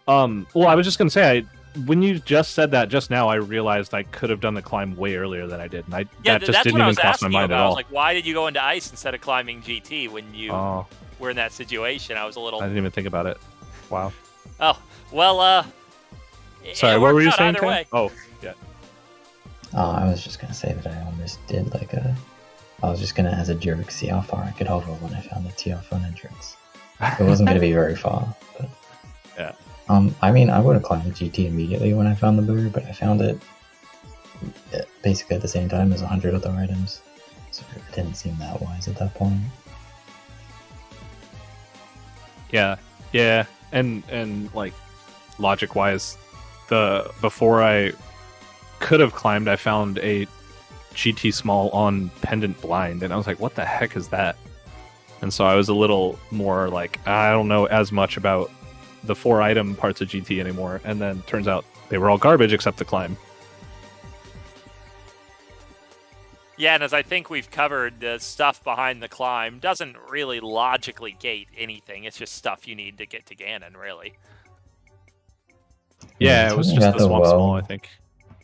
Well, I was just gonna say, when you just said that just now, I realized I could have done the climb way earlier than I did, and that just didn't even cross my mind at all. I was like, why did you go into ice instead of climbing GT when you were in that situation? I was a little. I didn't even think about it. Wow. Oh well. Sorry, what were you saying, Ken? Oh, yeah. I was just gonna say that I almost did I was just gonna, as a joke, see how far I could hover when I found the TR front entrance. It wasn't gonna be very far, but yeah. I mean, I would have climbed GT immediately when I found the bow, but I found it basically at the same time as 100 other items, so it didn't seem that wise at that point. Yeah, and like logic-wise, before I could have climbed, I found a GT small on pendant blind, and I was like, what the heck is that? And so I was a little more like, I don't know as much about the 4 item parts of GT anymore, and then turns out they were all garbage except the climb. Yeah, and as I think we've covered, the stuff behind the climb doesn't really logically gate anything. It's just stuff you need to get to Ganon, really. Yeah, it was just the Swamp Small, I think.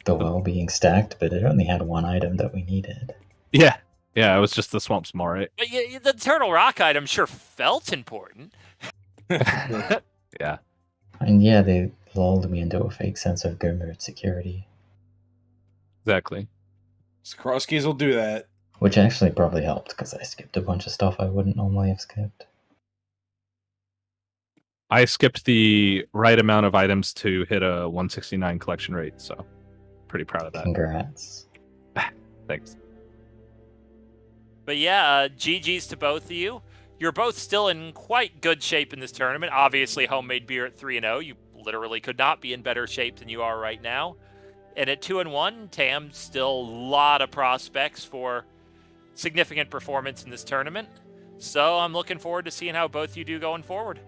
The well being stacked, but it only had 1 item that we needed. Yeah, it was just the Swamp Small, right? But yeah, the Turtle Rock item sure felt important. Yeah. And yeah, they lulled me into a fake sense of go mode security. Exactly. So Crosskeys will do that. Which actually probably helped, because I skipped a bunch of stuff I wouldn't normally have skipped. I skipped the right amount of items to hit a 169 collection rate, so pretty proud of that. Congrats. Thanks. But yeah, GG's to both of you. You're both still in quite good shape in this tournament. Obviously, Homemade Beer at 3-0. You literally could not be in better shape than you are right now. And at 2-1, Tam, still a lot of prospects for significant performance in this tournament. So I'm looking forward to seeing how both you do going forward.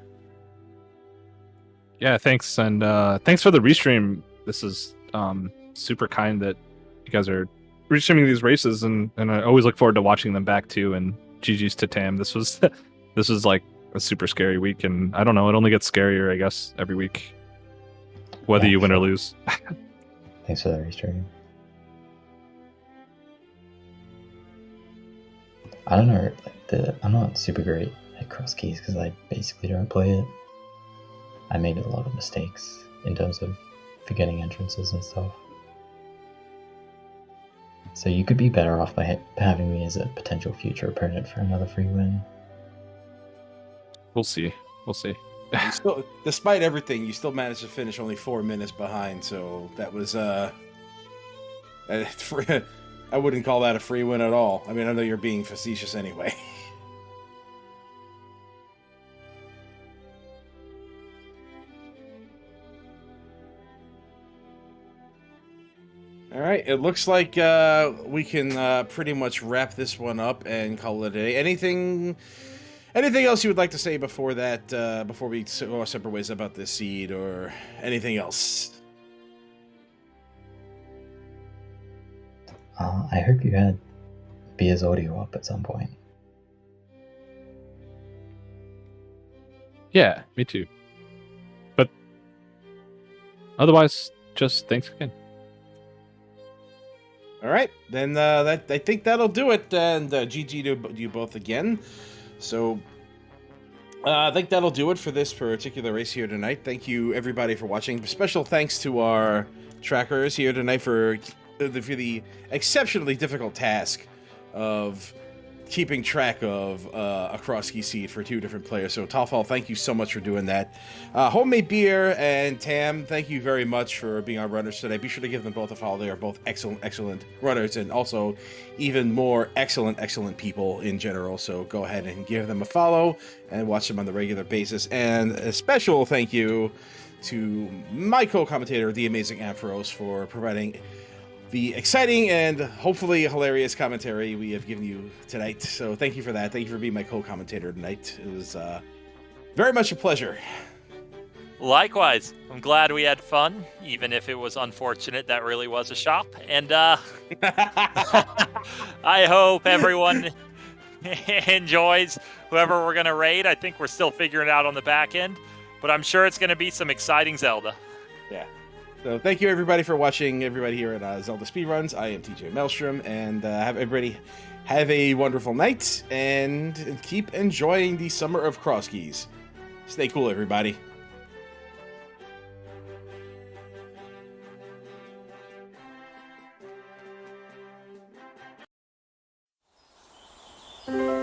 Yeah, thanks, and thanks for the restream. This is super kind that you guys are restreaming these races, and I always look forward to watching them back too. And GG's to Tam. This was like a super scary week, and I don't know, it only gets scarier, I guess, every week, whether you win or lose. Thanks for the restream. I don't know, like I'm not super great at Crosskeys because I basically don't play it. I made a lot of mistakes in terms of forgetting entrances and stuff. So you could be better off by having me as a potential future opponent for another free win. We'll see. We'll see. Still, despite everything, you still managed to finish only 4 minutes behind, so that was I wouldn't call that a free win at all. I mean, I know you're being facetious anyway. All right, it looks like we can pretty much wrap this one up and call it a day. Anything else you would like to say before that? Before we go our separate ways about this seed, or anything else? I hope you had Beer's audio up at some point. Yeah, me too. But otherwise, just thanks again. All right, then I think that'll do it. And GG to you both again. So I think that'll do it for this particular race here tonight. Thank you everybody for watching. Special thanks to our trackers here tonight for the exceptionally difficult task of keeping track of a Crosskey seed for 2 different players. So Tafal, thank you so much for doing that. Homemade Beer and Tam, thank you very much for being our runners today. Be sure to give them both a follow. They are both excellent runners, and also even more excellent people in general. So go ahead and give them a follow and watch them on the regular basis. And a special thank you to my co-commentator, the amazing Ampharos, for providing the exciting and hopefully hilarious commentary we have given you tonight. So thank you for that. Thank you for being my co-commentator tonight. It was very much a pleasure. Likewise. I'm glad we had fun, even if it was unfortunate that really was a shop. And I hope everyone enjoys whoever we're going to raid. I think we're still figuring it out on the back end, but I'm sure it's going to be some exciting Zelda. Yeah. So thank you everybody for watching, everybody here at Zelda Speedruns. I am TJ Maelstrom, and everybody have a wonderful night, and keep enjoying the summer of Crosskeys. Stay cool, everybody. Thank you.